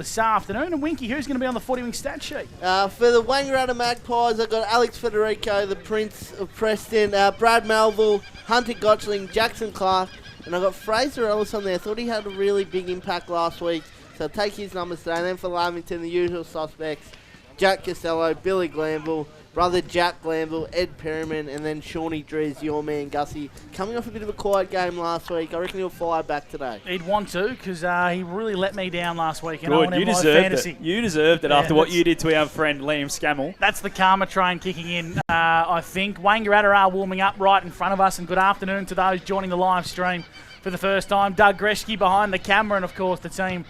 this afternoon. And Winky, who's going to be on the 40 Wing stat sheet? For the Wangaratta Magpies, I've got Alex Federico, the Prince of Preston, Brad Melville, Hunter Gotchling, Jackson Clark, and I've got Fraser Ellis on there. I thought he had a really big impact last week, so I'll take his numbers today. And then for Lavington, the usual suspects, Jack Costello, Billy Glanville, brother Jack Glanville, Ed Perryman, and then Shawnee Drees, your man Gussie. Coming off a bit of a quiet game last week, I reckon he'll fire back today. He'd want to, because he really let me down last week. And good, you deserved it. You deserved it after what you did to our friend Liam Scammell. That's the karma train kicking in, I think. Wangaratta are warming up right in front of us, and good afternoon to those joining the live stream for the first time. Doug Greschke behind the camera, and of course the team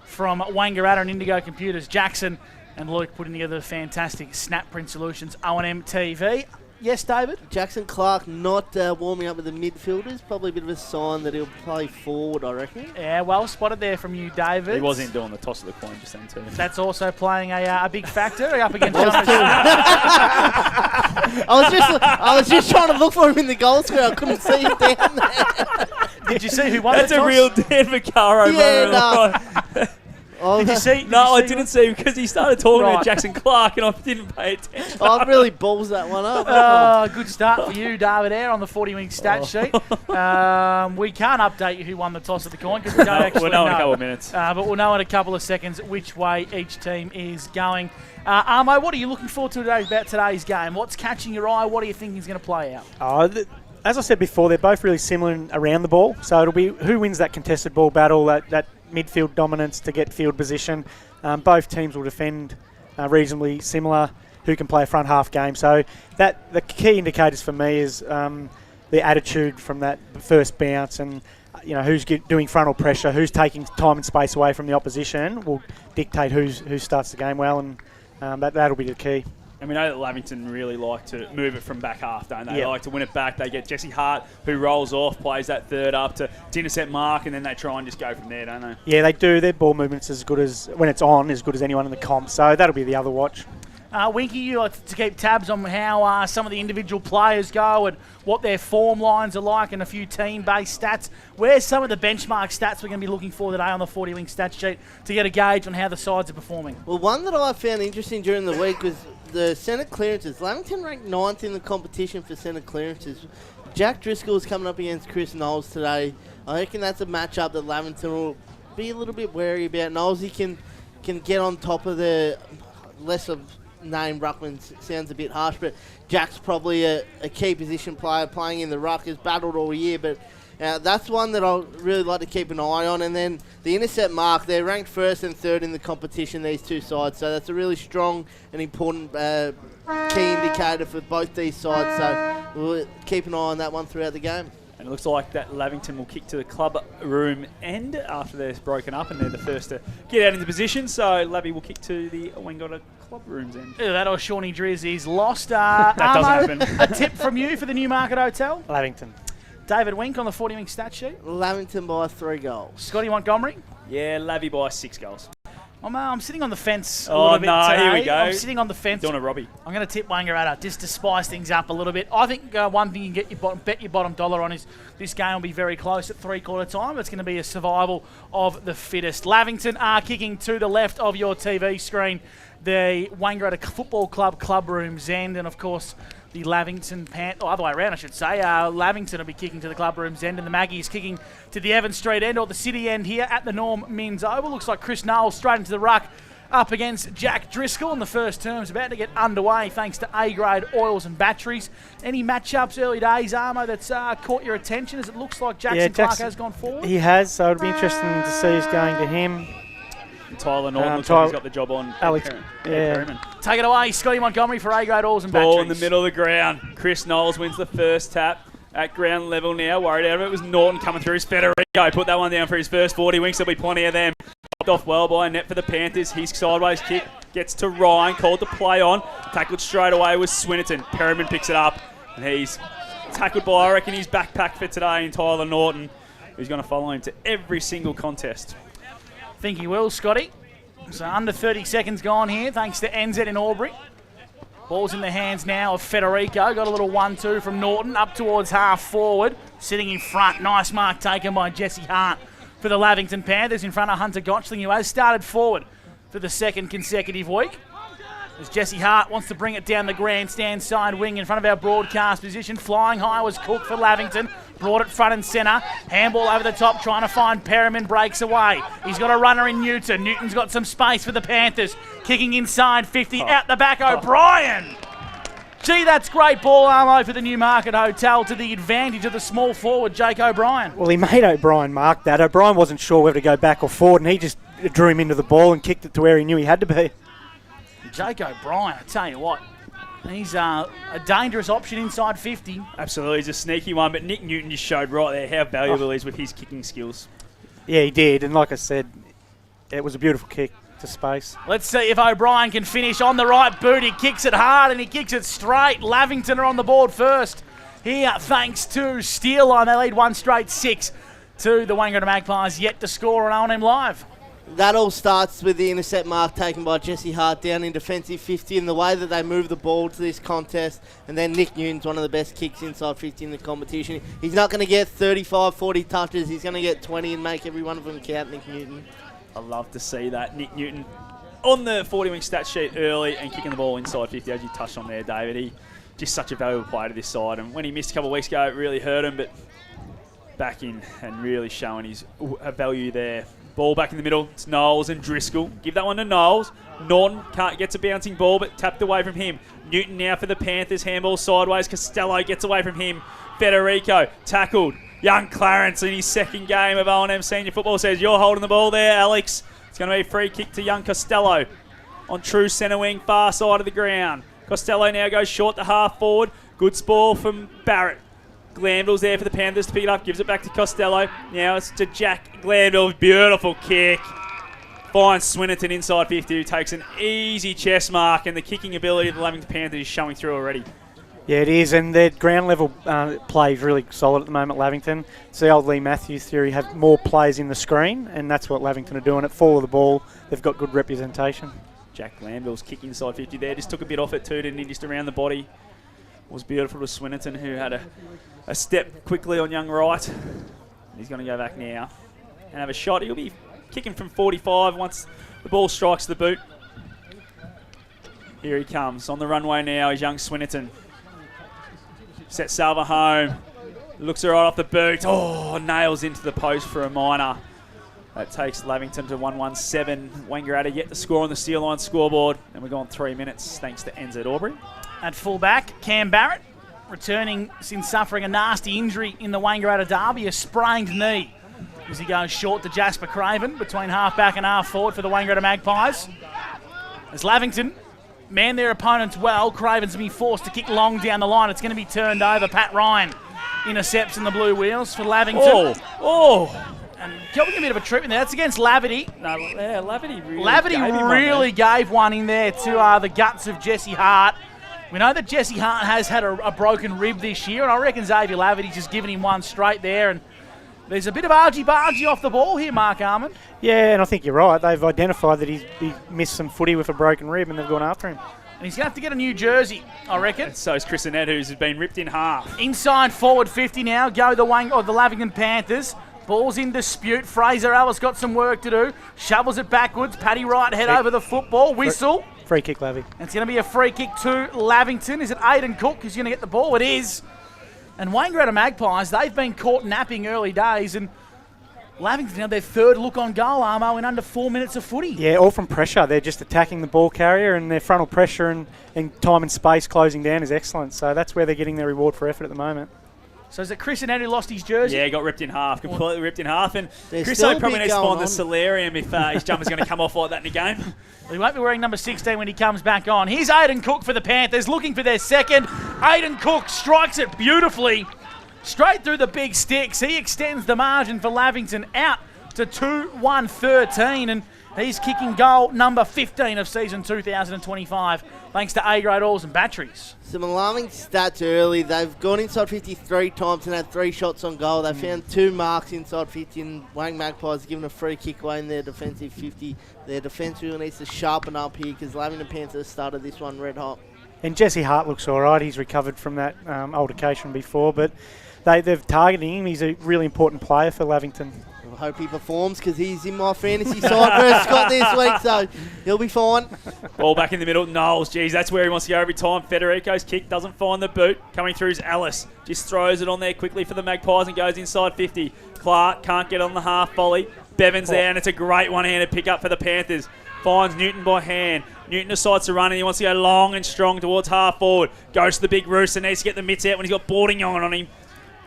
from Wangaratta and Indigo Computers, Jackson and Luke, putting together a fantastic snap print solutions, O&M TV. Yes, David? Jackson Clark not warming up with the midfielders. Probably a bit of a sign that he'll play forward, I reckon. Yeah, well spotted there from you, David. He wasn't doing the toss of the coin just then too. That's also playing a big factor up against I was just trying to look for him in the goal square. I couldn't see him down there. Did you see who won That's the toss? a real Dan Vaccaro Did you see? No, I didn't see because he started talking to Jackson Clark and I didn't pay attention. I really balls that one up. Good start for you, David, there on the 40 Wing stat sheet. We can't update you who won the toss of the coin because we don't actually we'll know in a couple of minutes. But we'll know in a couple of seconds which way each team is going. Armo, what are you looking forward to today about today's game? What's catching your eye? What do you think is going to play out? As I said before, they're both really similar around the ball. So it'll be who wins that contested ball battle, that midfield dominance to get field position. Both teams will defend reasonably similar, who can play a front half game. So that the key indicators for me is the attitude from that first bounce and who's doing frontal pressure, who's taking time and space away from the opposition will dictate who starts the game well, and that'll be the key. And we know that Lavington really like to move it from back half, don't they? Yep. They like to win it back. They get Jesse Hart, who rolls off, plays that third up to intercept Mark, and then they try and just go from there, don't they? Yeah, they do. Their ball movement's as good as, when it's on, as good as anyone in the comp. So that'll be the other watch. Winky, you like to keep tabs on how some of the individual players go and what their form lines are like and a few team-based stats. Where's some of the benchmark stats we're going to be looking for today on the 40 Wing stat sheet to get a gauge on how the sides are performing? Well, one that I found interesting during the week was the centre clearances. Lavington ranked 9th in the competition for centre clearances. Jack Driscoll is coming up against Chris Knowles today. I reckon that's a matchup that Lavington will be a little bit wary about. Knowles, he can get on top of the less of name ruckman. Sounds a bit harsh, but Jack's probably a key position player playing in the ruck. Has battled all year, but that's one that I'll really like to keep an eye on. And then the intercept mark, they're ranked 1st and 3rd in the competition, these two sides. So that's a really strong and important key indicator for both these sides. So we'll keep an eye on that one throughout the game. And it looks like that Lavington will kick to the club room end after they're broken up and they're the first to get out into position. So Lavy will kick to the Wangaratta club room's end. Either that or Shawnee Drees is lost. That doesn't happen. A tip from you for the Newmarket Hotel? Lavington. David Wink on the 40 Wing stat sheet? Lavington by 3 goals. Scotty Montgomery? Yeah, Lavy by 6 goals. I'm sitting on the fence a little bit today. Here we go. I'm sitting on the fence. Doing a Robbie. I'm going to tip Wangaratta just to spice things up a little bit. I think one thing you can bet your bottom dollar on is this game will be very close at 3/4 time. It's going to be a survival of the fittest. Lavington are kicking to the left of your TV screen. The Wangaratta Football Club club room's end, and of course the Lavington other way around, I should say. Lavington will be kicking to the club room's end, and the Magpies kicking to the Evans Street end or the City end here at the Norm Men's Oval. Looks like Chris Knowles straight into the ruck up against Jack Driscoll, and the first term's about to get underway thanks to A-grade oils and batteries. Any matchups early days, Armo, that's caught your attention as it looks like Jackson Clark has gone forward? He has, so it'll be interesting to see who's going to him. Tyler Norton looks like he's got the job on. Alex, Take it away, Scotty Montgomery for A-grade oils and batteries. Ball in the middle of the ground. Chris Knowles wins the first tap at ground level now. Worried out of it was Norton coming through his Federico. Put that one down for his first 40 winks. There'll be plenty of them. Popped off well by a net for the Panthers. His sideways kick gets to Ryan. Called to play on. Tackled straight away was Swinnerton. Perryman picks it up. And he's tackled by, I reckon, his backpack for today in Tyler Norton, who's going to follow him to every single contest. Think he will, Scotty. So under 30 seconds gone here, thanks to NZ in Albury. Ball's in the hands now of Federico. Got a little 1-2 from Norton up towards half forward. Sitting in front. Nice mark taken by Jesse Hart for the Lavington Panthers in front of Hunter Gotchling, who has started forward for the second consecutive week. As Jesse Hart wants to bring it down the grandstand side wing in front of our broadcast position. Flying high was Cook for Lavington. Brought it front and centre. Handball over the top, trying to find Perriman, breaks away. He's got a runner in Newton. Newton's got some space for the Panthers. Kicking inside 50, out the back, O'Brien. Gee, that's great ball armo for the Newmarket Hotel to the advantage of the small forward, Jake O'Brien. Well, he made O'Brien mark that. O'Brien wasn't sure whether to go back or forward, and he just drew him into the ball and kicked it to where he knew he had to be. Jake O'Brien, I tell you what, he's a dangerous option inside 50. Absolutely, he's a sneaky one, but Nick Newton just showed right there how valuable he is with his kicking skills. Yeah, he did, and like I said, it was a beautiful kick to space. Let's see if O'Brien can finish on the right boot. He kicks it hard and he kicks it straight. Lavington are on the board first here, thanks to Steel Line. They lead one straight 6 to the Wangaratta Magpies, yet to score on O&M Live. That all starts with the intercept mark taken by Jesse Hart down in defensive 50 and the way that they move the ball to this contest. And then Nick Newton's one of the best kicks inside 50 in the competition. He's not going to get 35, 40 touches. He's going to get 20 and make every one of them count, Nick Newton. I love to see that. Nick Newton on the 40-wing stat sheet early and kicking the ball inside 50, as you touched on there, David. He just such a valuable player to this side. And when he missed a couple of weeks ago, it really hurt him, but back in and really showing his value there. Ball back in the middle. It's Knowles and Driscoll. Give that one to Knowles. Norton gets a bouncing ball, but tapped away from him. Newton now for the Panthers. Handball sideways. Costello gets away from him. Federico tackled. Young Clarence in his second game of O&M Senior Football says, you're holding the ball there, Alex. It's going to be a free kick to young Costello on true centre wing, far side of the ground. Costello now goes short to half forward. Good ball from Barrett. Glanville's there for the Panthers to pick it up, gives it back to Costello. Now it's to Jack Glanville. Beautiful kick. Finds Swinnerton inside 50, who takes an easy chest mark, and the kicking ability of the Lavington Panthers is showing through already. Yeah, it is, and their ground level play is really solid at the moment, Lavington. It's the old Lee Matthews theory, have more plays in the screen, and that's what Lavington are doing. At fall of the ball, they've got good representation. Jack Glanville's kick inside 50 there, just took a bit off it too, didn't he, just around the body. It was beautiful to Swinnerton, who had a step quickly on young Wright. He's going to go back now and have a shot. He'll be kicking from 45 once the ball strikes the boot. Here he comes on the runway now, is young Swinnerton. Sets Salva home. Looks her right off the boot. Oh, nails into the post for a minor. That takes Lavington to 117. Wangaratta yet to score on the Steel Line scoreboard. And we're gone 3 minutes thanks to NZ Albury. At fullback, Cam Barrett, returning since suffering a nasty injury in the Wangaratta derby, a sprained knee. As he goes short to Jasper Craven between half-back and half-forward for the Wangaratta Magpies. As Lavington man their opponents well, Craven's been forced to kick long down the line. It's going to be turned over. Pat Ryan intercepts in the blue wheels for Lavington. And getting a bit of a trip in there. That's against Lavity. No, yeah, Lavity really gave one in there to the guts of Jesse Hart. We know that Jesse Hart has had a broken rib this year, and I reckon Xavier Lavity's just given him one straight there. And there's a bit of argy-bargy off the ball here, Mark Armand. Yeah, and I think you're right. They've identified that he missed some footy with a broken rib, and they've gone after him. And he's going to have to get a new jersey, I reckon. And so is Chris Annette, who's been ripped in half. Inside forward 50 now. Go the Lavington Panthers. Ball's in dispute. Fraser Ellis got some work to do. Shovels it backwards. Paddy Wright head over the football. Whistle. Free kick, Lavy. It's going to be a free kick to Lavington. Is it Aidan Cook who's going to get the ball? It is. And Wangaratta Magpies, they've been caught napping early days, and Lavington now their third look on goal, Armo, in under 4 minutes of footy. Yeah, all from pressure. They're just attacking the ball carrier, and their frontal pressure and time and space closing down is excellent. So that's where they're getting their reward for effort at the moment. So is it Chris Annette who lost his jersey? Yeah, he got ripped in half, completely ripped in half. And There's Chris still a probably bit needs to going find the solarium if his jumper's going to come off like that in the game. Well, he won't be wearing number 16 when he comes back on. Here's Aidan Cook for the Panthers, looking for their second. Aidan Cook strikes it beautifully. Straight through the big sticks. He extends the margin for Lavington out to 2-1-13, and he's kicking goal number 15 of season 2025, thanks to A-grade oils and batteries. Some alarming stats early. They've gone inside 50 3 times and had 3 shots on goal. They found 2 marks inside 50, and Wang Magpies given a free kick away in their defensive 50. Their defence really needs to sharpen up here because Lavington Panthers started this one red hot. And Jesse Hart looks all right. He's recovered from that altercation before, but they've targeted him. He's a really important player for Lavington. I hope he performs because he's in my fantasy side versus Scott this week, so he'll be fine. Ball back in the middle. Knowles, geez, that's where he wants to go every time. Federico's kick doesn't find the boot. Coming through is Ellis. Just throws it on there quickly for the Magpies and goes inside 50. Clark can't get on the half volley. Bevan's there, and it's a great one-handed pick-up for the Panthers. Finds Newton by hand. Newton decides to run, and he wants to go long and strong towards half forward. Goes to the big rooster, needs to get the mitts out when he's got Bourdignon on him.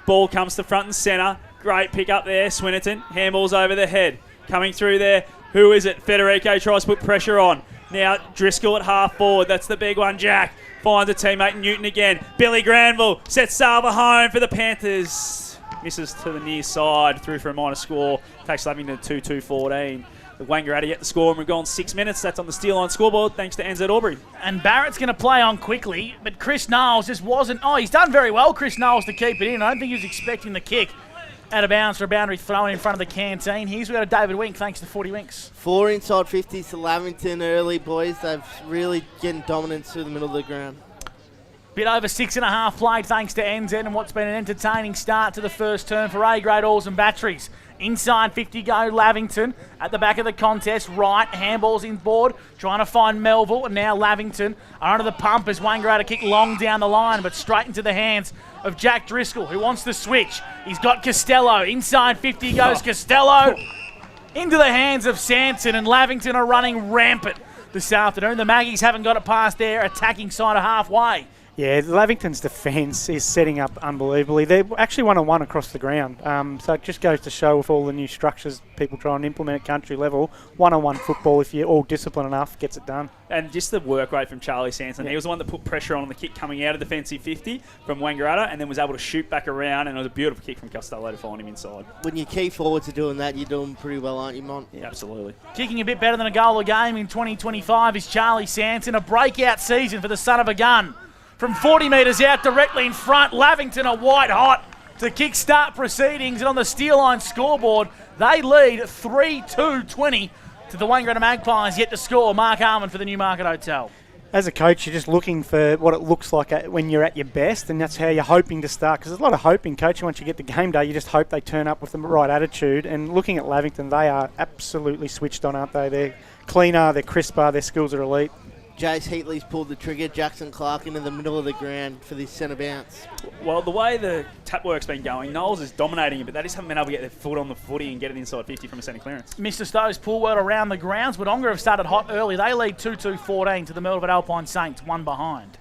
Ball comes to front and centre. Great pick up there, Swinnerton. Handballs over the head. Coming through there. Who is it? Federico tries to put pressure on. Now Driscoll at half forward. That's the big one. Jack finds a teammate, Newton again. Billy Granville sets Salva home for the Panthers. Misses to the near side. Through for a minor score. Takes Lavington to 2-2-14. The Wangaratta get the score, and we've gone 6 minutes. That's on the Steel Line scoreboard, thanks to NZ Albury. And Barrett's going to play on quickly, but Chris Knowles just wasn't... Oh, he's done very well, Chris Knowles, to keep it in. I don't think he was expecting the kick out of bounds for a boundary throw in front of the canteen. Here's we got a David Wink, thanks to 40 Winks. 4 inside 50s to Lavington early, boys. They've really getting dominance through the middle of the ground. Bit over 6.5 played thanks to NZ and what's been an entertaining start to the first term for A-grade Alls and Batteries. Inside 50 go Lavington at the back of the contest. Right, handballs in board, trying to find Melville, and now Lavington are under the pump as Wangaratta kick long down the line, but straight into the hands of Jack Driscoll, who wants to switch. He's got Costello. Inside 50 goes Costello. Into the hands of Sanson, and Lavington are running rampant this afternoon. The Maggies haven't got it past their attacking side of halfway. Yeah, Lavington's defence is setting up unbelievably. They're actually 1-on-1 across the ground. So it just goes to show with all the new structures people try and implement at country level, 1-on-1 football, if you're all disciplined enough, gets it done. And just the work rate from Charlie Sanson. Yeah. He was the one that put pressure on the kick coming out of defensive 50 from Wangaratta, and then was able to shoot back around, and it was a beautiful kick from Costello to find him inside. When your key forwards are doing that, you're doing pretty well, aren't you, Mont? Yeah, absolutely. Kicking a bit better than a goal a game in 2025 is Charlie Sanson. A breakout season for the son of a gun. From 40 metres out directly in front, Lavington are white hot to kick-start proceedings. And on the Steel Line scoreboard, they lead 3-2-20 to the Wangaratta Magpies, yet to score. Mark Harmon for the Newmarket Hotel. As a coach, you're just looking for what it looks like when you're at your best, and that's how you're hoping to start. Because there's a lot of hope in coaching. Once you get to game day, you just hope they turn up with the right attitude. And looking at Lavington, they are absolutely switched on, aren't they? They're cleaner, they're crisper, their skills are elite. Jace Heatley's pulled the trigger. Jackson Clark into the middle of the ground for this centre bounce. Well, the way the tap work's been going, Knowles is dominating it, but they just haven't been able to get their foot on the footy and get it inside 50 from a centre clearance. Mr. Stowe's pull well around the grounds. Wodonga have started hot early. They lead 2-2-14 to the Melbourne Alpine Saints, one behind.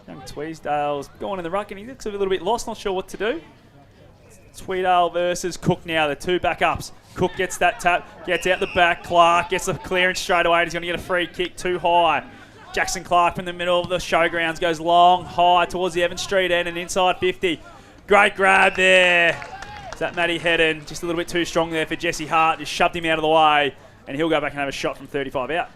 Young Tweedale's going in the ruck, and he looks a little bit lost, not sure what to do. Tweedale versus Cook now, the two backups. Cook gets that tap, gets out the back. Clark gets the clearance straight away, and he's going to get a free kick too high. Jackson Clark from the middle of the showgrounds goes long, high towards the Evans Street end and inside 50. Great grab there. Is that Matty Hedden? Just a little bit too strong there for Jesse Hart. Just shoved him out of the way, and he'll go back and have a shot from 35 out.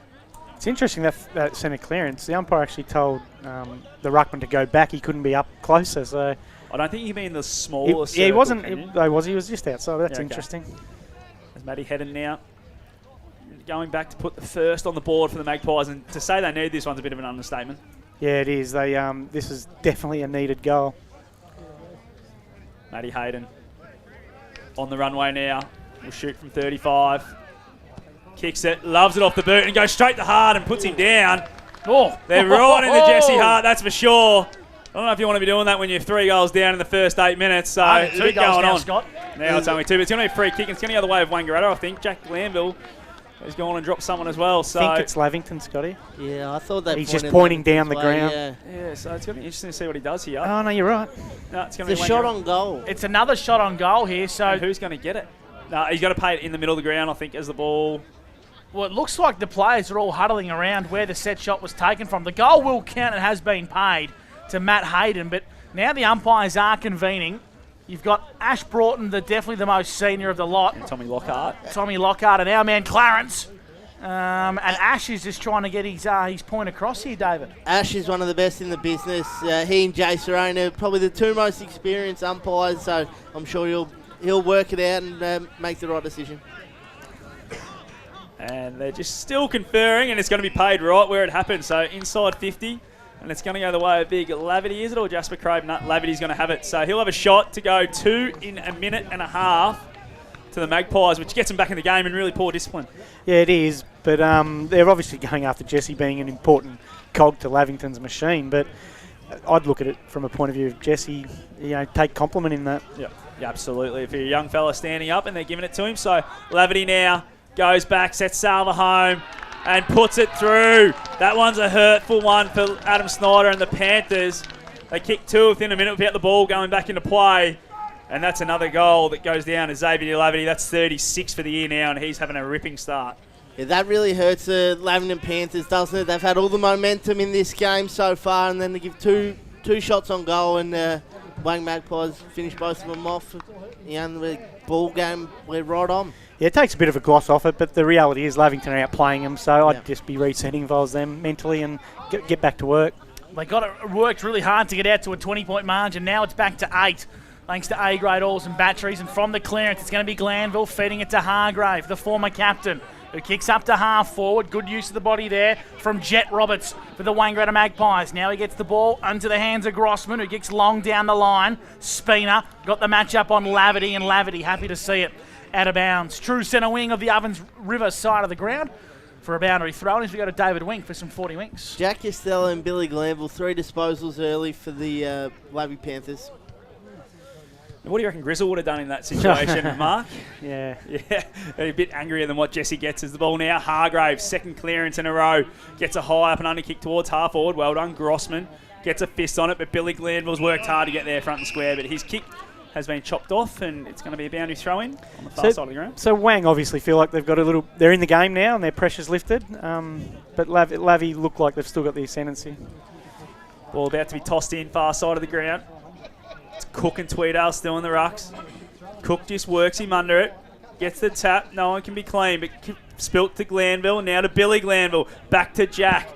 It's interesting that centre clearance. The umpire actually told the ruckman to go back. He couldn't be up closer, so... I don't think he'd be in the smaller circle. Yeah, he wasn't. He was just outside. That's okay. Interesting. There's Matty Hedden now. Going back to put the first on the board for the Magpies, and to say they need this one's a bit of an understatement. Yeah, it is. They this is definitely a needed goal. Matty Hayden on the runway now. Will shoot from 35. Kicks it, loves it off the boot, and goes straight to Hart and puts him down. Oh, they're right into Jesse Hart, that's for sure. I don't know if you want to be doing that when you're 3 goals down in the first 8 minutes. So it's 2 goals going now, on. Scott. Now it's only 2, but it's going to be a free kick. It's going to go the way of Wangaratta, I think. Jack Glanville has gone and dropped someone as well. So I think it's Lavington, Scotty. Yeah, I thought that he's just pointing down the ground. Yeah, so it's going to be interesting to see what he does here. Oh no, you're right. No, it's going to It's be a shot on goal. It's another shot on goal here. So and who's going to get it? No, he's got to pay it in the middle of the ground, I think, as the ball. Well, it looks like the players are all huddling around where the set shot was taken from. The goal will count. It has been paid to Matt Hayden, but now the umpires are convening. You've got Ash Broughton, definitely the most senior of the lot. And Tommy Lockhart. And our man Clarence. And Ash is just trying to get his point across here, David. Ash is one of the best in the business. He and Jay Serrano are probably the two most experienced umpires, so I'm sure he'll work it out and make the right decision. And they're just still conferring, and it's going to be paid right where it happened. So inside 50, And it's going to go the way of big Lavity, is it, or Jasper Craven? No, Lavity's going to have it. So he'll have a shot to go 2 in a minute and a half to the Magpies, which gets them back in the game and really poor discipline. Yeah, it is. But they're obviously going after Jesse being an important cog to Lavington's machine. But I'd look at it from a point of view of Jesse, take compliment in that. Yeah, absolutely. If you're a young fella standing up and they're giving it to him. So Lavity now goes back, sets Salva home, and puts it through. That one's a hurtful one for Adam Snyder and the Panthers. They kick 2 within a minute without the ball going back into play. And that's another goal that goes down to Xavier Lavity. That's 36 for the year now, and he's having a ripping start. Yeah, that really hurts the Lavington Panthers, doesn't it? They've had all the momentum in this game so far, and then they give two shots on goal, and Wang Magpies finish both of them off. The ball game, we're right on. Yeah, it takes a bit of a gloss off it, but the reality is Lavington are outplaying them, so I'd just be resetting if I was them mentally and get back to work. They worked really hard to get out to a 20-point margin. Now it's back to 8, thanks to A-grade alls and batteries. And from the clearance, it's going to be Glanville feeding it to Hargrave, the former captain, who kicks up to half forward. Good use of the body there from Jet Roberts for the Wangaratta Magpies. Now he gets the ball into the hands of Grossman, who kicks long down the line. Spina got the match up on Lavity, and Lavity happy to see it out of bounds. True centre wing of the Ovens River side of the ground for a boundary throw. And as we go to David Wink for some 40 winks. Jack Costello and Billy Glanville, 3 disposals early for the Lavy Panthers. What do you reckon Grizzle would have done in that situation, Mark? Yeah. A bit angrier than what Jesse gets as the ball now. Hargrave, second clearance in a row, gets a high up and under kick towards half forward. Well done, Grossman. Gets a fist on it, but Billy Glanville's worked hard to get there front and square, but his kick has been chopped off, and it's going to be a boundary throw-in on the far side of the ground. So Wang obviously feel like they've got they're in the game now and their pressure's lifted, but Lavy look like they've still got the ascendancy. Ball about to be tossed in, far side of the ground. It's Cook and Tweedale still in the rucks. Cook just works him under it, gets the tap, no one can be clean, but spilt to Glanville, now to Billy Glanville, back to Jack.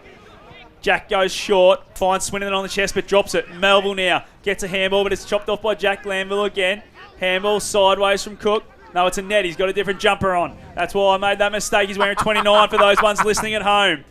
Jack goes short, finds Swindon on the chest, but drops it. Melville now gets a handball, but it's chopped off by Jack Glanville again. Handball sideways from Cook. No, it's a net. He's got a different jumper on. That's why I made that mistake. He's wearing 29 for those ones listening at home.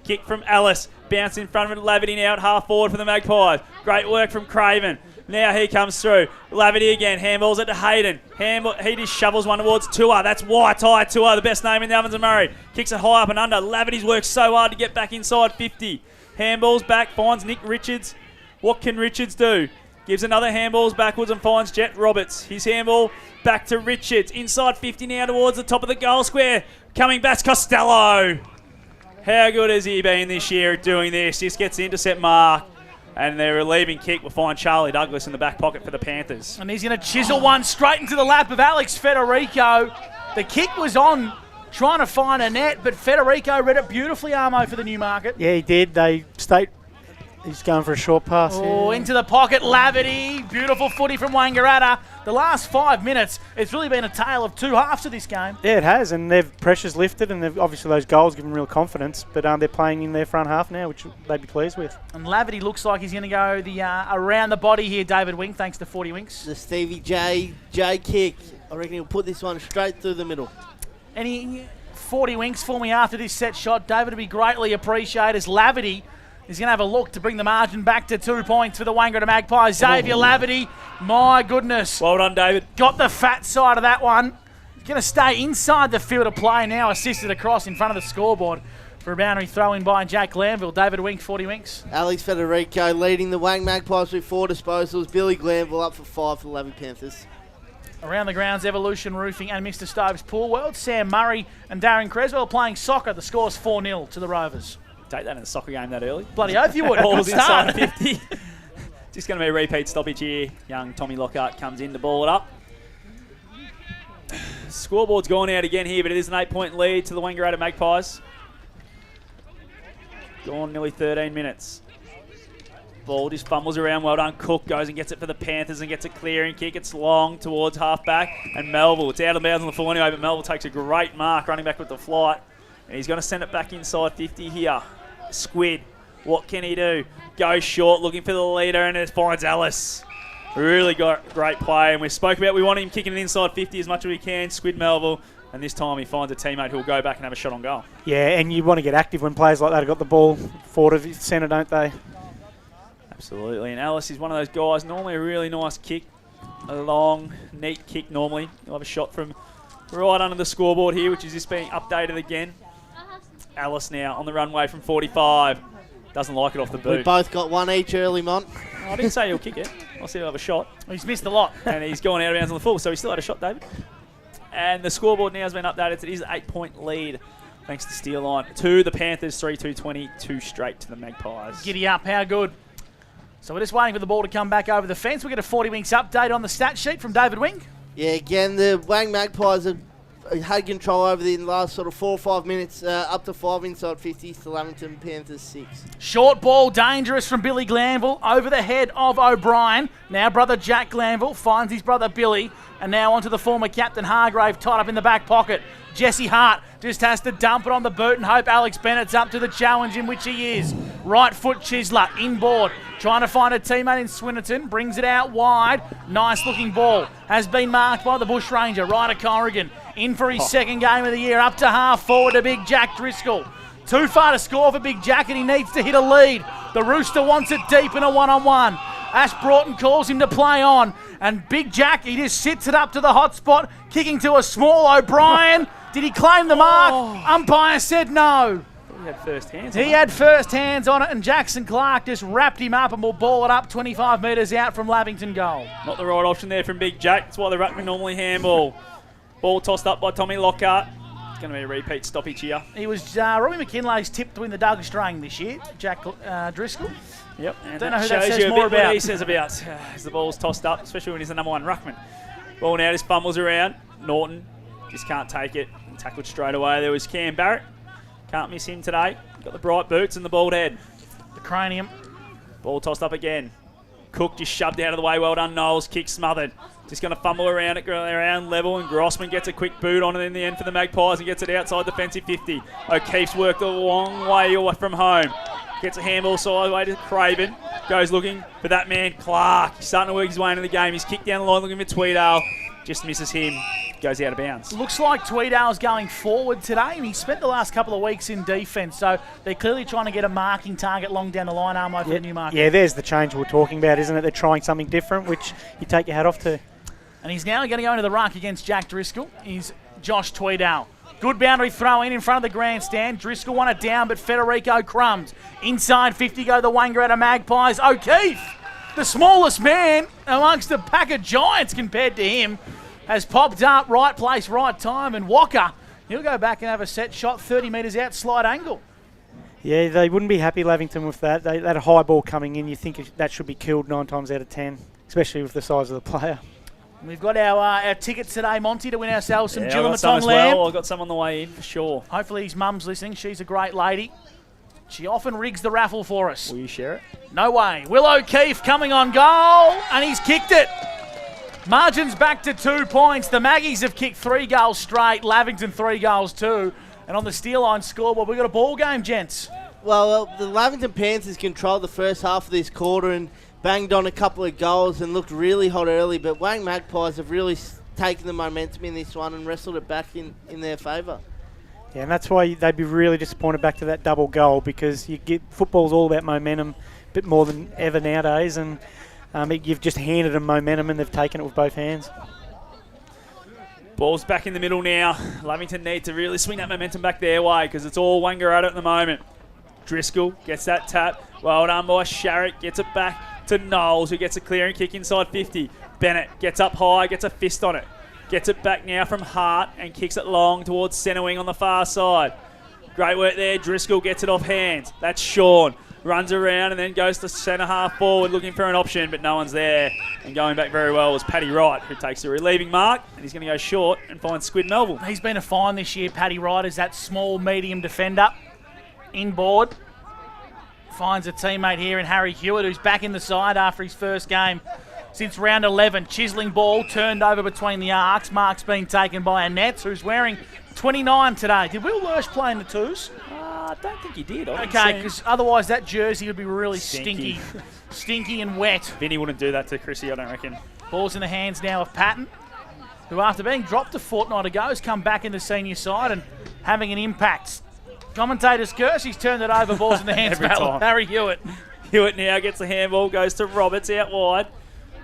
Kick from Ellis. Bounce in front of Lavity now at half forward for the Magpies. Great work from Craven. Now he comes through. Lavity again. Handballs it to Hayden. He just shovels one towards Tua. That's White Eye Tua, the best name in the Ovens and Murray. Kicks it high up and under. Lavity's worked so hard to get back inside 50. Handballs back, finds Nick Richards. What can Richards do? Gives another handballs backwards and finds Jet Roberts. His handball back to Richards. Inside 50 now towards the top of the goal square. Coming back, Costello. How good has he been this year at doing this? Just gets the intercept mark. And their relieving kick will find Charlie Douglas in the back pocket for the Panthers. And he's going to chisel one straight into the lap of Alex Federico. The kick was on, trying to find a net, but Federico read it beautifully, Armo, for the Newmarket. Yeah, he did. He's going for a short pass. Oh, into the pocket, Lavity. Beautiful footy from Wangaratta. The last 5 minutes, it's really been a tale of two halves of this game. Yeah, it has, and their pressure's lifted, and obviously those goals give them real confidence, but they're playing in their front half now, which they'd be pleased with. And Lavity looks like he's going to go the around the body here, David Wing, thanks to 40 winks. The Stevie J kick. I reckon he'll put this one straight through the middle. Any 40 winks for me after this set shot, David, would be greatly appreciated as Lavity is going to have a look to bring the margin back to 2 points for the Wangaratta Magpies. Xavier Lavity, my goodness. Well done, David. Got the fat side of that one. He's going to stay inside the field of play now, assisted across in front of the scoreboard for a boundary throw-in by Jack Glanville. David Wink, 40 winks. Alex Federico leading the Wang Magpies with 4 disposals. Billy Glanville up for 5 for the Lavy Panthers. Around the grounds, Evolution Roofing and Mr. Stove's Pool World. Sam Murray and Darren Creswell playing soccer. The score's 4-0 to the Rovers. Take that in a soccer game that early. Bloody oath you would. Ball's inside 50. Just going to be a repeat stoppage here. Young Tommy Lockhart comes in to ball it up. Scoreboard's gone out again here, but it is an 8-point lead to the Wangaratta Magpies. Gone nearly 13 minutes. Ball just fumbles around. Well done. Cook goes and gets it for the Panthers and gets a clearing kick. It's long towards half-back. And Melville. It's out of bounds on the full anyway, but Melville takes a great mark running back with the flight. And he's going to send it back inside 50 here. Squid. What can he do? Goes short, looking for the leader, and it finds Ellis. Really got great play, and we spoke about we want him kicking it inside 50 as much as we can. Squid Melville. And this time he finds a teammate who will go back and have a shot on goal. Yeah, and you want to get active when players like that have got the ball forward of the centre, don't they? Absolutely, and Ellis is one of those guys, normally a really nice kick, a long, neat kick normally. He'll have a shot from right under the scoreboard here, which is just being updated again. Ellis now on the runway from 45. Doesn't like it off the boot. We both got one each early, Mont. Oh, I didn't say he'll kick it. I said he'll have a shot. He's missed a lot. And he's gone out of bounds on the full, so he still had a shot, David. And the scoreboard now has been updated. It is an 8-point lead, thanks to Steele Line. To the Panthers, 3-2-20, 2 straight to the Magpies. Giddy up, how good. So we're just waiting for the ball to come back over the fence. We get a 40 Winks update on the stat sheet from David Wing. Yeah, again, the Wang Magpies have had control over the last sort of 4 or 5 minutes, up to 5 inside 50s to Lavington Panthers 6. Short ball, dangerous from Billy Glanville over the head of O'Brien. Now brother Jack Glanville finds his brother Billy, and now onto the former captain Hargrave, tied up in the back pocket. Jesse Hart just has to dump it on the boot and hope Alex Bennett's up to the challenge, in which he is. Right foot Chisler, inboard, trying to find a teammate in Swinnerton, brings it out wide. Nice looking ball, has been marked by the Bush Ranger, Ryder Corrigan. In for his second game of the year, up to half forward to Big Jack Driscoll. Too far to score for Big Jack, and he needs to hit a lead. The Rooster wants it deep in a one-on-one. Ash Broughton calls him to play on, and Big Jack, he just sits it up to the hot spot, kicking to a small O'Brien. Did he claim the mark? Umpire said no. He had first hands. He had first hands on it, and Jackson Clark just wrapped him up and will ball it up 25 metres out from Lavington goal. Not the right option there from Big Jack. That's why the ruckman normally handball. Ball tossed up by Tommy Lockhart. It's going to be a repeat stoppage here. He was Robbie McKinley's tip to win the Doug Strang this year, Jack Driscoll. Yep. And Don't know who that says more what about. he says about as the ball's tossed up, especially when he's the number one ruckman. Ball now just fumbles around. Norton just can't take it. Tackled straight away. There was Cam Barrett. Can't miss him today. Got the bright boots and the bald head. The cranium. Ball tossed up again. Cook just shoved out of the way. Well done, Knowles. Kick smothered. Just going to fumble around it, around level, and Grossman gets a quick boot on it in the end for the Magpies and gets it outside defensive 50. O'Keefe's worked a long way away from home. Gets a handball sideways to Craven. Goes looking for that man, Clark. He's starting to work his way into the game. He's kicked down the line looking for Tweedale. Just misses him. Goes out of bounds. Looks like Tweedale's going forward today, and he spent the last couple of weeks in defence, so they're clearly trying to get a marking target long down the line, Armo, for Newmarket. Yeah, there's the change we're talking about, isn't it? They're trying something different, which you take your hat off to. And he's now going to go into the ruck against Jack Driscoll. He's Josh Tweedale. Good boundary throw in front of the grandstand. Driscoll won it down, but Federico crumbs. Inside 50 go the Wangaratta Magpies. O'Keefe, the smallest man amongst a pack of giants compared to him, has popped up, right place, right time, and Walker, he'll go back and have a set shot 30 metres out, slide angle. Yeah, they wouldn't be happy, Lavington, with that. They had a high ball coming in. You think that should be killed 9 times out of 10, especially with the size of the player. We've got our tickets today, Monty, to win ourselves some Jillamatong lamb. I've got some on the way in for sure. Hopefully his mum's listening. She's a great lady. She often rigs the raffle for us. Will you share it? No way. Will O'Keefe coming on goal, and he's kicked it. Margin's back to 2 points. The Maggies have kicked 3 goals straight. Lavington 3 goals too. And on the Steel Line scoreboard, we've got a ball game, gents. Well, the Lavington Panthers controlled the first half of this quarter and banged on a couple of goals and looked really hot early, but Wang Magpies have really taken the momentum in this one and wrestled it back in their favour. Yeah, and that's why they'd be really disappointed back to that double goal, because football's all about momentum a bit more than ever nowadays, and you've just handed them momentum and they've taken it with both hands. Ball's back in the middle now. Lavington need to really swing that momentum back their way because it's all Wangaratta at the moment. Driscoll gets that tap. Well done by Sharrett. Gets it back to Knowles, who gets a clearing kick inside 50. Bennett gets up high, gets a fist on it. Gets it back now from Hart and kicks it long towards centre wing on the far side. Great work there. Driscoll gets it off hands. That's Sean. Runs around and then goes to centre half forward looking for an option, but no one's there. And going back very well was Paddy Wright, who takes the relieving mark, and he's going to go short and find Squid Melville. He's been a find this year, Paddy Wright, is that small, medium defender. Inboard. Finds a teammate here in Harry Hewitt, who's back in the side after his first game since round 11. Chiseling ball turned over between the arcs. Mark's been taken by Annette, who's wearing 29 today. Did Will Lurch play in the twos? I don't think he did. Okay, because otherwise that jersey would be really stinky and wet. Vinny wouldn't do that to Chrissy, I don't reckon. Ball's in the hands now of Patton, who after being dropped a fortnight ago has come back in the senior side and having an impact. Commentator's curse, he's turned it over, ball's in the hands of Harry Hewitt. Hewitt now gets the handball, goes to Roberts out wide.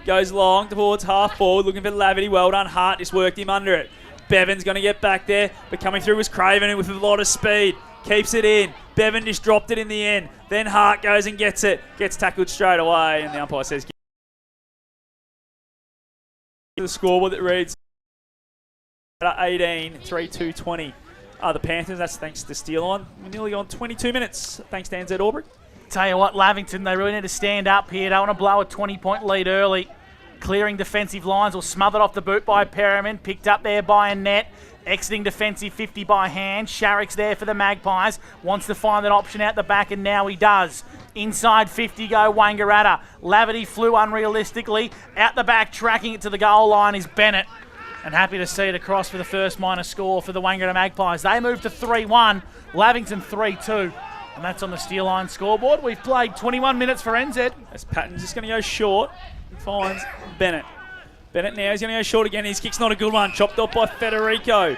Goes long towards half forward, looking for Lavity. Well done, Hart just worked him under it. Bevan's going to get back there, but coming through was Craven with a lot of speed. Keeps it in. Bevan just dropped it in the end. Then Hart goes and gets it. Gets tackled straight away, and the umpire says... The scoreboard that reads 18, 3-2, 20. The Panthers, that's thanks to Steele on. We're nearly on 22 minutes, thanks to NZ Aubrey. Tell you what, Lavington, they really need to stand up here. Don't want to blow a 20-point lead early. Clearing defensive lines or smothered off the boot by Perriman. Picked up there by a net. Exiting defensive 50 by hand. Sharrock's there for the Magpies. Wants to find an option out the back, and now he does. Inside 50 go Wangaratta. Lavity flew unrealistically. Out the back, tracking it to the goal line is Bennett. And happy to see it across for the first minor score for the Wangaratta Magpies. They move to 3-1. Lavington 3-2. And that's on the Steel Line scoreboard. We've played 21 minutes for NZ. As Patton's just going to go short. He finds Bennett. Bennett now, he's going to go short again. His kick's not a good one. Chopped off by Federico.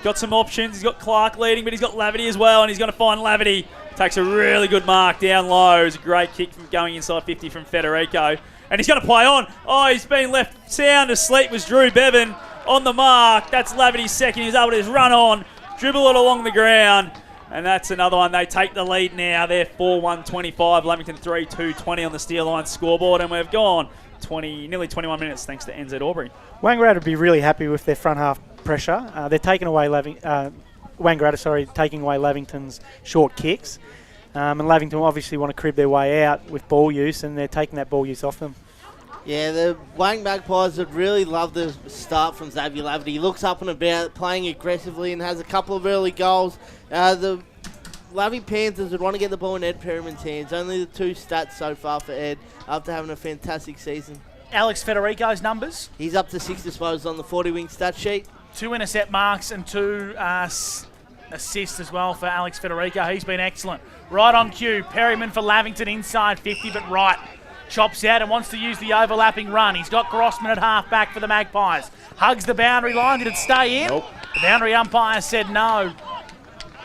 Got some options. He's got Clark leading, but he's got Lavity as well, and he's going to find Lavity. Takes a really good mark down low. It's a great kick from going inside 50 from Federico. And he's going to play on. Oh, he's been left sound asleep was Drew Bevan on the mark. That's Lavity's second. He was able to just run on, dribble it along the ground. And that's another one. They take the lead now. They're 4-1-25. Lavington 3-2-20 on the Steel Line scoreboard. And we've gone nearly 21 minutes thanks to NZ Aubrey. Wangaratta would be really happy with their front half pressure. They're taking away Wangaratta, taking away Lavington's short kicks. And Lavington obviously want to crib their way out with ball use, and they're taking that ball use off them. Yeah, the Wang Magpies would really love the start from Xavier Lavity. He looks up and about, playing aggressively, and has a couple of early goals. The Lavy Panthers would want to get the ball in Ed Perriman's hands. Only the 2 stats so far for Ed after having a fantastic season. Alex Federico's numbers. He's up to 6 disposals on the 40-wing stat sheet. 2 intercept marks and 2 assists as well for Alex Federico. He's been excellent. Right on cue. Perryman for Lavington inside 50, but right. Chops out and wants to use the overlapping run. He's got Grossman at half back for the Magpies. Hugs the boundary line. Did it stay in? Nope. The boundary umpire said no.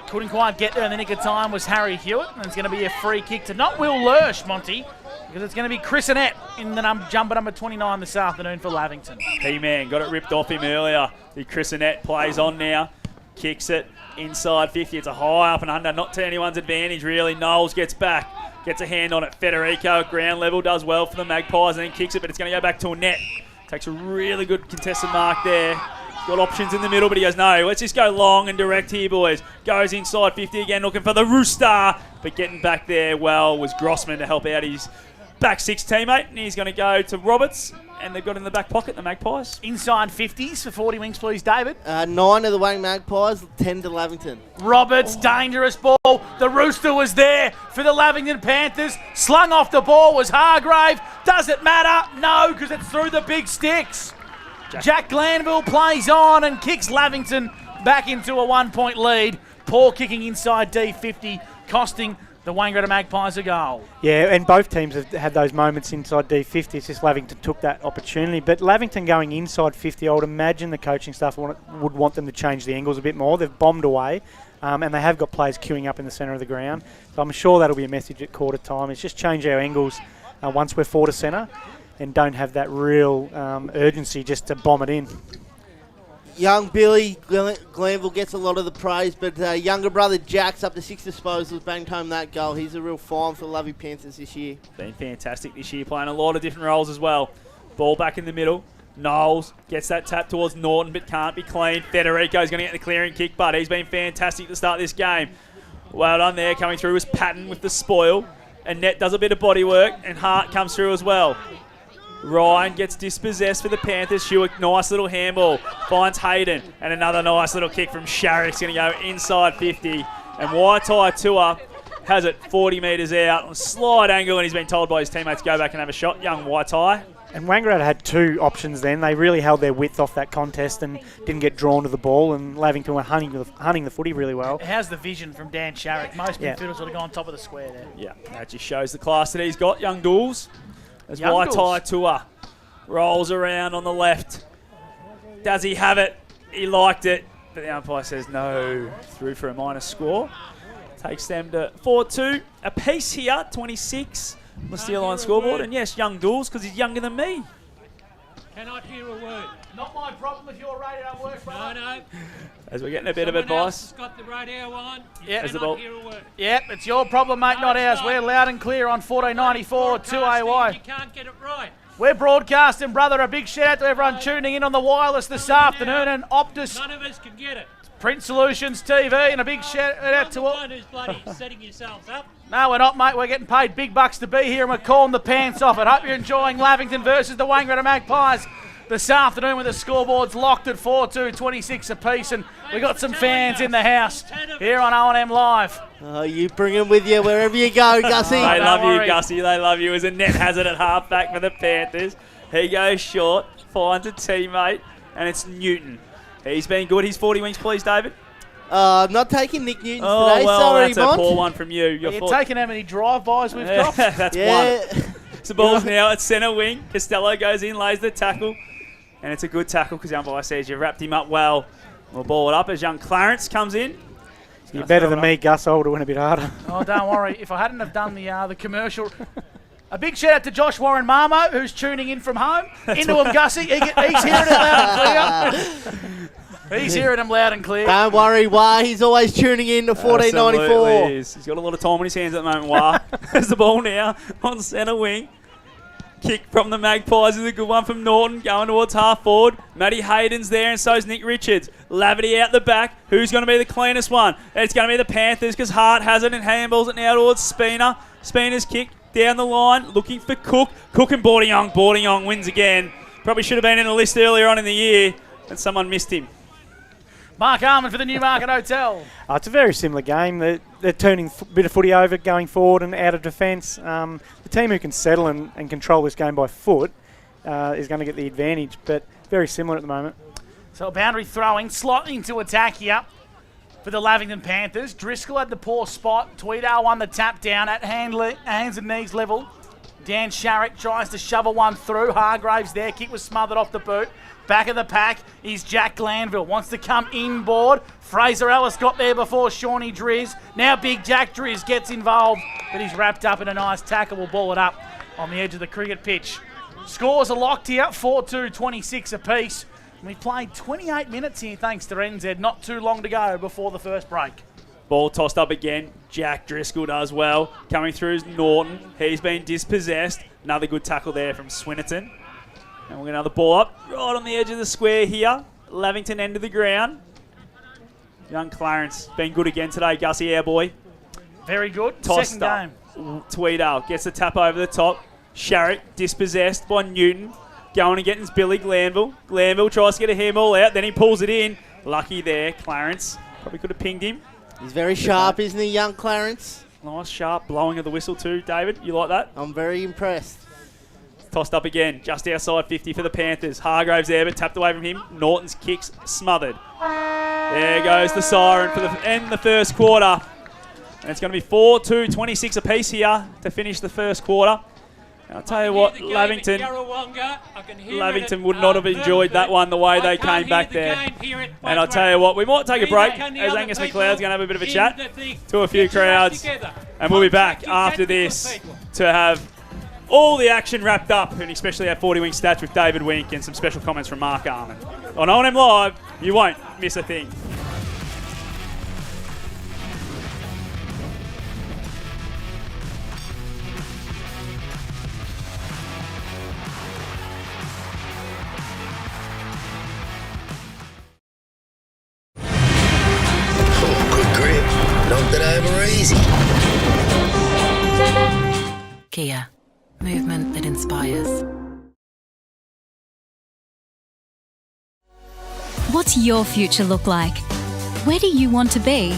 Couldn't quite get there in the nick of time was Harry Hewitt. And it's going to be a free kick to not Will Lurch, Monty, because it's going to be Chris Annette in the jumper number 29 this afternoon for Lavington. P-Man got it ripped off him earlier. The Chris Annette plays on now. Kicks it inside 50. It's a high up and under. Not to anyone's advantage, really. Knowles gets back. Gets a hand on it. Federico at ground level does well for the Magpies and then kicks it, but it's going to go back to a net. Takes a really good contested mark there. Got options in the middle, but he goes, no, let's just go long and direct here, boys. Goes inside 50 again, looking for the Rooster. But getting back there well was Grossman to help out his back 6 teammate. And he's going to go to Roberts. And they've got in the back pocket, the Magpies. Inside 50s for 40 wings, please, David. 9 of the Wang Magpies, 10 to Lavington. Roberts, dangerous ball. The Rooster was there for the Lavington Panthers. Slung off the ball was Hargrave. Does it matter? No, because it's through the big sticks. Jack Glanville plays on and kicks Lavington back into a 1-point lead. Poor kicking inside D50, costing the Wangaratta Magpies a goal. Yeah, and both teams have had those moments inside D50. It's just Lavington took that opportunity. But Lavington going inside 50, I would imagine the coaching staff would want them to change the angles a bit more. They've bombed away, and they have got players queuing up in the centre of the ground. So I'm sure that'll be a message at quarter time. It's just change our angles once we're forward to centre and don't have that real urgency just to bomb it in. Young Billy Glanville gets a lot of the praise, but younger brother Jack's up to 6 disposals, banged home that goal. He's a real find for the Lovey Panthers this year. Been fantastic this year, playing a lot of different roles as well. Ball back in the middle. Knowles gets that tap towards Norton, but can't be clean. Federico's going to get the clearing kick, but he's been fantastic to start this game. Well done there. Coming through was Patton with the spoil. And Net does a bit of body work, and Hart comes through as well. Ryan gets dispossessed for the Panthers. Hewitt, nice little handball. Finds Hayden. And another nice little kick from Sharrock's going to go inside 50. And Waitai Tua has it 40 metres out on a slight angle, and he's been told by his teammates to go back and have a shot. Young Waitai. And Wangaratta had 2 options then. They really held their width off that contest and didn't get drawn to the ball, and Lavington were hunting the footy really well. How's the vision from Dan Sharrock? Most midfielders would have gone top of the square there. Yeah, that just shows the class that he's got, young Dools. As Young Waitai Tua rolls around on the left. Does he have it? He liked it, but the umpire says no. Through for a minor score. Takes them to 4-2 apiece here, 26 on the Steel Line scoreboard. And yes, young Dools, because he's younger than me. Cannot hear a word. Not my problem if your radio don't work, brother. No. As we're getting a bit of Someone else advice. has got the radio on. Yeah. As the Cannot ball- hear a word. Yep, it's your problem, mate, No, not it's ours. not. We're loud and clear on 1494 Broadcasting, 2AY. You can't get it right. We're broadcasting, brother. A big shout out to everyone tuning in on the wireless this afternoon, and Optus None of us can get it. Print Solutions TV, and a big shout out to You're all. the one who's bloody setting yourselves up. No, we're not, mate. We're getting paid big bucks to be here, and we're calling the pants off it. Hope you're enjoying Lavington versus the Wangaratta Magpies this afternoon, with the scoreboards locked at 4-2, 26 apiece, and we got some fans in the house here on O&M Live. Oh, you bring them with you wherever you go, Gussie. They don't love worry. you, Gussie. They love you as a net hazard at halfback for the Panthers. He goes short, finds a teammate, and it's Newton. He's been good. He's 40 wings, please, David. I'm not taking Nick Newton's Oh, today. well, Sorry, that's a Mont. poor one from you. You're You're taking how many drive-bys we've got? That's Yeah. one. So the ball's now at centre wing. Costello goes in, lays the tackle. And it's a good tackle because the umpire says you wrapped him up well. We'll ball it up as young Clarence comes in. You're better than me, Gus. I would have went a bit harder. Oh, don't worry. If I hadn't have done the commercial... A big shout out to Josh Warren Marmo, who's tuning in from home. Into him, Gussie. He's hearing it loud and clear. He's hearing him loud and clear. Don't worry, why he's always tuning in to 1494. Absolutely is. He's got a lot of time on his hands at the moment. Wah. There's the ball now on centre wing. Kick from the Magpies is a good one from Norton, going towards half forward. Matty Hayden's there, and so's Nick Richards. Lavity out the back. Who's going to be the cleanest one? It's going to be the Panthers, because Hart has it and handballs it now towards Spina. Spina's kick down the line, looking for Cook. Cook and Bordiong. Bordiong wins again. Probably should have been in the list earlier on in the year, and someone missed him. Mark Arman for the Newmarket Hotel. It's a very similar game. They're turning a bit of footy over, going forward and out of defence. The team who can settle and control this game by foot is going to get the advantage, but very similar at the moment. So a boundary throwing, slightly into attack here for the Lavington Panthers. Driscoll had the poor spot. Tweedale won the tap down at hands and knees level. Dan Sharrock tries to shovel one through. Hargraves there. Kick was smothered off the boot. Back of the pack is Jack Glanville. Wants to come inboard. Fraser Ellis got there before Shawnee Driz. Now big Jack Driz gets involved, but he's wrapped up in a nice tackle. We'll ball it up on the edge of the cricket pitch. Scores are locked here, 4-2, 26 apiece. And we played 28 minutes here thanks to NZ. Not too long to go before the first break. Ball tossed up again. Jack Driscoll does well. Coming through is Norton. He's been dispossessed. Another good tackle there from Swinnerton. And we're going to have the ball up right on the edge of the square here. Lavington end of the ground. Young Clarence been good again today. Gussie, our boy. Very good. Tossed Second up. game. Tweedale gets the tap over the top. Sharrock dispossessed by Newton. Going and getting his Billy Glanville. Glanville tries to get a handball out. Then he pulls it in. Lucky there, Clarence. Probably could have pinged him. He's very sharp, isn't he, young Clarence? Nice, sharp blowing of the whistle too, David. You like that? I'm very impressed. Tossed up again, just outside 50 for the Panthers. Hargraves there, but tapped away from him. Norton's kicks smothered. There goes the siren for the end of the first quarter. And it's going to be 4-2, 26 apiece here to finish the first quarter. And I'll tell you what, Lavington would not have enjoyed that one the way they came back there. And I'll tell you what, we might take a break as Angus McLeod's going to have a bit of a chat to a few crowds. And we'll be back after this to have all the action wrapped up, and especially our 40 wing stats with David Wink and some special comments from Mark Arman. On O&M Live, you won't miss a thing. Good grip. Not that over easy. Kia, movement that inspires. What's your future look like? Where do you want to be?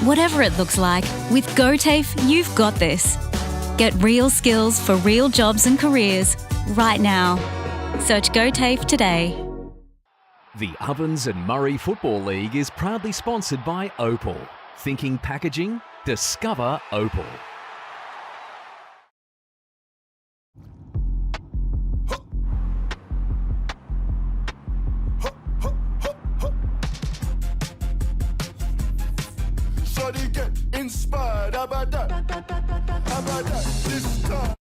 Whatever it looks like, with GoTAFE, you've got this. Get real skills for real jobs and careers right now. Search GoTAFE today. The Ovens and Murray Football League is proudly sponsored by Opal. Thinking packaging? Discover Opal. Shawty get inspired, how about that? How about that? This time.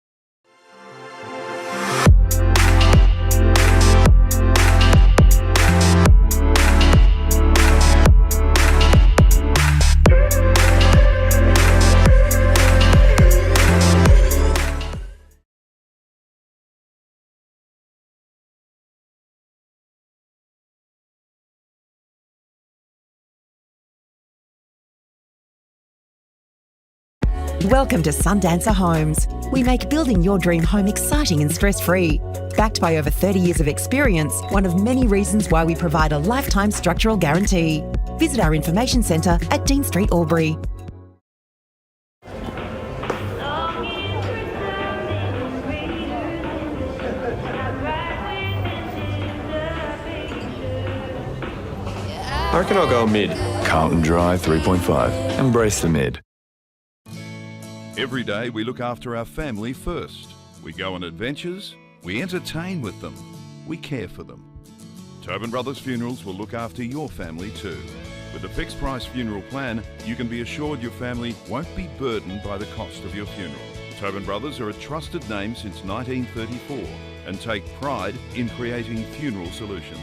Welcome to Sundancer Homes. We make building your dream home exciting and stress-free. Backed by over 30 years of experience, one of many reasons why we provide a lifetime structural guarantee. Visit our information centre at Dean Street, Albury. I reckon I'll go mid. Carlton Dry 3.5. Embrace the mid. Every day we look after our family first. We go on adventures, we entertain with them, we care for them. Tobin Brothers Funerals will look after your family too. With a fixed price funeral plan, you can be assured your family won't be burdened by the cost of your funeral. Tobin Brothers are a trusted name since 1934 and take pride in creating funeral solutions.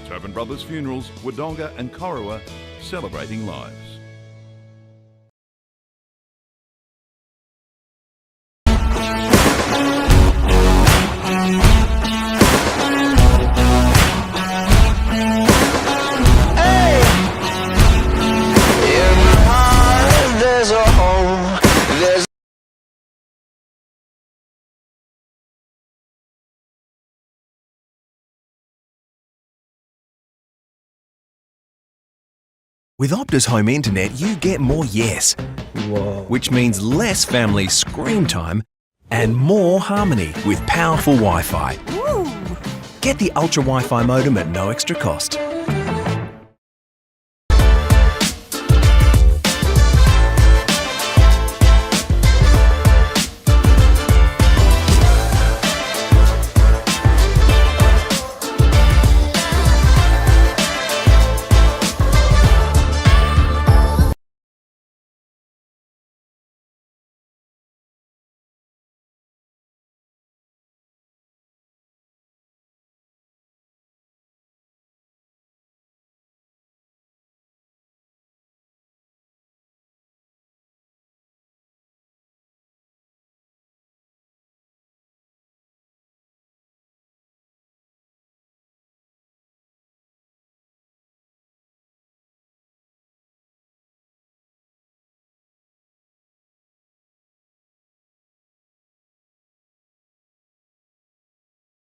Tobin Brothers Funerals, Wodonga and Corowa, celebrating lives. With Optus Home Internet, you get more yes. Whoa. Which means less family screen time and more harmony with powerful Wi-Fi. Get the Ultra Wi-Fi modem at no extra cost.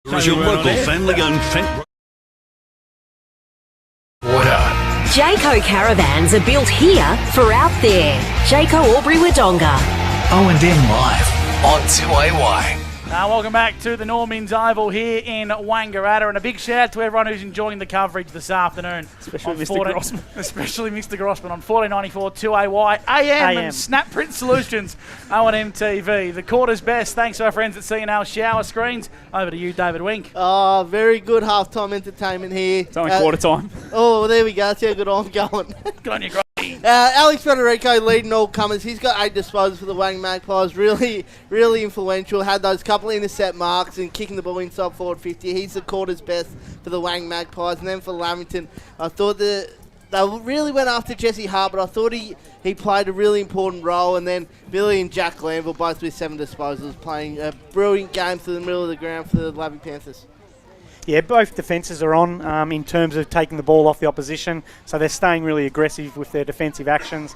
Is your local family-owned Water. Jayco caravans are built here for out there. Jayco Albury Wodonga. O&M Live on 2AY. Welcome back to the Normans Oval here in Wangaratta, and a big shout out to everyone who's enjoying the coverage this afternoon. Especially Mr. Grossman. Especially Mr. Grossman on 1494 2AY AM and Snap Print Solutions O&M TV. The quarter's best. Thanks to our friends at C&L Shower Screens. Over to you, David Wink. Oh, very good halftime entertainment here. It's only quarter time. Oh, well, there we go. That's how good I'm going. Good on you, Grossi. Alex Federico leading all comers. He's got 8 disposals for the Wang Magpies. Really, really influential. Had those couple intercept marks and kicking the ball inside forward 50. He's the quarter's best for the Wang Magpies. And then for Lavington, I thought they really went after Jesse Hart, but I thought he played a really important role. And then Billy and Jack Glanville, both with 7 disposals, playing a brilliant game through the middle of the ground for the Lavington Panthers. Yeah, both defences are on in terms of taking the ball off the opposition, so they're staying really aggressive with their defensive actions,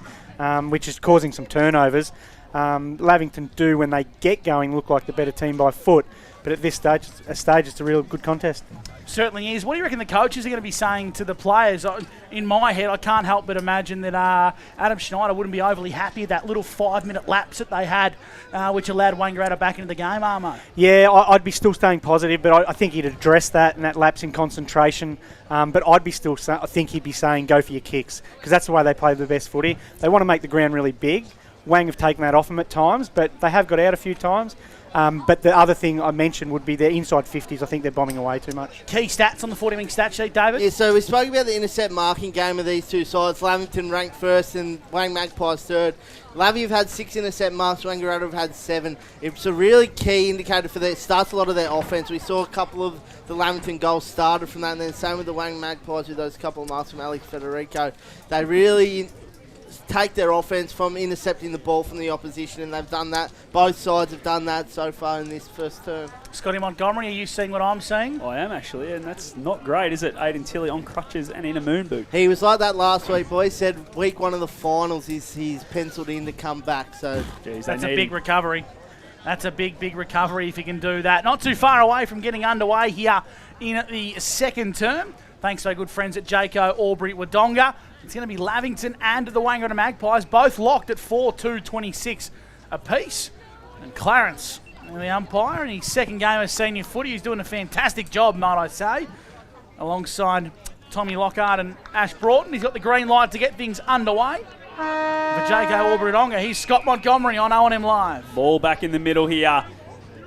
which is causing some turnovers. Lavington do, when they get going, look like the better team by foot, but at this stage it's a real good contest. Certainly is. What do you reckon the coaches are going to be saying to the players? In my head, I can't help but imagine that Adam Schneider wouldn't be overly happy with that little 5-minute lapse that they had, which allowed Wangaratta back into the game, Armo. Yeah, I'd be still staying positive, but I think he'd address that and that lapse in concentration. But I think he'd be saying go for your kicks, because that's the way they play the best footy. They want to make the ground really big. Wang have taken that off them at times, but they have got out a few times. But the other thing I mentioned would be their inside 50s. I think they're bombing away too much. Key stats on the 40-wing stat sheet, David? Yeah, so we spoke about the intercept marking game of these two sides. Lavington ranked first and Wang Magpies third. Lavi have had 6 intercept marks, Wangaratta have had 7. It's a really key indicator for it starts a lot of their offense. We saw a couple of the Lavington goals started from that, and then same with the Wang Magpies with those couple of marks from Alex Federico. They really take their offense from intercepting the ball from the opposition, and they've done that. Both sides have done that so far in this first term. Scotty Montgomery, are you seeing what I'm seeing? I am actually, and that's not great, is it? Aiden Tilley on crutches and in a moon boot. He was like that last week, boy. He said week 1 of the finals he's penciled in to come back. So jeez, that's a big recovery. That's a big recovery if he can do that. Not too far away from getting underway here in the second term. Thanks to our good friends at Jayco, Albury, Wodonga. It's going to be Lavington and the Wangaratta Magpies, both locked at 4-2-26 apiece. And Clarence, the umpire, in his second game of senior footy, he's doing a fantastic job, might I say, alongside Tommy Lockhart and Ash Broughton. He's got the green light to get things underway. For Jayco, Albury, Wodonga, he's Scott Montgomery on O&M Live. Ball back in the middle here.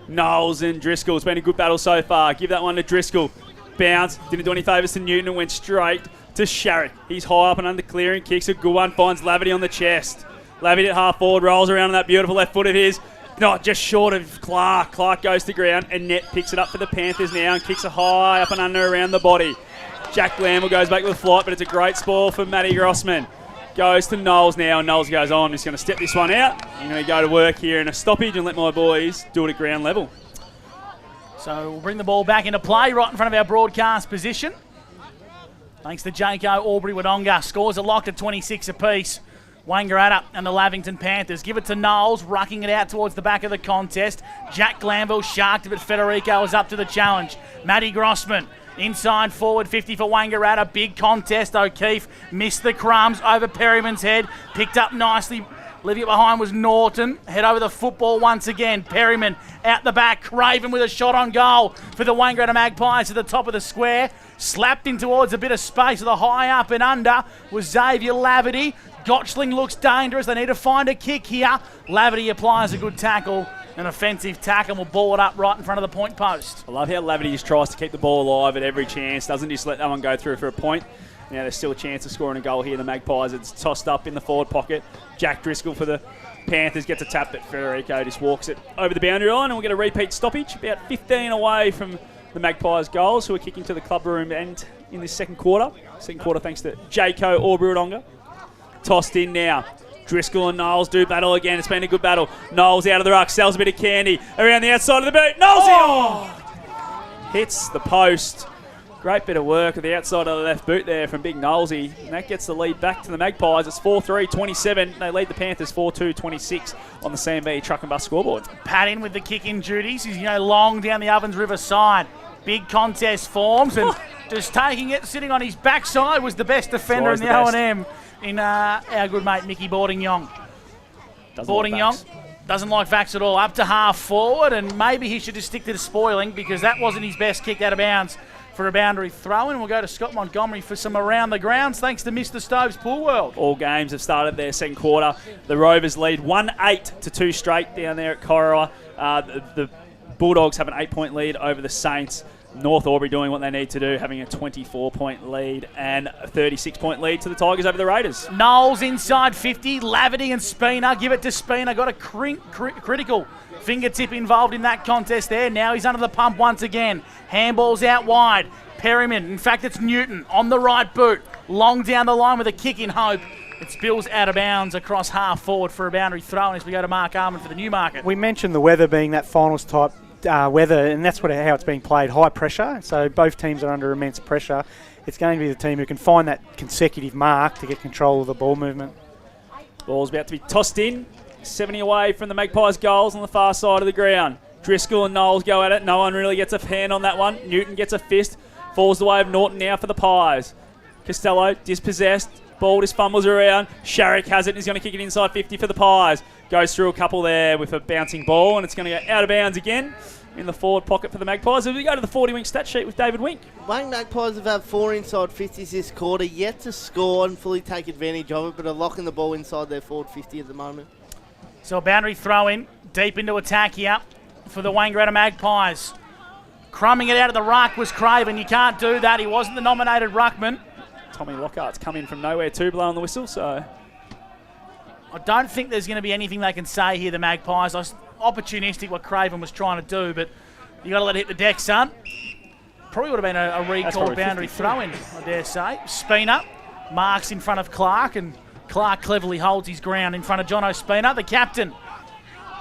Knowles and Driscoll. It's been a good battle so far. Give that one to Driscoll. Bounce. Didn't do any favours to Newton and went straight to Sharrock. He's high up and under clearing. Kicks a good one. Finds Lavity on the chest. Lavity at half forward. Rolls around on that beautiful left foot of his. Not just short of Clark. Clark goes to ground. And Net picks it up for the Panthers now and kicks a high up and under around the body. Jack Lamble goes back with a flight, but it's a great spoil for Matty Grossman. Goes to Knowles now, and Knowles goes on. He's going to step this one out. I'm going to go to work here in a stoppage and let my boys do it at ground level. So we'll bring the ball back into play right in front of our broadcast position. Thanks to Jayco, Albury, Wodonga. Scores are locked at 26 apiece. Wangaratta and the Lavington Panthers. Give it to Knowles, rucking it out towards the back of the contest. Jack Glanville sharked it, but Federico is up to the challenge. Matty Grossman. Inside forward 50 for Wangaratta. Big contest. O'Keefe missed the crumbs over Perryman's head. Picked up nicely. Leaving it behind was Norton. Head over the football once again. Perryman out the back. Craven with a shot on goal for the Wangaratta Magpies to the top of the square. Slapped in towards a bit of space with a high up and under was Xavier Lavity. Gotchling looks dangerous. They need to find a kick here. Lavity applies a good tackle. An offensive tackle will ball it up right in front of the point post. I love how Lavity just tries to keep the ball alive at every chance. Doesn't just let that one go through for a point. Now there's still a chance of scoring a goal here. The Magpies, it's tossed up in the forward pocket. Jack Driscoll for the Panthers gets a tap, but Federico just walks it over the boundary line, and we'll get a repeat stoppage. About 15 away from the Magpies' goals, who are kicking to the club room end in this second quarter. Second quarter thanks to Jayco, Albury, Wodonga. Tossed in now. Driscoll and Knowles do battle again. It's been a good battle. Knowles out of the ruck, sells a bit of candy around the outside of the boot. Knowles hits the post. Great bit of work at the outside of the left boot there from Big Knowlesy. And that gets the lead back to the Magpies. It's 4-3-27. They lead the Panthers 4-2-26 on the CMB truck and bus scoreboard. Pat in with the kick-in duties. He's long down the Ovens River side. Big contest forms and just taking it, sitting on his backside was the best defender in the O&M. In our good mate Mickey Boarding-Yong. Boarding-Yong doesn't like Vax at all. Up to half forward, and maybe he should just stick to the spoiling because that wasn't his best kick out of bounds for a boundary throw-in. We'll go to Scott Montgomery for some around the grounds thanks to Mr. Stove's Pool World. All games have started their second quarter. The Rovers lead 1-8 to 2 straight down there at Corowa. The Bulldogs have an 8-point lead over the Saints. North Albury doing what they need to do, having a 24-point lead and a 36-point lead to the Tigers over the Raiders. Knowles inside 50, Lavity and Spina. Give it to Spina. Got a critical fingertip involved in that contest there. Now he's under the pump once again. Handball's out wide. Perryman, in fact it's Newton on the right boot. Long down the line with a kick in hope. It spills out of bounds across half forward for a boundary throw as we go to Mark Arman for the Newmarket. We mentioned the weather being that finals type weather, and that's how it's being played, high pressure. So both teams are under immense pressure. It's going to be the team who can find that consecutive mark to get control of the ball movement. Ball's about to be tossed in, 70 away from the Magpies' goals on the far side of the ground. Driscoll and Knowles go at it. No one really gets a hand on that one. Newton gets a fist, falls the way of Norton now for the Pies. Costello dispossessed, ball just fumbles around. Sharrock has it and he's going to kick it inside 50 for the Pies. Goes through a couple there with a bouncing ball, and it's going to go out of bounds again in the forward pocket for the Magpies. As we go to the 40-wing stat sheet with David Wink. Wang Magpies have had 4 inside 50s this quarter, yet to score and fully take advantage of it, but are locking the ball inside their forward 50 at the moment. So a boundary throw in, deep into attack here for the Wangaratta Magpies. Crumbing it out of the ruck was Craven. You can't do that. He wasn't the nominated ruckman. Tommy Lockhart's come in from nowhere too, blowing the whistle, so I don't think there's going to be anything they can say here, the Magpies. Opportunistic what Craven was trying to do, but you got to let it hit the deck, son. Probably would have been a recall boundary throw-in, I dare say. Spina marks in front of Clark and Clark cleverly holds his ground in front of John Ospina, the captain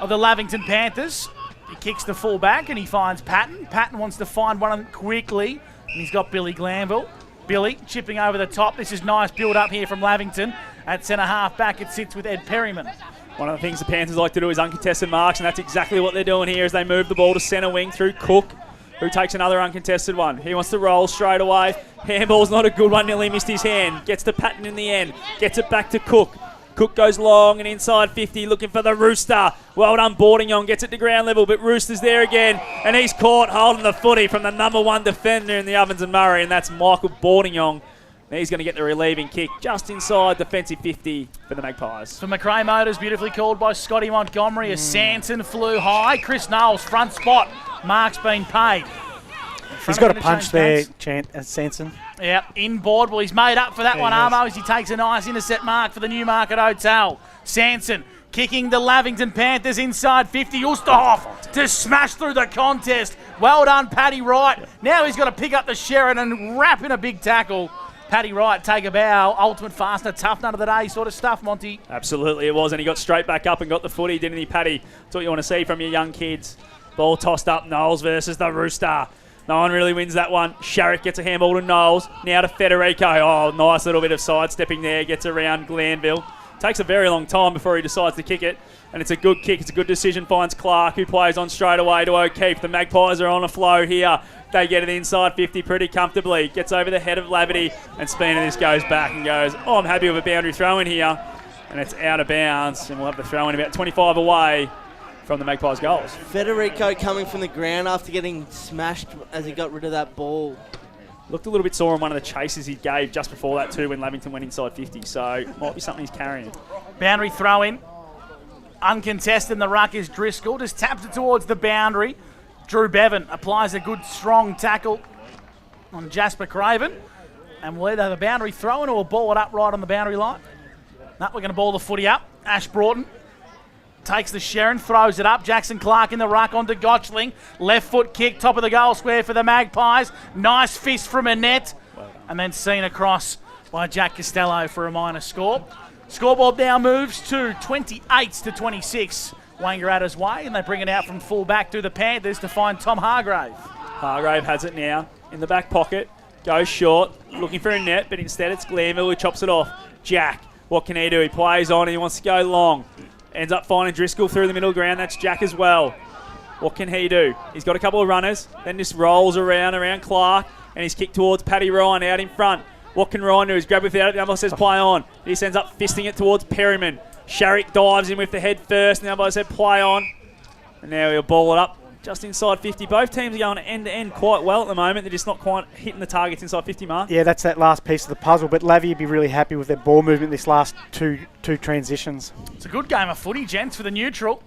of the Lavington Panthers. He kicks the full back and he finds Patton. Patton wants to find one quickly, and he's got Billy Glanville. Billy chipping over the top. This is nice build up here from Lavington. At centre half back, it sits with Ed Perryman. One of the things the Panthers like to do is uncontested marks, and that's exactly what they're doing here as they move the ball to centre wing through Cook, who takes another uncontested one. He wants to roll straight away. Handball's not a good one, nearly missed his hand. Gets to Patton in the end. Gets it back to Cook. Cook goes long and inside 50, looking for the Rooster. Well done, Bourdington gets it to ground level, but Rooster's there again, and he's caught holding the footy from the number 1 defender in the Ovens and Murray, and that's Michael Bourdington. He's going to get the relieving kick just inside defensive 50 for the Magpies. For McRae Motors, beautifully called by Scotty Montgomery, as Sanson flew high. Chris Knowles, front spot. Mark's been paid. He's got a punch there, Sanson. Yeah, inboard. Well, he's made up for that one, Armo, as he takes a nice intercept mark for the Newmarket Hotel. Sanson kicking the Lavington Panthers inside 50. Oosterhoff to smash through the contest. Well done, Paddy Wright. Now he's got to pick up the Sheridan and wrap in a big tackle. Paddy Wright, take a bow, ultimate fastener, tough nut of the day sort of stuff, Monty. Absolutely it was, and he got straight back up and got the footy, didn't he, Paddy? That's what you want to see from your young kids. Ball tossed up, Knowles versus the Rooster. No one really wins that one. Sharrock gets a handball to Knowles. Now to Federico. Oh, nice little bit of sidestepping there. Gets around Glanville. Takes a very long time before he decides to kick it. And it's a good kick. It's a good decision. Finds Clark, who plays on straight away to O'Keefe. The Magpies are on a flow here. They get it inside 50 pretty comfortably. Gets over the head of Lavity. And Spina this goes back and goes, oh, I'm happy with a boundary throw in here. And it's out of bounds. And we'll have the throw in about 25 away from the Magpies' goals. Federico coming from the ground after getting smashed as he got rid of that ball. Looked a little bit sore on one of the chases he gave just before that too when Lavington went inside 50. So might be something he's carrying. Boundary throw in. Uncontested in the ruck is Driscoll. Just taps it towards the boundary. Drew Bevan applies a good strong tackle on Jasper Craven. And we'll either have a boundary throw in or we'll ball it up right on the boundary line. No, we're going to ball the footy up. Ash Broughton takes the Sharon, throws it up. Jackson Clark in the ruck onto Gotchling. Left foot kick, top of the goal square for the Magpies. Nice fist from Annette. And then seen across by Jack Costello for a minor score. Scoreboard now moves to 28-26 Wangaratta's way, and they bring it out from full back to the Panthers to find Tom Hargrave. Hargrave has it now in the back pocket. Goes short, looking for a net, but instead it's Glanville who chops it off. Jack, what can he do? He plays on, he wants to go long. Ends up finding Driscoll through the middle ground. That's Jack as well. What can he do? He's got a couple of runners, then just rolls around Clark, and he's kicked towards Paddy Ryan out in front. What can Ryan do? He's grabbed without it. The umpire says play on. He ends up fisting it towards Perryman. Sharrock dives in with the head first, and the umpire said play on. And now he'll ball it up just inside 50. Both teams are going end to end quite well at the moment. They're just not quite hitting the targets inside 50 mark. Yeah, that's that last piece of the puzzle. But Lavy would be really happy with their ball movement this last two transitions. It's a good game of footy, gents, for the neutral.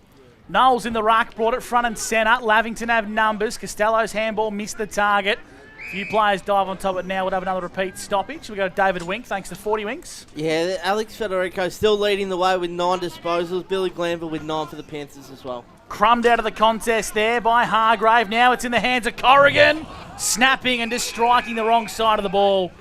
Knowles in the ruck, brought it front and centre. Lavington have numbers. Costello's handball missed the target. A few players dive on top of it now. We'll have another repeat stoppage. We go to David Wink, thanks to 40 Winks. Yeah, Alex Federico still leading the way with 9 disposals. Billy Glanville with 9 for the Panthers as well. Crumbed out of the contest there by Hargrave. Now it's in the hands of Corrigan. Snapping and just striking the wrong side of the ball.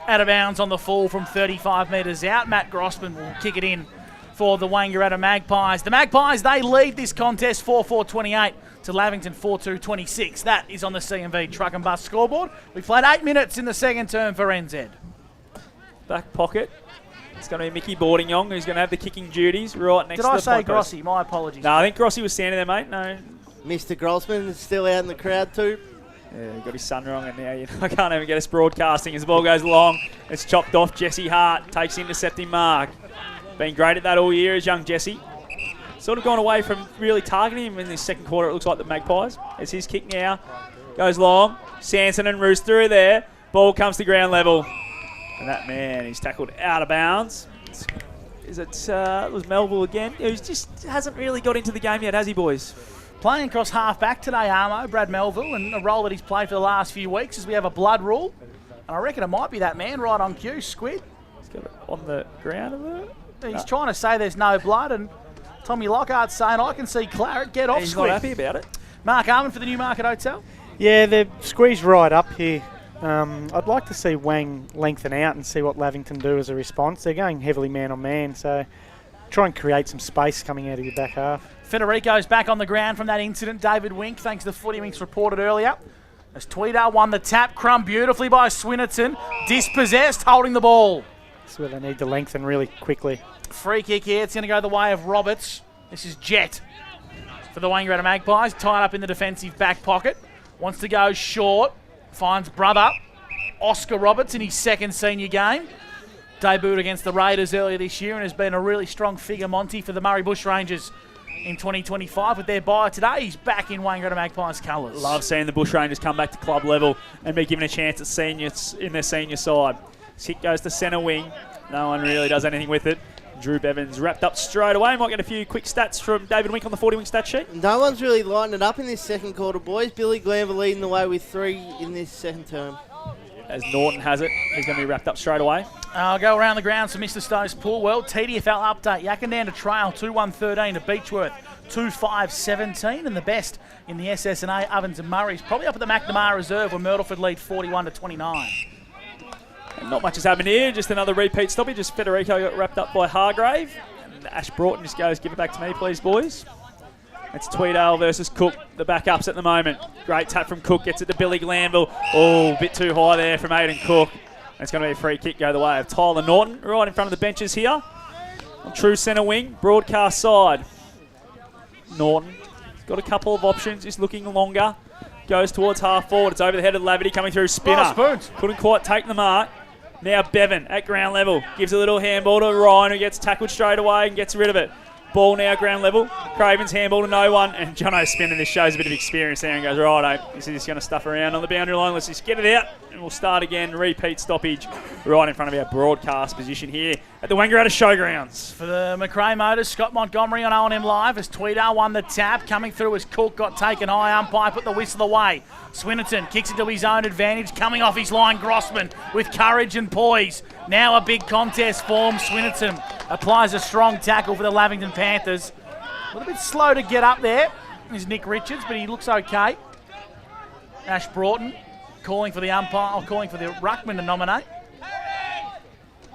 Out of bounds on the fall from 35 metres out. Matt Grossman will kick it in for the Wangaratta Magpies. The Magpies, they lead this contest 4-4-28 to Lavington 4-2-26. That is on the CMV Truck and Bus scoreboard. We played 8 minutes in the second term for NZ. Back pocket. It's going to be Mickey Bourdington who's going to have the kicking duties right next to the Did I say post. Grossi? My apologies. No, I think Grossi was standing there, mate. No. Mr. Grossman is still out in the crowd too. Yeah, he got his son wrong, and now I can't even get us broadcasting as the ball goes long. It's chopped off. Jesse Hart takes intercepting mark. Been great at that all year as young Jesse. Sort of gone away from really targeting him in this second quarter, it looks like the Magpies. It's his kick now. Goes long. Sanson and Rooster are there. Ball comes to ground level. And that man, he's tackled out of bounds. It was Melville again, who just hasn't really got into the game yet, has he, boys? Playing across half-back today, Armo, Brad Melville, and a role that he's played for the last few weeks as we have a blood rule. And I reckon it might be that man right on cue, Squid. He's got it on the ground of it. He's trying to say there's no blood, and Tommy Lockhart's saying, I can see claret, get off, He's Squid. not happy about it. Mark Arman for the Newmarket Hotel. Yeah, they're squeezed right up here I'd like to see Wang lengthen out and see what Lavington do as a response. They're going heavily man-on-man, so try and create some space coming out of your back half. Federico's back on the ground from that incident. David Wink, thanks to the Footy Winks reported earlier. As Tweedale won the tap, crumb beautifully by Swinnerton. Dispossessed, holding the ball. That's where they need to lengthen really quickly. Free kick here. It's going to go the way of Roberts. This is Jet for the Wangaratta Magpies. Tied up in the defensive back pocket. Wants to go short. Finds brother Oscar Roberts in his second senior game. Debuted against the Raiders earlier this year and has been a really strong figure, Monty, for the Murray Bush Rangers in 2025. With their bye today, he's back in Wangaratta Magpies colours. Love seeing the Bush Rangers come back to club level and be given a chance at seniors in their senior side. Kick goes to centre wing. No one really does anything with it. Drew Bevins wrapped up straight away. Might get a few quick stats from David Wink on the 40 Wink stat sheet. No one's really lighting it up in this second quarter, boys. Billy Glanville leading the way with 3 in this second term. As Norton has it, he's going to be wrapped up straight away. I'll go around the ground for Mr. Stowe's pool. Well, TDFL update. Yakandan to Trail 2-1-13 to Beechworth 2-5-17. And the best in the SS&A, Ovens and Murray's probably up at the McNamara Reserve where Myrtleford lead 41-29. And not much has happened here, just another repeat stoppage. Just Federico got wrapped up by Hargrave. And Ash Broughton just goes, give it back to me, please, boys. It's Tweedale versus Cook, the backups at the moment. Great tap from Cook, gets it to Billy Glanville. Oh, a bit too high there from Aiden Cook. And it's going to be a free kick go the way of Tyler Norton, right in front of the benches here. On true centre wing, broadcast side. Norton, he's got a couple of options, just looking longer. Goes towards half forward. It's over the head of Lavity coming through spinner. Couldn't quite take the mark. Now Bevan at ground level. Gives a little handball to Ryan who gets tackled straight away and gets rid of it. Ball now ground level. Craven's handball to no one. And Jono spinning this shows a bit of experience there and goes, right, this is just going to stuff around on the boundary line. Let's just get it out. And we'll start again. Repeat stoppage right in front of our broadcast position here at the Wangaratta Showgrounds. For the McRae Motors, Scott Montgomery on O&M Live as Tweedale won the tap. Coming through as Cook got taken high. Umpire put the whistle away. Swinnerton kicks it to his own advantage. Coming off his line, Grossman with courage and poise. Now a big contest form. Swinnerton applies a strong tackle for the Lavington Panthers. A little bit slow to get up there is Nick Richards, but he looks okay. Ash Broughton calling for the umpire, or calling for the ruckman to nominate.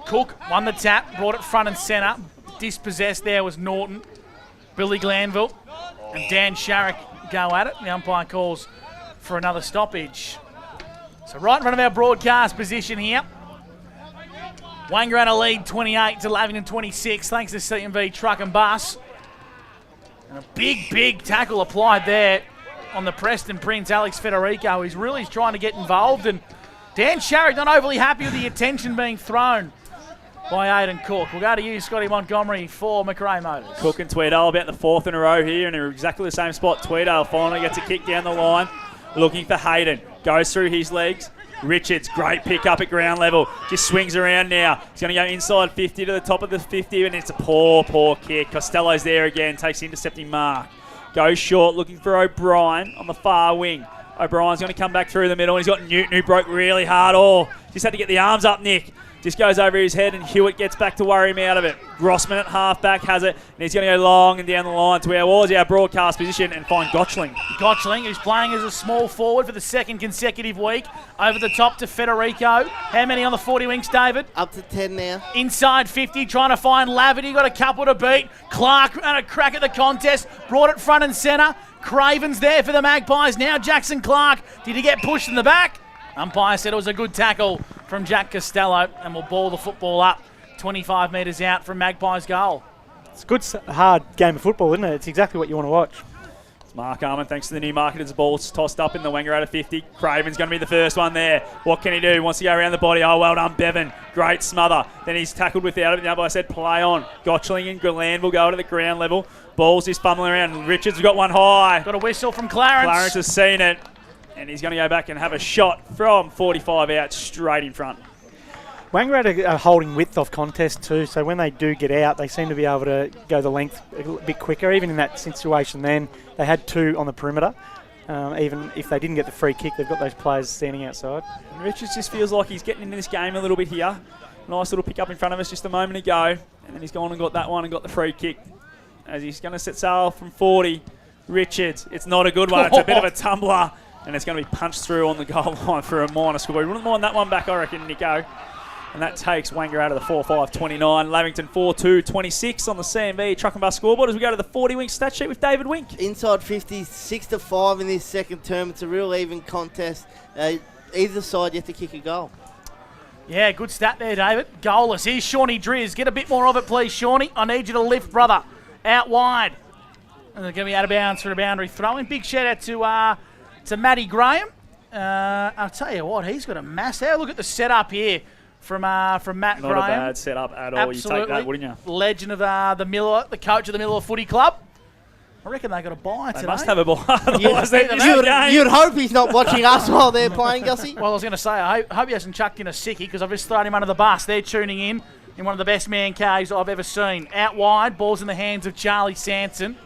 Cook won the tap, brought it front and centre. Dispossessed there was Norton. Billy Glanville and Dan Sharrock go at it. The umpire calls for another stoppage. So right in front of our broadcast position here. Wangaratta lead 28 to Lavington 26 thanks to CMV Truck and Bus. And a big tackle applied there on the Preston Prince, Alex Federico. He's really trying to get involved, and Dan Sharrock not overly happy with the attention being thrown by Aiden Cook. We'll go to you, Scotty Montgomery, for McRae Motors. Cook and Tweedale about the 4th in a row here, and they're exactly the same spot. Tweedale finally gets a kick down the line, looking for Hayden. Goes through his legs. Richards, great pick up at ground level. Just swings around now. He's going to go inside 50 to the top of the 50, and it's a poor kick. Costello's there again, takes the intercepting mark. Goes short, looking for O'Brien on the far wing. O'Brien's going to come back through the middle, and he's got Newton who broke really hard. Just had to get the arms up, Nick. Just goes over his head, and Hewitt gets back to worry him out of it. Grossman at half-back has it, and he's going to go long and down the line to our broadcast position and find Gotchling. Gotchling, who's playing as a small forward for the second consecutive week. Over the top to Federico. How many on the 40 Winks, David? Up to 10 now. Inside 50, trying to find Lavity. Got a couple to beat. Clark had a crack at the contest. Brought it front and centre. Craven's there for the Magpies. Now Jackson Clark. Did he get pushed in the back? Umpire said it was a good tackle from Jack Costello, and we'll ball the football up 25 metres out from Magpies goal. It's a good, hard game of football, isn't it? It's exactly what you want to watch. It's Mark Arman, thanks to the new marketers. Ball's tossed up in the Wangaratta 50. Craven's going to be the first one there. What can he do? Wants to go around the body. Oh, well done, Bevan. Great smother. Then he's tackled without it. The umpire said play on. Gotchling and Gilland will go to the ground level. Ball's just fumbling around. Richards got one high. Got a whistle from Clarence. Clarence has seen it. And he's going to go back and have a shot from 45 out straight in front. Wangaratta are holding width off contest too, so when they do get out, they seem to be able to go the length a bit quicker. Even in that situation then, they had 2 on the perimeter. Even if they didn't get the free kick, they've got those players standing outside. And Richards just feels like he's getting into this game a little bit here. Nice little pick up in front of us just a moment ago. And then he's gone and got that one and got the free kick. As he's going to set sail from 40. Richards, it's not a good one. It's a bit of a tumbler. and it's going to be punched through on the goal line for a minor score. You wouldn't mind that one back, I reckon, Nico. And that takes Wangaratta the 4-5-29. Lavington 4-2-26 on the CMV Truck and Bus scoreboard as we go to the 40 Wink stat sheet with David Wink. Inside 50, 6-5 in this second term. It's a real even contest. Either side yet to kick a goal. Yeah, good stat there, David. Goalless. Here's Shawnee Driz. Get a bit more of it, please, Shawnee. I need you to lift, brother. Out wide. And they're going to be out of bounds for a boundary throw-in. Big shout-out to Matty Graham. I'll tell you what, he's got a mass. Have a look at the setup here from Matt Graham. Not a bad setup at all. Absolutely. You take that, wouldn't you? Legend of the coach of the Miller Footy Club. I reckon they got a bye today. They must have a bye. Otherwise you'd hope he's not watching us while they're playing, Gussie. Well, I was going to say, I hope he hasn't chucked in a sickie because I've just thrown him under the bus. They're tuning in one of the best man caves I've ever seen. Out wide, ball's in the hands of Charlie Sanson,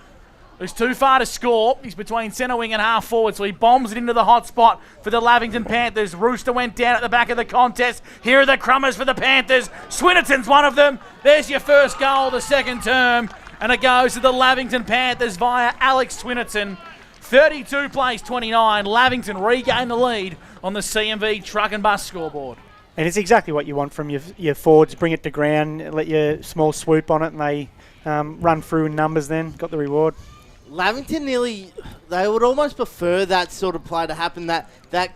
who's too far to score. He's between centre wing and half forward, so he bombs it into the hot spot for the Lavington Panthers. Rooster went down at the back of the contest. Here are the crummers for the Panthers. Swinnerton's one of them. There's your first goal of the second term. And it goes to the Lavington Panthers via Alex Swinnerton. 32 plays 29. Lavington regain the lead on the CMV Truck and Bus scoreboard. And it's exactly what you want from your forwards. Bring it to ground, let your small swoop on it, and they run through in numbers then. Got the reward. Lavington they would almost prefer that sort of play to happen, that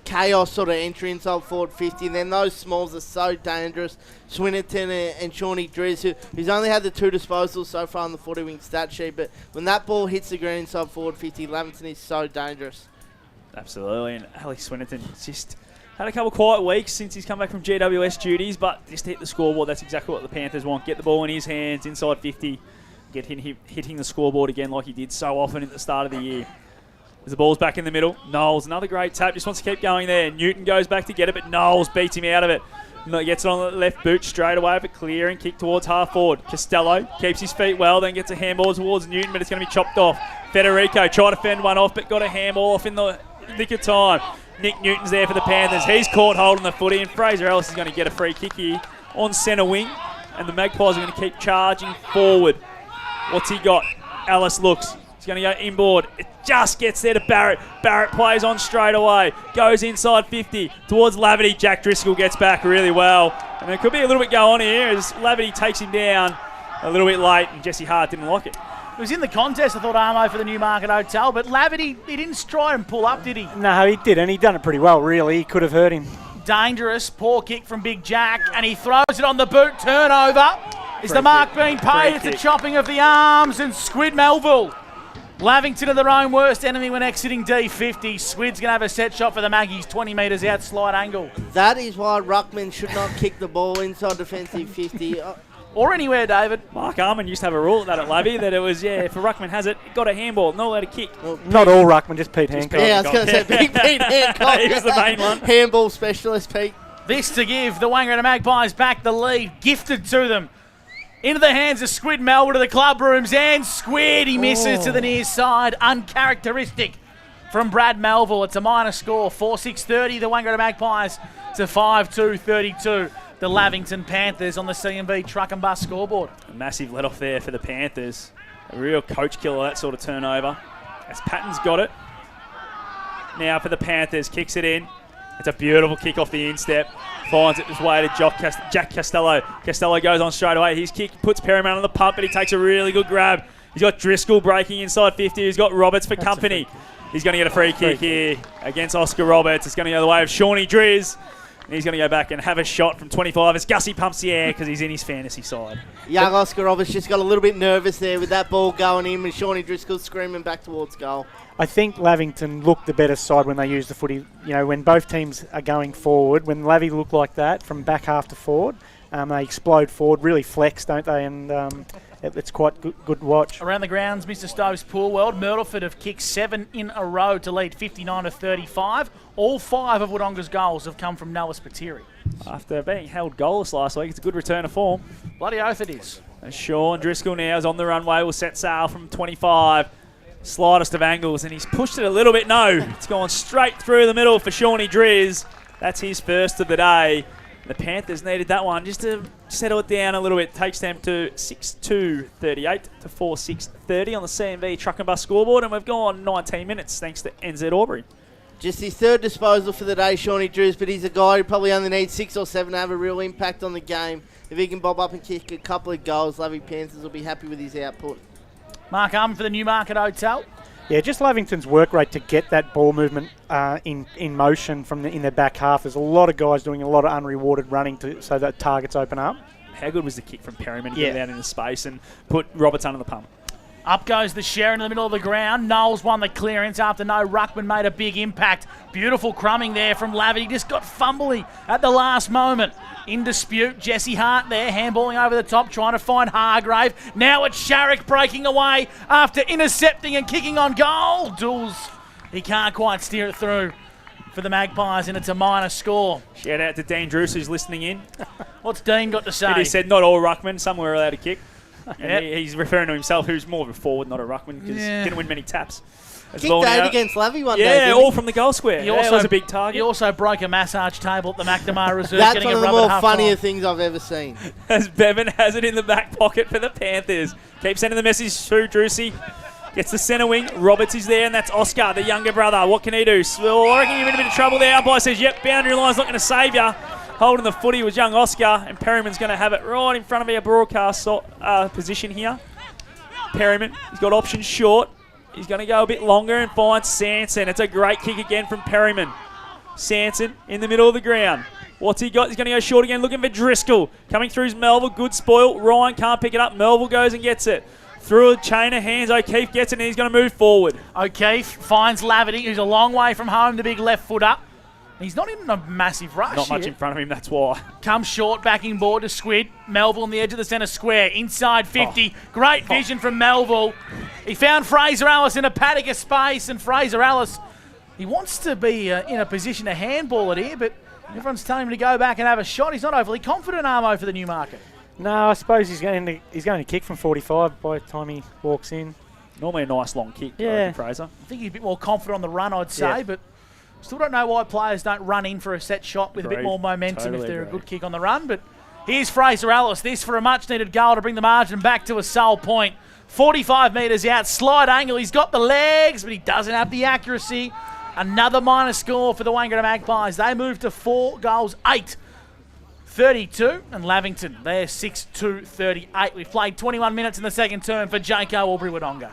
chaos sort of entry inside forward 50, and then those smalls are so dangerous. Swinnerton and Shawnee Driz, who's only had the 2 disposals so far on the 40 Wing stat sheet, but when that ball hits the ground inside forward 50, Lavington is so dangerous. Absolutely, and Alex Swinnerton just had a couple of quiet weeks since he's come back from GWS duties, but just hit the scoreboard. That's exactly what the Panthers want. Get the ball in his hands, inside 50. Get hitting the scoreboard again like he did so often at the start of the year. As the ball's back in the middle, Knowles, another great tap, just wants to keep going there. Newton goes back to get it, but Knowles beats him out of it. Gets it on the left boot straight away for clear and kick towards half forward. Costello keeps his feet well, then gets a handball towards Newton, but it's going to be chopped off. Federico tried to fend one off, but got a handball off in the nick of time. Nick Newton's there for the Panthers. He's caught holding the footy, and Fraser Ellis is going to get a free kick here on centre wing, and the Magpies are going to keep charging forward. What's he got? Ellis looks. He's going to go inboard. It just gets there to Barrett. Barrett plays on straight away. Goes inside 50 towards Lavity. Jack Driscoll gets back really well. And there could be a little bit going on here as Lavity takes him down a little bit late, and Jesse Hart didn't like it. It was in the contest, I thought, Armo, for the Newmarket Hotel, but Lavity, he didn't stride and pull up, did he? No, he didn't. He done it pretty well, really. He could have hurt him. Dangerous, poor kick from Big Jack, and he throws it on the boot. Turnover. Is the mark being paid? It's a chopping of the arms, and Squid Melville. Lavington are their own worst enemy when exiting D50. Squid's going to have a set shot for the Maggies, 20 metres out, slide angle. That is why ruckman should not kick the ball inside defensive 50. Or anywhere, David. Mark Arman used to have a rule at that at Lavy that it was, if a ruckman has it, got a handball, not allowed to kick. Well, not all ruckman, just Pete Hancock. Yeah, I was going to say Big Pete Hancock. He was the main one. Handball specialist, Pete. This to give the Wangaratta Magpies back the lead, gifted to them. Into the hands of Squid Melville to the club rooms, and Squid, he misses to the near side. Uncharacteristic from Brad Melville. It's a minor score, 4-6-30, the Wangaratta Magpies to 5-2-32. The Lavington Panthers on the CMV Truck and Bus scoreboard. A massive let-off there for the Panthers. A real coach killer, that sort of turnover. As Patton's got it. Now for the Panthers, kicks it in. It's a beautiful kick off the instep. Finds it his way to Jack Costello. Costello goes on straight away. His kick puts Perryman on the pump, but he takes a really good grab. He's got Driscoll breaking inside 50. He's got Roberts for company. He's going to get a free kick here against Oscar Roberts. It's going to go the way of Shawnee Driz. And he's going to go back and have a shot from 25 as Gussie pumps the air because he's in his fantasy side. Young Oscar Roberts just got a little bit nervous there with that ball going in and Shawnee Driscoll screaming back towards goal. I think Lavington looked the better side when they used the footy. You know, when both teams are going forward, when Lavy look like that from back half to forward, they explode forward, really flex, don't they? And it's quite good watch. Around the grounds, Mr. Stove's Pool World. Myrtleford have kicked 7 in a row to lead 59-35. All 5 of Wodonga's goals have come from Noah Spiteri. After being held goalless last week, it's a good return of form. Bloody oath it is. And Sean Driscoll now is on the runway. Will set sail from 25. Slightest of angles, and he's pushed it a little bit. No, it's gone straight through the middle for Shawnee Driz. That's his first of the day. The Panthers needed that one just to settle it down a little bit. Takes them to 6-2-38 to 4-6-30 on the CMV Truck and Bus scoreboard, and we've gone 19 minutes thanks to NZ Albury. Just his third disposal for the day, Shawnee Drews, but he's a guy who probably only needs 6 or 7 to have a real impact on the game. If he can bob up and kick a couple of goals, Lovey Panthers will be happy with his output. Mark Harmon for the Newmarket Hotel. Yeah, just Lavington's work rate to get that ball movement in motion in their back half. There's a lot of guys doing a lot of unrewarded running so that targets open up. How good was the kick from Perryman to get it out into space and put Roberts under the pump? Up goes the Sharon in the middle of the ground. Knowles won the clearance after no ruckman made a big impact. Beautiful crumbing there from Lavin. He just got fumbly at the last moment. In dispute, Jesse Hart there, handballing over the top, trying to find Hargrave. Now it's Sharrock breaking away after intercepting and kicking on goal. Dools, he can't quite steer it through for the Magpies, and it's a minor score. Shout out to Dean Druce, who's listening in. What's Dean got to say? He said not all ruckmen, some were allowed to kick. Yep. He's referring to himself, who's more of a forward, not a ruckman, because he didn't win many taps. Kicked 8 against Lavy one day, Yeah, all from the goal square. He It also was a big target. He also broke a massage table at the McNamara Reserve. That's one of the more funnier things I've ever seen. As Bevan has it in the back pocket for the Panthers. Keeps sending the message through Drucey. Gets the centre wing. Roberts is there, and that's Oscar, the younger brother. What can he do? Well, I reckon you're in a bit of trouble there. Umpire says, yep, boundary line's not going to save you. Holding the footy was young Oscar, and Perryman's going to have it right in front of our broadcast position here. Perryman, he's got options short. He's going to go a bit longer and find Sanson. It's a great kick again from Perryman. Sanson in the middle of the ground. What's he got? He's going to go short again, looking for Driscoll. Coming through is Melville. Good spoil. Ryan can't pick it up. Melville goes and gets it. Through a chain of hands, O'Keefe gets it, and he's going to move forward. O'Keefe finds Lavity, who's a long way from home, the big left footer. He's not in a massive rush. Not much in front of him, that's why. Comes short, backing board to Squid. Melville on the edge of the centre square. Inside 50. Great vision from Melville. He found Fraser Ellis in a paddock of space, and Fraser Ellis, he wants to be in a position to handball it here, but everyone's telling him to go back and have a shot. He's not overly confident, Armo, for the Newmarket. No, I suppose he's going to kick from 45 by the time he walks in. Normally a nice long kick, yeah. Fraser. I think he's a bit more confident on the run, I'd say, but still don't know why players don't run in for a set shot with a bit more momentum if they're a good kick on the run. But here's Fraser Ellis. This for a much-needed goal to bring the margin back to a sole point. 45 metres out, slide angle. He's got the legs, but he doesn't have the accuracy. Another minor score for the Wangaratta Magpies. They move to 4 goals, 8-32, and Lavington, they're 6-2-38. We've played 21 minutes in the second term for Jaco Albury-Wodonga.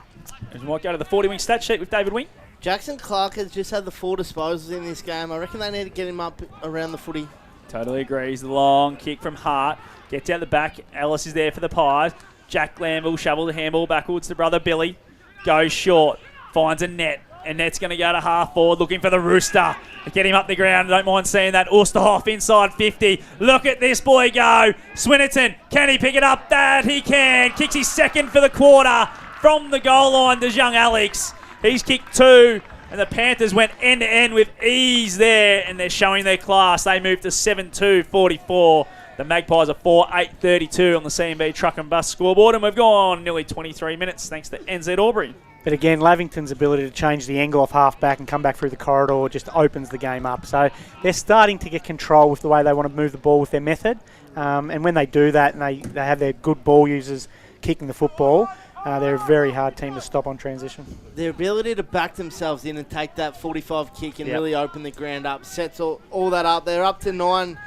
And we might go to the 40-wing stat sheet with David Wing. Jackson Clark has just had the 4 disposals in this game. I reckon they need to get him up around the footy. Totally agrees. The long kick from Hart. Gets out the back. Ellis is there for the Pies. Jack Glanville shovel the handball backwards to brother Billy. Goes short. Finds a net. And net's going to go to half forward looking for the Rooster. Get him up the ground. Don't mind seeing that. Osterhoff inside 50. Look at this boy go. Swinnerton. Can he pick it up? That he can. Kicks his second for the quarter. From the goal line, there's young Alex. He's kicked 2. And the Panthers went end-to-end with ease there. And they're showing their class. They moved to 7-2-44. The Magpies are 4-8-32 on the C&B Truck and Bus scoreboard. And we've gone nearly 23 minutes thanks to NZ Albury. But again, Lavington's ability to change the angle off half-back and come back through the corridor just opens the game up. So they're starting to get control with the way they want to move the ball with their method. And when they do that and they have their good ball users kicking the football, they're a very hard team to stop on transition. Their ability to back themselves in and take that 45 kick and really open the ground up sets all that up. They're up to 9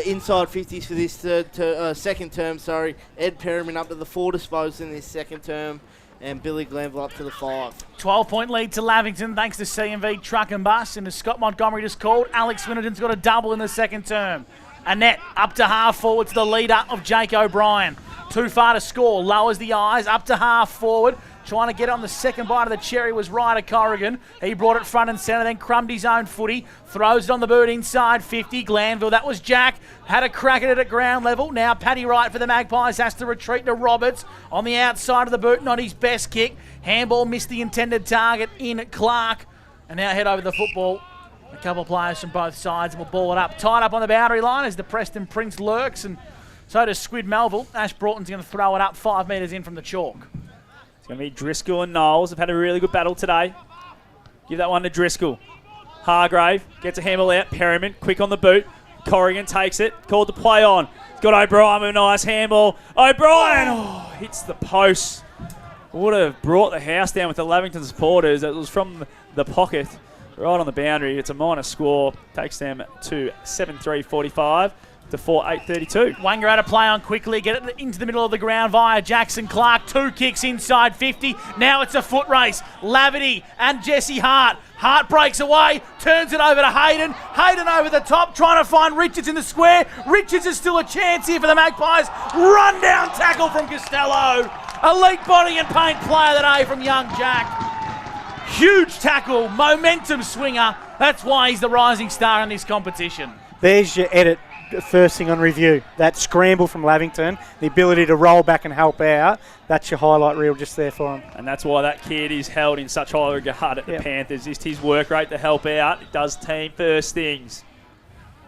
inside 50s for this second term. Ed Perryman up to the 4 disposals in this second term. And Billy Glanville up to the 5. 12-point lead to Lavington thanks to C&V Truck and Bus. And as Scott Montgomery just called, Alex Swinnerton's got a double in the second term. Annette up to half forward to the leader of Jake O'Brien. Too far to score, lowers the eyes, up to half forward. Trying to get on the second bite of the cherry was Ryder Corrigan. He brought it front and centre, then crumbed his own footy. Throws it on the boot inside 50. Glanville, that was Jack. Had a crack at it at ground level. Now Paddy Wright for the Magpies has to retreat to Roberts. On the outside of the boot, not his best kick. Handball missed the intended target in Clark. And now head over the football. A couple of players from both sides will ball it up. Tied up on the boundary line as the Preston Prince lurks. And so does Squid Melville. Ash Broughton's going to throw it up 5 metres in from the chalk. It's going to be Driscoll and Knowles. Have had a really good battle today. Give that one to Driscoll. Hargrave gets a handball out. Perryman, quick on the boot. Corrigan takes it. Called to play on. He's got O'Brien with a nice handball. O'Brien hits the post. Would have brought the house down with the Lavington supporters. It was from the pocket. right on the boundary. It's a minor score. Takes them to 7-3-45 to 4-8-32. Wangaratta play on quickly, get it into the middle of the ground via Jackson Clark. 2 kicks inside 50. Now it's a foot race. Lavity and Jesse Hart. Hart breaks away, turns it over to Hayden. Hayden over the top, trying to find Richards in the square. Richards is still a chance here for the Magpies. Run down tackle from Costello. Elite body and paint player that from young Jack. Huge tackle, momentum swinger. That's why he's the rising star in this competition. There's your edit first thing on review. That scramble from Lavington, the ability to roll back and help out, that's your highlight reel just there for him. And that's why that kid is held in such high regard at the Panthers. Just his work rate to help out. It does team first things.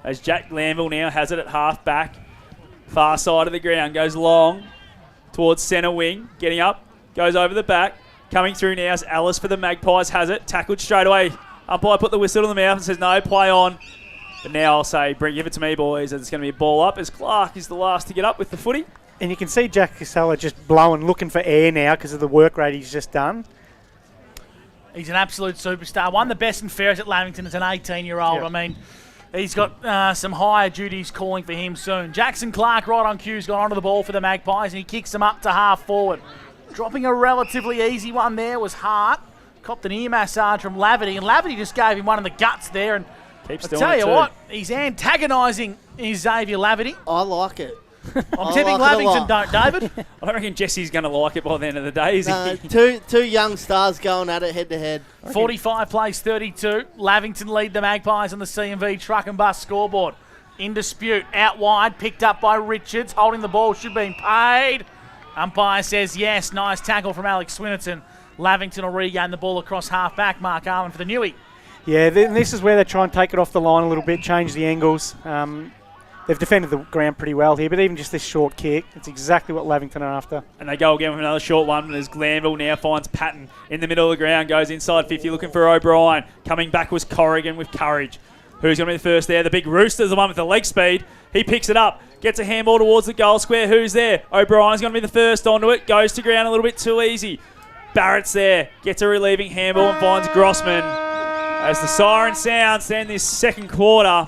As Jack Glanville now has it at half back. Far side of the ground, goes long towards centre wing, getting up, goes over the back. Coming through now is Alice for the Magpies, has it, tackled straight away. Umpire put the whistle in the mouth and says no, play on. But now I'll say, give it to me, boys. It's going to be a ball up as Clark is the last to get up with the footy. And you can see Jack Costello just blowing, looking for air now because of the work rate he's just done. He's an absolute superstar. One of the best and fairest at Lavington as an 18-year-old. Yep. I mean, he's got some higher duties calling for him soon. Jackson Clark right on cue's gone onto the ball for the Magpies and he kicks them up to half forward. Dropping a relatively easy one there was Hart. Copped an ear massage from Lavity, and Lavity just gave him one in the guts there. And Keeps I doing tell it you too. what, he's antagonising Xavier Lavity. I like it. I'm tipping Lavington don't, David. I don't reckon Jesse's going to like it by the end of the day, is he? Two young stars going at it head to head. 45 plays 32. Lavington lead the Magpies on the C&V truck and bus scoreboard. In dispute, out wide, picked up by Richards. Holding the ball, should be paid. Umpire says yes. Nice tackle from Alex Swinnerton. Lavington will regain the ball across half back. Mark Arlen for the Newey. Yeah, this is where they try and take it off the line a little bit, change the angles. They've defended the ground pretty well here, but even just this short kick, it's exactly what Lavington are after. And they go again with another short one as Glanville now finds Patton in the middle of the ground, goes inside 50 looking for O'Brien. Coming back was Corrigan with courage. Who's going to be the first there? The big Rooster's the one with the leg speed. He picks it up, gets a handball towards the goal square. Who's there? O'Brien's going to be the first onto it, goes to ground a little bit too easy. Barrett's there, gets a relieving handball and finds Grossman. As the siren sounds, then this second quarter,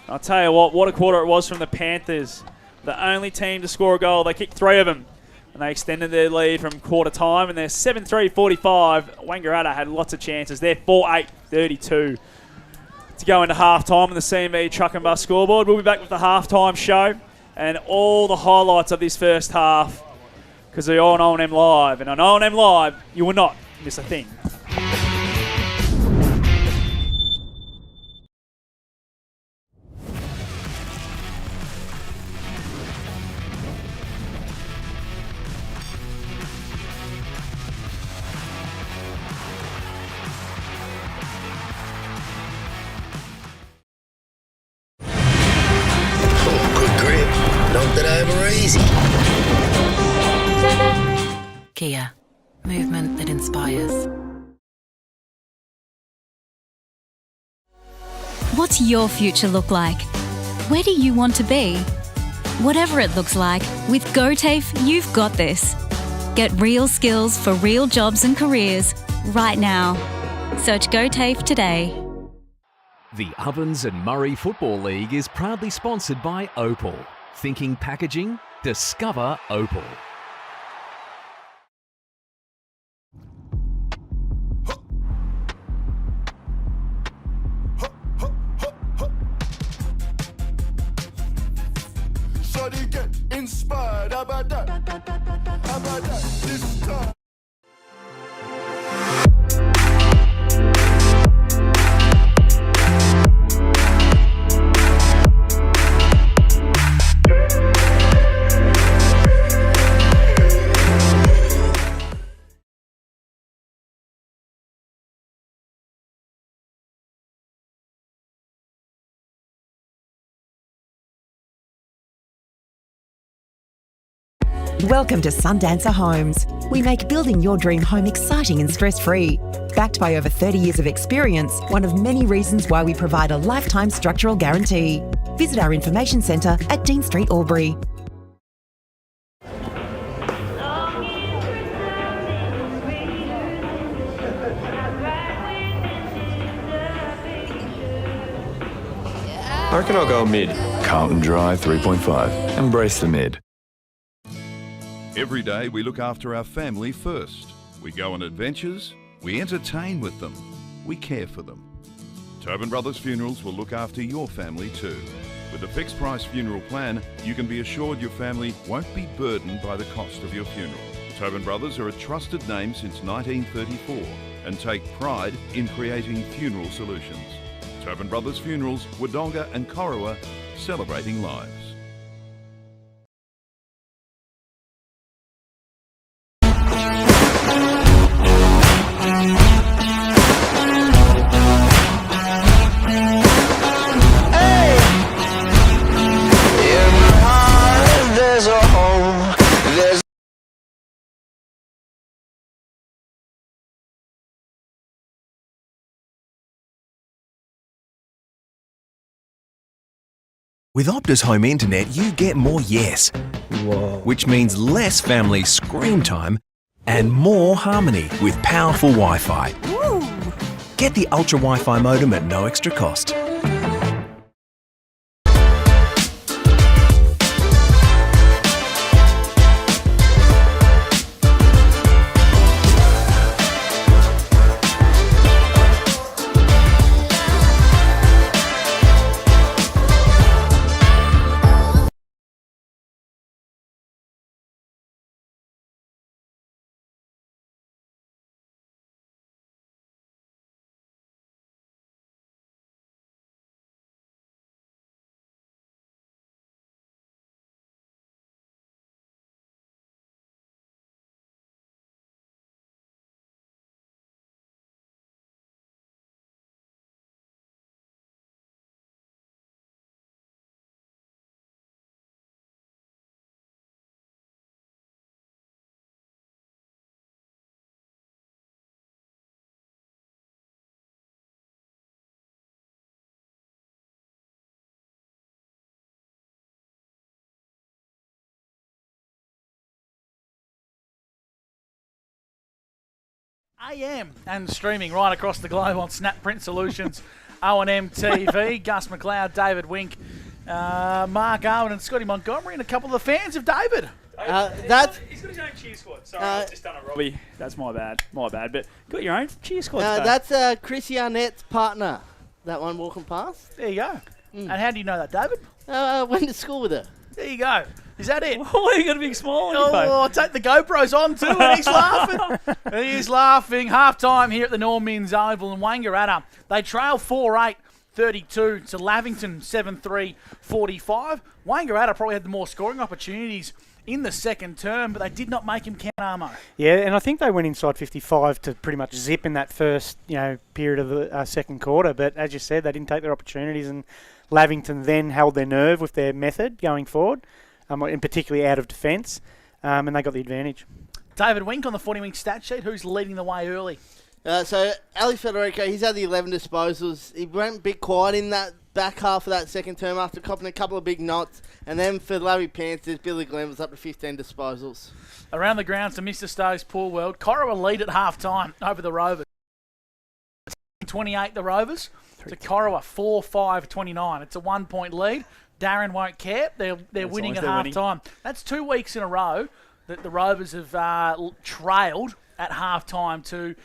I'll tell you what a quarter it was from the Panthers. The only team to score a goal. They kicked 3 of them, and they extended their lead from quarter time, and they're 7-3-45. Wangaratta had lots of chances. They're 4-8-32 to go into halftime on the CME Truck and Bus scoreboard. We'll be back with the halftime show and all the highlights of this first half because they're on O&M Live. And on O&M Live, you will not miss a thing. Kia, movement that inspires. What's your future look like? Where do you want to be? Whatever it looks like, with GoTAFE, you've got this. Get real skills for real jobs and careers right now. Search GoTAFE today. The Ovens and Murray Football League is proudly sponsored by Opal. Thinking packaging? Discover Opal. Shawty get inspired, how about that? How about that? This time. Welcome to Sundancer Homes. We make building your dream home exciting and stress-free. Backed by over 30 years of experience, one of many reasons why we provide a lifetime structural guarantee. Visit our information centre at Dean Street, Albury. I reckon I'll go mid. Carlton Dry 3.5. Embrace the mid. Every day we look after our family first. We go on adventures, we entertain with them, we care for them. Tobin Brothers Funerals will look after your family too. With a fixed price funeral plan, you can be assured your family won't be burdened by the cost of your funeral. Tobin Brothers are a trusted name since 1934 and take pride in creating funeral solutions. Tobin Brothers Funerals, Wodonga and Corowa, celebrating lives. With Optus Home Internet, you get more yes. Whoa. Which means less family screen time and more harmony with powerful Wi-Fi. Get the Ultra Wi-Fi modem at no extra cost. AM and streaming right across the globe on Snap Print Solutions, O&M TV. Gus McLeod, David Wink, Mark Owen and Scotty Montgomery, and a couple of the fans of David. He's got his own cheer squad. Sorry, I've just done a Robbie. That's my bad. But got your own cheer squad. That's Chrissy Arnett's partner. That one walking past. There you go. And how do you know that, David? Went to school with her. There you go. Is that it? Oh, you got a big smile on your face. Oh, take the GoPros on too, and he's laughing. He's laughing. Half time here at the Normins Oval in Wangaratta. They trail 4-8. 32 to Lavington, 7-3-45. Wangaratta probably had the more scoring opportunities in the second term, but they did not make him count, Armo. Yeah, and I think they went inside 55 to pretty much zip in that first, period of the second quarter. But as you said, they didn't take their opportunities, and Lavington then held their nerve with their method going forward, and particularly out of defence, and they got the advantage. David Wink on the 40-wing stat sheet. Who's leading the way early? So, Ali Federico, he's had the 11 disposals. He went a bit quiet in that back half of that second term after copping a couple of big knots. And then for the Lavy Panthers, Billy Glenn was up to 15 disposals. Around the grounds to Mr. Stokes' poor world. Corowa lead at half-time over the Rovers. 28 the Rovers to Corowa 4-5-29. It's a 1-point lead. Darren won't care. They're winning at half-time. That's 2 weeks in a row that the Rovers have trailed at half-time to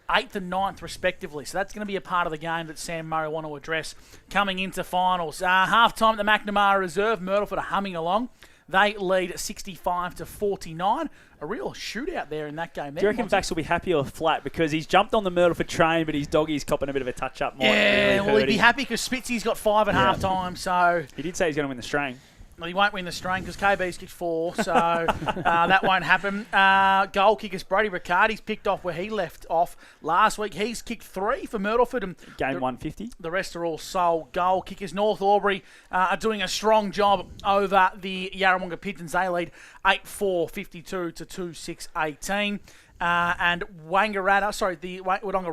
8th and 9th respectively. So that's going to be a part of the game that Sam Murray want to address coming into finals. Half-time at the McNamara Reserve. Myrtleford are humming along. They lead 65-49. A real shootout there in that game. Do you reckon Vax will be happy or flat? Because he's jumped on the Myrtleford train, but his doggie's copping a bit of a touch-up. He'd be happy because Spitzy's got 5 at half-time. So he did say he's going to win the strain. Well, he won't win the strain because KB's kicked 4, so that won't happen. Goal kickers Brody Riccardi's picked off where he left off last week. He's kicked 3 for Myrtleford. And Game 150. The rest are all sole goal kickers. North Albury are doing a strong job over the Yarrawonga Pigeons. They lead 8-4, 52 to 2-6, 18. And the Wodonga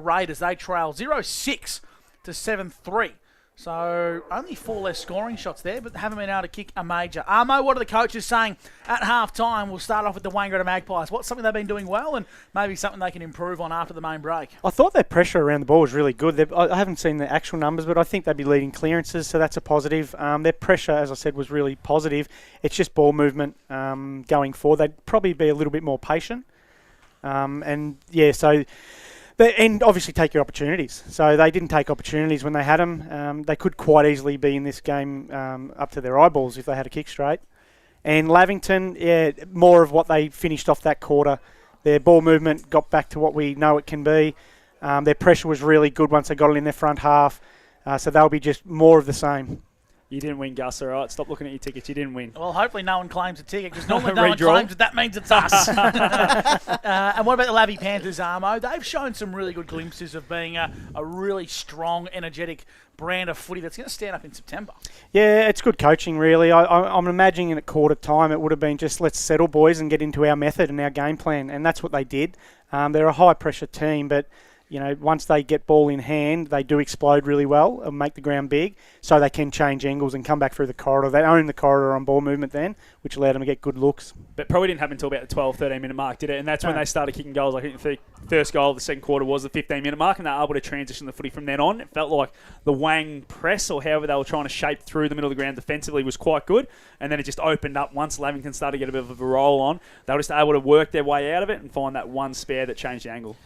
Raiders, they trail 0-6 to 7-3. So only 4 less scoring shots there, but haven't been able to kick a major. Armo, what are the coaches saying at half-time? We'll start off with the Wangaratta Magpies. What's something they've been doing well and maybe something they can improve on after the main break? I thought their pressure around the ball was really good. I haven't seen the actual numbers, but I think they'd be leading clearances, so that's a positive. Their pressure, as I said, was really positive. It's just ball movement going forward. They'd probably be a little bit more patient. And obviously take your opportunities. So they didn't take opportunities when they had them. They could quite easily be in this game up to their eyeballs if they had a kick straight. And Lavington, more of what they finished off that quarter. Their ball movement got back to what we know it can be. Their pressure was really good once they got it in their front half. So they'll be just more of the same. You didn't win, Gus, all right? Stop looking at your tickets. You didn't win. Well, hopefully no one claims a ticket, because normally no one claims it. That means it's us. And what about the Lavy Panthers, Armo? They've shown some really good glimpses of being a really strong, energetic brand of footy that's going to stand up in September. Yeah, it's good coaching, really. I'm imagining at quarter time it would have been just, let's settle, boys, and get into our method and our game plan, and that's what they did. They're a high-pressure team, but once they get ball in hand, they do explode really well and make the ground big, so they can change angles and come back through the corridor. They own the corridor on ball movement then, which allowed them to get good looks. But probably didn't happen until about the 12, 13-minute mark, did it? And that's when they started kicking goals. I think the first goal of the second quarter was the 15-minute mark, and they were able to transition the footy from then on. It felt like the Wang press, or however they were trying to shape through the middle of the ground defensively, was quite good. And then it just opened up once Lavington started to get a bit of a roll on. They were just able to work their way out of it and find that one spare that changed the angle.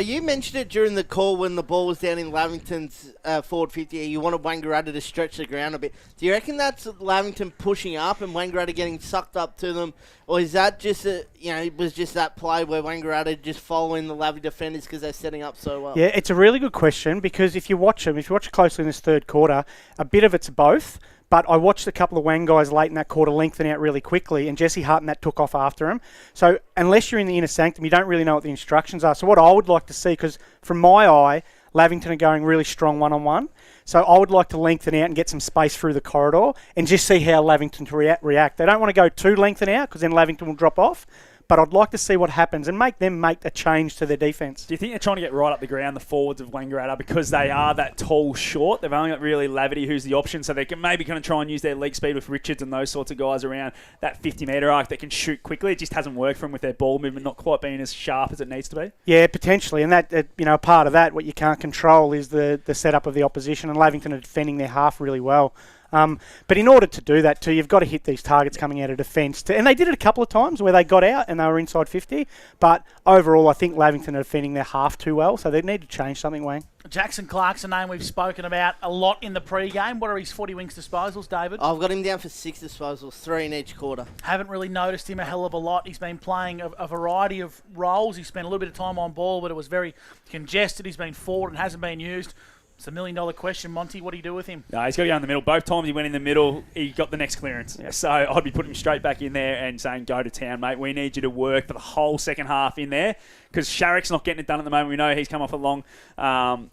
You mentioned it during the call when the ball was down in Lavington's forward 50. You wanted Wangaratta to stretch the ground a bit. Do you reckon that's Lavington pushing up and Wangaratta getting sucked up to them? Or is that just, it was just that play where Wangaratta just following the Lavy defenders because they're setting up so well? Yeah, it's a really good question, because if you watch it closely in this third quarter, a bit of it's both. But I watched a couple of Wang guys late in that quarter lengthen out really quickly, and Jesse Hart and that took off after him. So unless you're in the inner sanctum, you don't really know what the instructions are. So what I would like to see, because from my eye, Lavington are going really strong one-on-one. So I would like to lengthen out and get some space through the corridor and just see how Lavington react. They don't want to go too lengthen out, because then Lavington will drop off. But I'd like to see what happens and make them make a change to their defence. Do you think they're trying to get right up the ground, the forwards of Wangaratta, because they are that tall short? They've only got really Lavity, who's the option, so they can maybe kind of try and use their leg speed with Richards and those sorts of guys around that 50-metre arc that can shoot quickly. It just hasn't worked for them with their ball movement not quite being as sharp as it needs to be. Yeah, potentially. And that, part of that, what you can't control is the setup of the opposition, and Lavington are defending their half really well. But in order to do that too, you've got to hit these targets coming out of defence. And they did it a couple of times where they got out and they were inside 50. But overall, I think Lavington are defending their half too well, so they need to change something, Wayne. Jackson Clark's a name we've spoken about a lot in the pre-game. What are his 40 wings disposals, David? I've got him down for 6 disposals, 3 in each quarter. Haven't really noticed him a hell of a lot. He's been playing a variety of roles. He spent a little bit of time on ball, but it was very congested. He's been forward and hasn't been used. It's $1 million question, Monty. What do you do with him? No, he's got to go in the middle. Both times he went in the middle, he got the next clearance. Yeah. So I'd be putting him straight back in there and saying, go to town, mate. We need you to work for the whole second half in there, because Sharrock's not getting it done at the moment. We know he's come off a long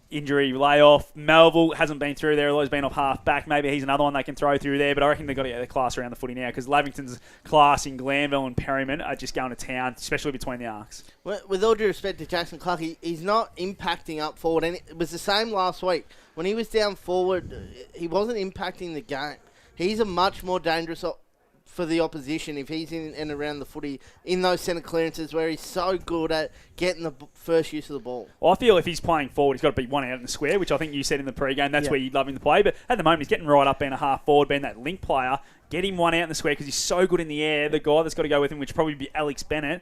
injury layoff. Melville hasn't been through there, although he's been off half back. Maybe he's another one they can throw through there, but I reckon they've got to get their class around the footy now, because Lavington's class in Glanville and Perryman are just going to town, especially between the arcs. With all due respect to Jackson Clark, he's not impacting up forward, and it was the same last week. When he was down forward, he wasn't impacting the game. He's a much more dangerous for the opposition if he's in and around the footy in those centre clearances where he's so good at getting the first use of the ball. Well, I feel if he's playing forward, he's got to be one out in the square, which I think you said in the pre-game. That's where you'd love him to play. But at the moment, he's getting right up, being a half forward, being that link player. Get him one out in the square because he's so good in the air. The guy that's got to go with him, which would probably be Alex Bennett,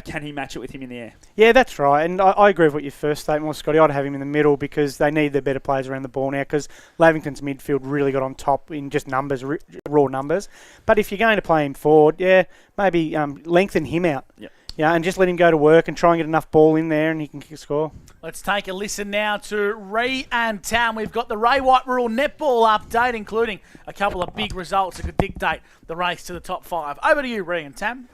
can he match it with him in the air? Yeah, that's right. And I agree with what your first statement was, Scotty. I'd have him in the middle because they need their better players around the ball now, because Lavington's midfield really got on top in just numbers, raw numbers. But if you're going to play him forward, maybe lengthen him out. Yep. Yeah, and just let him go to work and try and get enough ball in there and he can kick a score. Let's take a listen now to Ree and Tam. We've got the Ray White Rural Netball update, including a couple of big results that could dictate the race to the top 5. Over to you, Ree and Tam.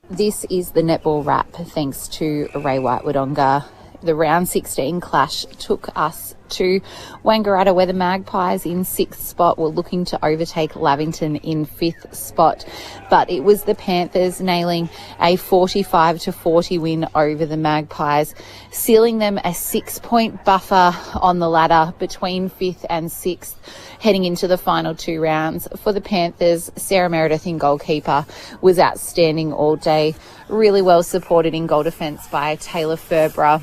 This is the netball wrap thanks to Ray White Wodonga. The round 16 clash took us to Wangaratta, where the Magpies in 6th spot were looking to overtake Lavington in 5th spot. But it was the Panthers nailing a 45-40 win over the Magpies, sealing them a 6-point buffer on the ladder between 5th and 6th, heading into the final 2 rounds. For the Panthers, Sarah Meredith in goalkeeper was outstanding all day, really well supported in goal defence by Taylor Furborough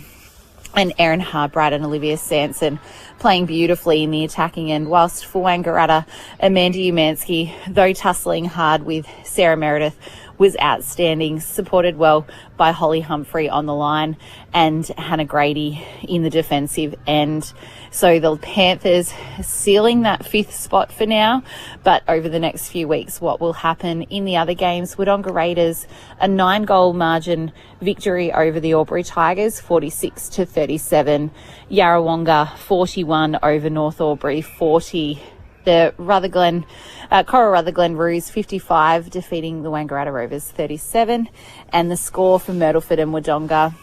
and Erin Harbright and Olivia Sanson playing beautifully in the attacking end, whilst for Wangaratta, Amanda Umansky, though tussling hard with Sarah Meredith, was outstanding, supported well by Holly Humphrey on the line and Hannah Grady in the defensive end. So the Panthers sealing that 5th spot for now, but over the next few weeks, what will happen in the other games? Wodongaratta's a 9-goal margin victory over the Albury Tigers, 46-37. Yarrawonga 41 over North Albury, 40. The Coral Rutherglen Roos 55, defeating the Wangaratta Rovers 37. And the score for Myrtleford and Wodonga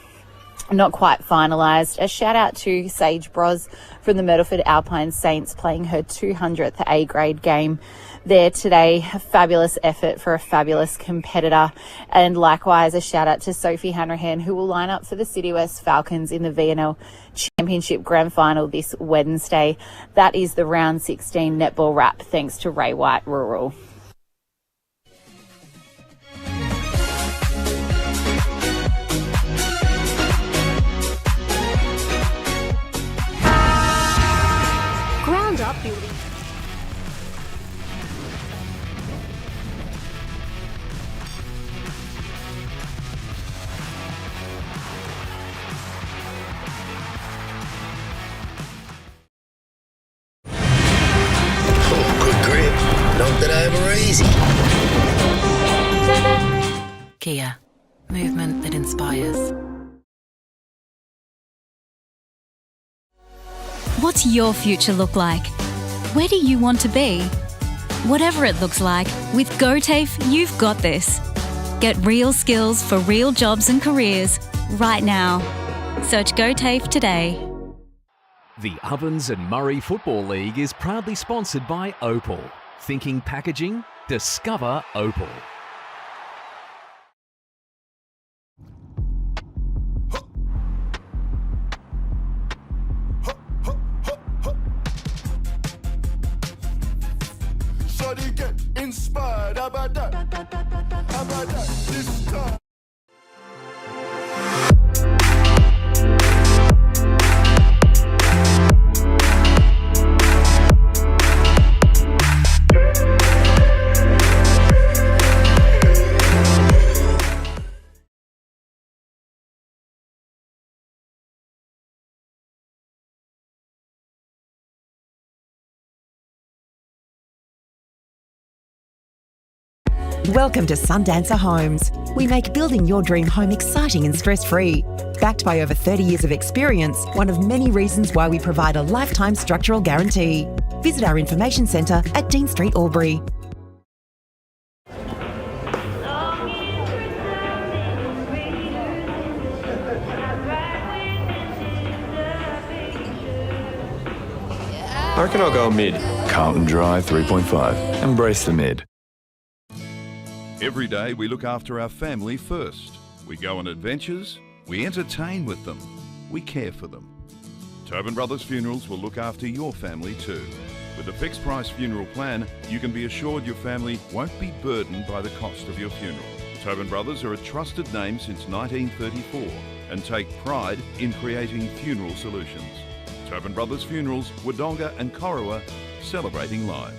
not quite finalised. A shout out to Sage Bros from the Myrtleford Alpine Saints playing her 200th A-grade game there today. A fabulous effort for a fabulous competitor. And likewise a shout out to Sophie Hanrahan, who will line up for the City West Falcons in the VNL Championship Grand Final this Wednesday. That is the round 16 netball wrap, thanks to Ray White Rural. Ground up building. Not that I ever easy. Kia, movement that inspires. What's your future look like? Where do you want to be? Whatever it looks like, with GoTAFE, you've got this. Get real skills for real jobs and careers right now. Search GoTAFE today. The Ovens and Murray Football League is proudly sponsored by Opal. Thinking packaging? Discover Opal. Shawty get inspired. How about that? How about that? This time. Welcome to Sundancer Homes. We make building your dream home exciting and stress-free. Backed by over 30 years of experience, one of many reasons why we provide a lifetime structural guarantee. Visit our information centre at Dean Street, Albury. I reckon I'll go mid. Carlton Dry 3.5. Embrace the mid. Every day we look after our family first. We go on adventures, we entertain with them, we care for them. Tobin Brothers Funerals will look after your family too. With a fixed price funeral plan, you can be assured your family won't be burdened by the cost of your funeral. Tobin Brothers are a trusted name since 1934 and take pride in creating funeral solutions. Tobin Brothers Funerals, Wodonga and Corowa, celebrating lives.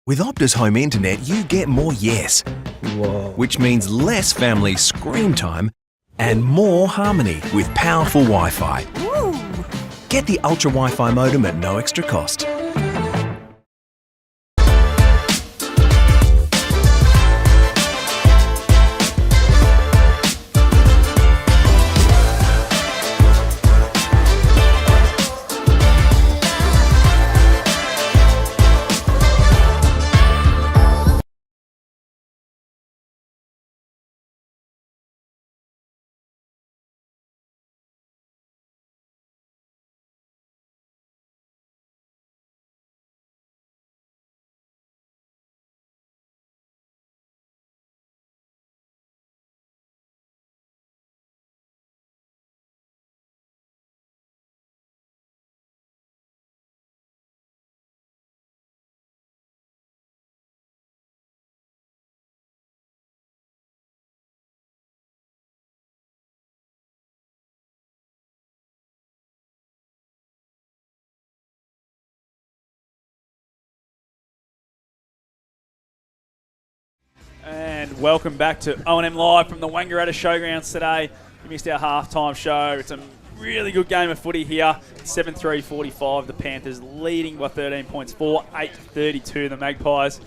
With Optus Home Internet, you get more yes. Whoa. Which means less family screen time and more harmony with powerful Wi-Fi. Get the Ultra Wi-Fi modem at no extra cost. And welcome back to O&M Live from the Wangaratta Showgrounds today. You missed our halftime show. It's a really good game of footy here. 7-3-45, the Panthers leading by 13 points, 4-8-32, the Magpies.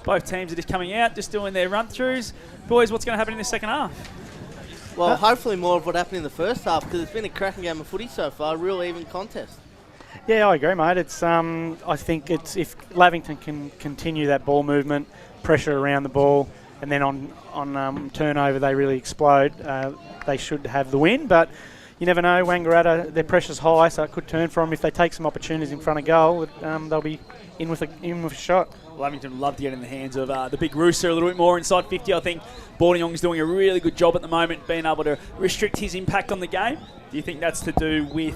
Both teams are just coming out, just doing their run-throughs. Boys, what's going to happen in the second half? Well, hopefully more of what happened in the first half, because it's been a cracking game of footy so far, a real even contest. Yeah, I agree, mate. It's I think it's if Lavington can continue that ball movement, pressure around the ball, and then on turnover they really explode, they should have the win. But you never know. Wangaratta, their pressure's high, so it could turn for them if they take some opportunities in front of goal. They'll be in with a shot. Lavington would love to get in the hands of the big rooster a little bit more inside 50. I think Bordeaux's doing a really good job at the moment, being able to restrict his impact on the game. Do you think that's to do with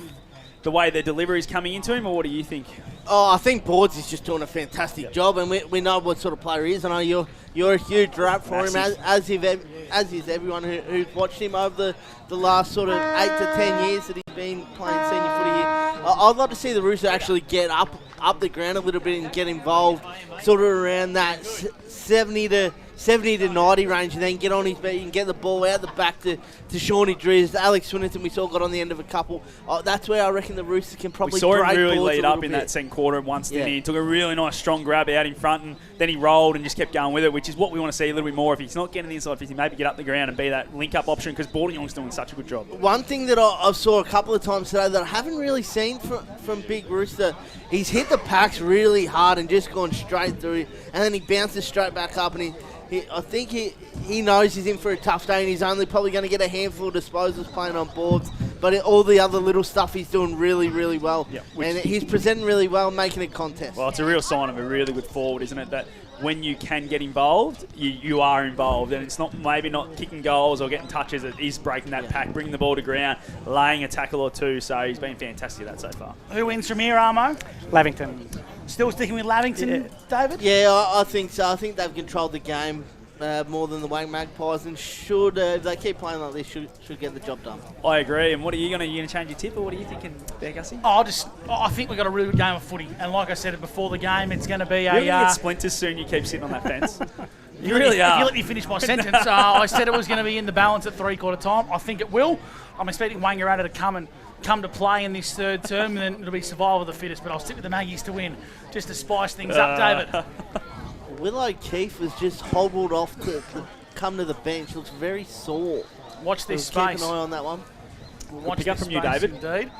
the way their delivery is coming into him, or what do you think? Oh, I think Boards is just doing a fantastic job, and we know what sort of player he is. I know you're a huge rap for him, as is everyone who's watched him over the last sort of 8 to 10 years that he's been playing senior footy here. I'd love to see the Roosters actually get up the ground a little bit and get involved, sort of around that 70 to 90 range, and then get on his feet and get the ball out the back to Shawnee Driz. Alex Swinnerton we saw got on the end of a couple. That's where I reckon the Roosters can probably we saw break him really boards lead a up little in bit. that second quarter once, didn't he? He took a really nice strong grab out in front, and then he rolled and just kept going with it, which is what we want to see a little bit more. If he's not getting the inside 50, maybe get up the ground and be that link-up option, because Bordeaux's doing such a good job. One thing that I saw a couple of times today that I haven't really seen from Big Rooster, he's hit the packs really hard and just gone straight through, and then he bounces straight back up, and I think he knows he's in for a tough day, and he's only probably going to get a handful of disposals playing on boards, but all the other little stuff he's doing really, really well. Yep, and he's presenting really well, making a contest. Well, it's a real sign of a really good forward, isn't it? That when you can get involved, you are involved, and it's not maybe not kicking goals or getting touches. It is breaking that pack, bringing the ball to ground, laying a tackle or two. So he's been fantastic at that so far. Who wins from here, Armo? Lavington. Still sticking with Lavington, David? Yeah, I think so. I think they've controlled the game more than the Wang Magpies, and should if they keep playing like this, should get the job done. I agree. And what are you going to change your tip, or what are you thinking there, Gussie? I think we've got a really good game of footy, and like I said before the game, it's going to be You're going to get splinters soon. You keep sitting on that fence. You really are. If you let me finish my sentence, I said it was going to be in the balance at three-quarter time. I think it will. I'm expecting Wangaratta to come to play in this third term, and then it'll be survival of the fittest. But I'll stick with the Maggies to win, just to spice things up, David. Will O'Keefe was just hobbled off to come to the bench. Looks very sore. Watch this Keep space. an eye on that one. We'll watch pick up from you, David. Indeed.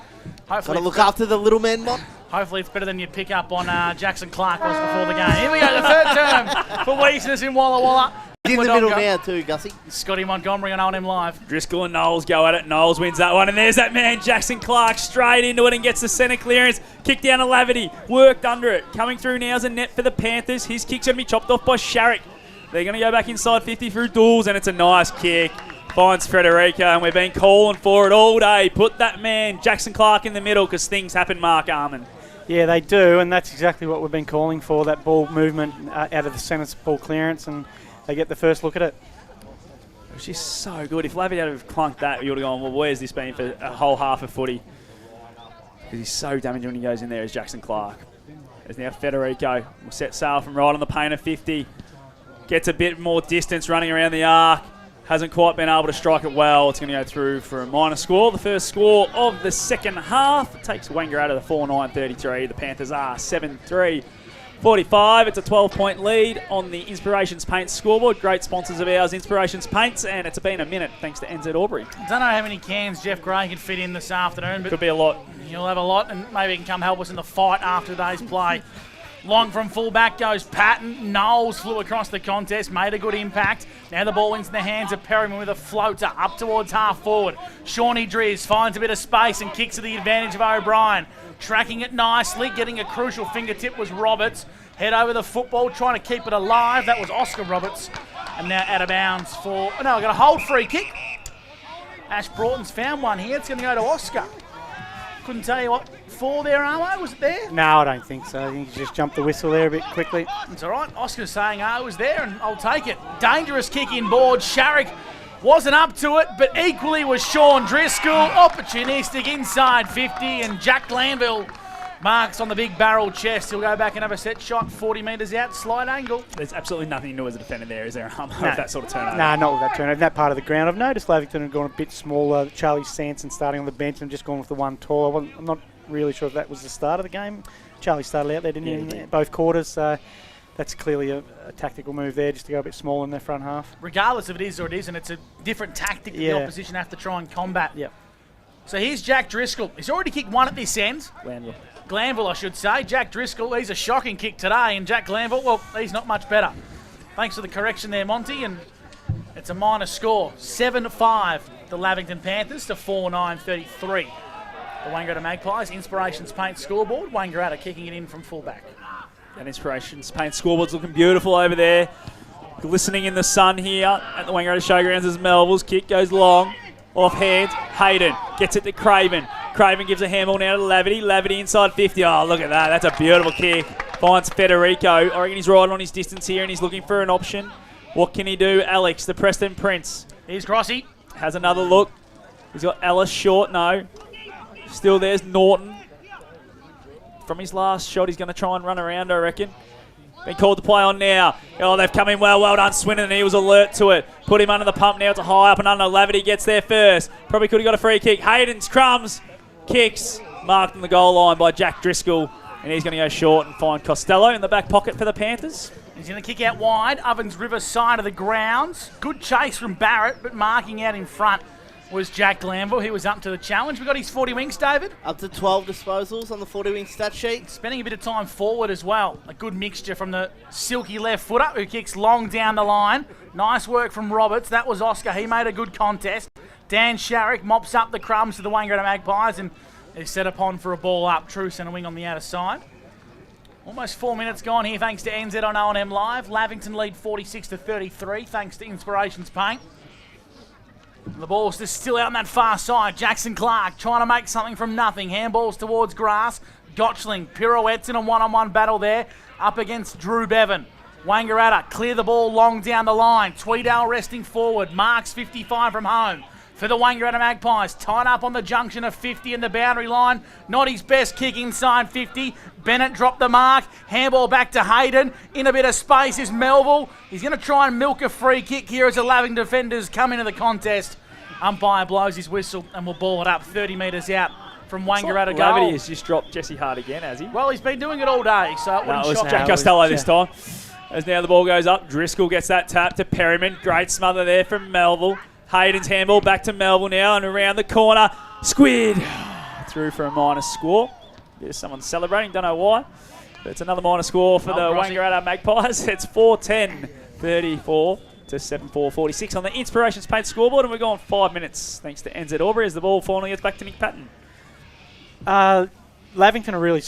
Got to look after the little man, Mon. Hopefully it's better than your pick up on Jackson Clark was before the game. Here we go, the third term for Weakness in Walla Walla. In the middle now too, Gussie. Scotty Montgomery on O&M Live. Driscoll and Knowles go at it. Knowles wins that one. And there's that man, Jackson Clark, straight into it and gets the centre clearance. Kick down to Lavity. Worked under it. Coming through now is a net for the Panthers. His kick's going to be chopped off by Sharrock. They're going to go back inside 50 through Dools, and it's a nice kick. Finds Frederica, and we've been calling for it all day. Put that man, Jackson Clark, in the middle, because things happen, Mark Arman. Yeah, they do, and that's exactly what we've been calling for, that ball movement out of the centre ball clearance, and they get the first look at it. It's just so good. If Lavity had have clunked that, you would have gone, well, where's this been for a whole half of footy? Because he's so damaging when he goes in there as Jackson Clark. There's now Federico. Will set sail from right on the paint of 50. Gets a bit more distance running around the arc. hasn't quite been able to strike it well. It's going to go through for a minor score. The first score of the second half takes Wangaratta to 4-9-33. The Panthers are 7-3. 45, it's a 12-point lead on the Inspirations Paints scoreboard. Great sponsors of ours, Inspirations Paints, and it's been a minute thanks to NZ Albury. I don't know how many cans Jeff Gray can fit in this afternoon, but could be a lot. He'll have a lot, and maybe he can come help us in the fight after today's play. Long from fullback goes Patton. Knowles flew across the contest, made a good impact. Now the ball into the hands of Perryman with a floater up towards half forward. Shawnee Driz finds a bit of space and kicks to the advantage of O'Brien. Tracking it nicely, getting a crucial fingertip was Roberts. Head over the football, trying to keep it alive. That was Oscar Roberts. And now out of bounds for... Oh, no, I've got a hold free kick. Ash Broughton's found one here. It's going to go to Oscar. Couldn't tell you what for there, Armo. Was it there? No, I don't think so. I think he just jumped the whistle there a bit quickly. It's all right. Oscar's saying, it was there, and I'll take it. Dangerous kick inboard. Sharrock wasn't up to it, but equally was Sean Driscoll. Opportunistic inside 50, and Jack Glanville marks on the big barrel chest. He'll go back and have a set shot, 40 metres out, slight angle. There's absolutely nothing to do as a defender there, is there? No. With that sort of turnover. No, not with that turnover. In that part of the ground, I've noticed Lavington had gone a bit smaller. Charlie Sanson starting on the bench and just gone with the one tall. I'm not really sure if that was the start of the game. Charlie started out there, didn't he, in both quarters. So that's clearly a tactical move there, just to go a bit smaller in their front half. Regardless if it is or it isn't, it's a different tactic that the opposition have to try and combat. Yep. So here's Jack Driscoll. He's already kicked one at this end. Glanville, I should say. Jack Driscoll, he's a shocking kick today, and Jack Glanville, well, he's not much better. Thanks for the correction there, Monty, and it's a minor score. 7-5, the Lavington Panthers to 4-9-33. The Wangaratta Magpies, Inspirations Paint scoreboard. Wangaratta kicking it in from fullback. And Inspirations Paint scoreboard's looking beautiful over there. Glistening in the sun here at the Wangaratta Showgrounds as Melville's kick goes long. Off hand, Hayden gets it to Craven. Craven gives a handball now to Lavity. Lavity inside 50. Oh, look at that. That's a beautiful kick. Finds Federico. I reckon he's right on his distance here and he's looking for an option. What can he do? Alex, the Preston Prince. Here's Crossy. Has another look. He's got Ellis short. No. Still there's Norton. From his last shot, he's going to try and run around, I reckon. Been called to play on now. Oh, they've come in well. Well done, Swindon. He was alert to it. Put him under the pump now. It's a high up and under. Lavity gets there first. Probably could have got a free kick. Hayden's crumbs. Kicks. Marked on the goal line by Jack Driscoll. And he's going to go short and find Costello in the back pocket for the Panthers. He's going to kick out wide. Ovens River side of the grounds. Good chase from Barrett, but marking out in front was Jack Glanville. He was up to the challenge. We got his 40 wings, David. Up to 12 disposals on the 40 wing stat sheet. Spending a bit of time forward as well. A good mixture from the silky left footer who kicks long down the line. Nice work from Roberts. That was Oscar. He made a good contest. Dan Sharrock mops up the crumbs to the Wangaratta Magpies and is set upon for a ball up. True centre wing on the outer side. Almost 4 minutes gone here thanks to NZ on O&M Live. Lavington lead 46-33 thanks to Inspirations Paint. The ball's just still out on that far side. Jackson Clark trying to make something from nothing. Handballs towards grass. Gotchling pirouettes in a one-on-one battle there up against Drew Bevan. Wangaratta clear the ball long down the line. Tweedale resting forward. Marks 55 from home. For the Wangaratta Magpies, tied up on the junction of 50 and the boundary line. Not his best kick inside 50. Bennett dropped the mark. Handball back to Hayden. In a bit of space is Melville. He's going to try and milk a free kick here as the Lavington defenders come into the contest. Umpire blows his whistle and will ball it up 30 metres out from Wangaratta goal. Lavity has just dropped Jesse Hart again, has he? Well, he's been doing it all day, so it wouldn't shock me. Jack Costello this time. As now the ball goes up, Driscoll gets that tap to Perryman. Great smother there from Melville. Hayden's handball back to Melville now and around the corner. Squid through for a minor score. There's someone celebrating, don't know why. But it's another minor score for the Wangaratta Magpies. It's 4-10-34 to 7-4-46 on the Inspirations Paint scoreboard, and we're going 5 minutes thanks to NZ Albury as the ball finally gets back to Nick Patton. Lavington are really,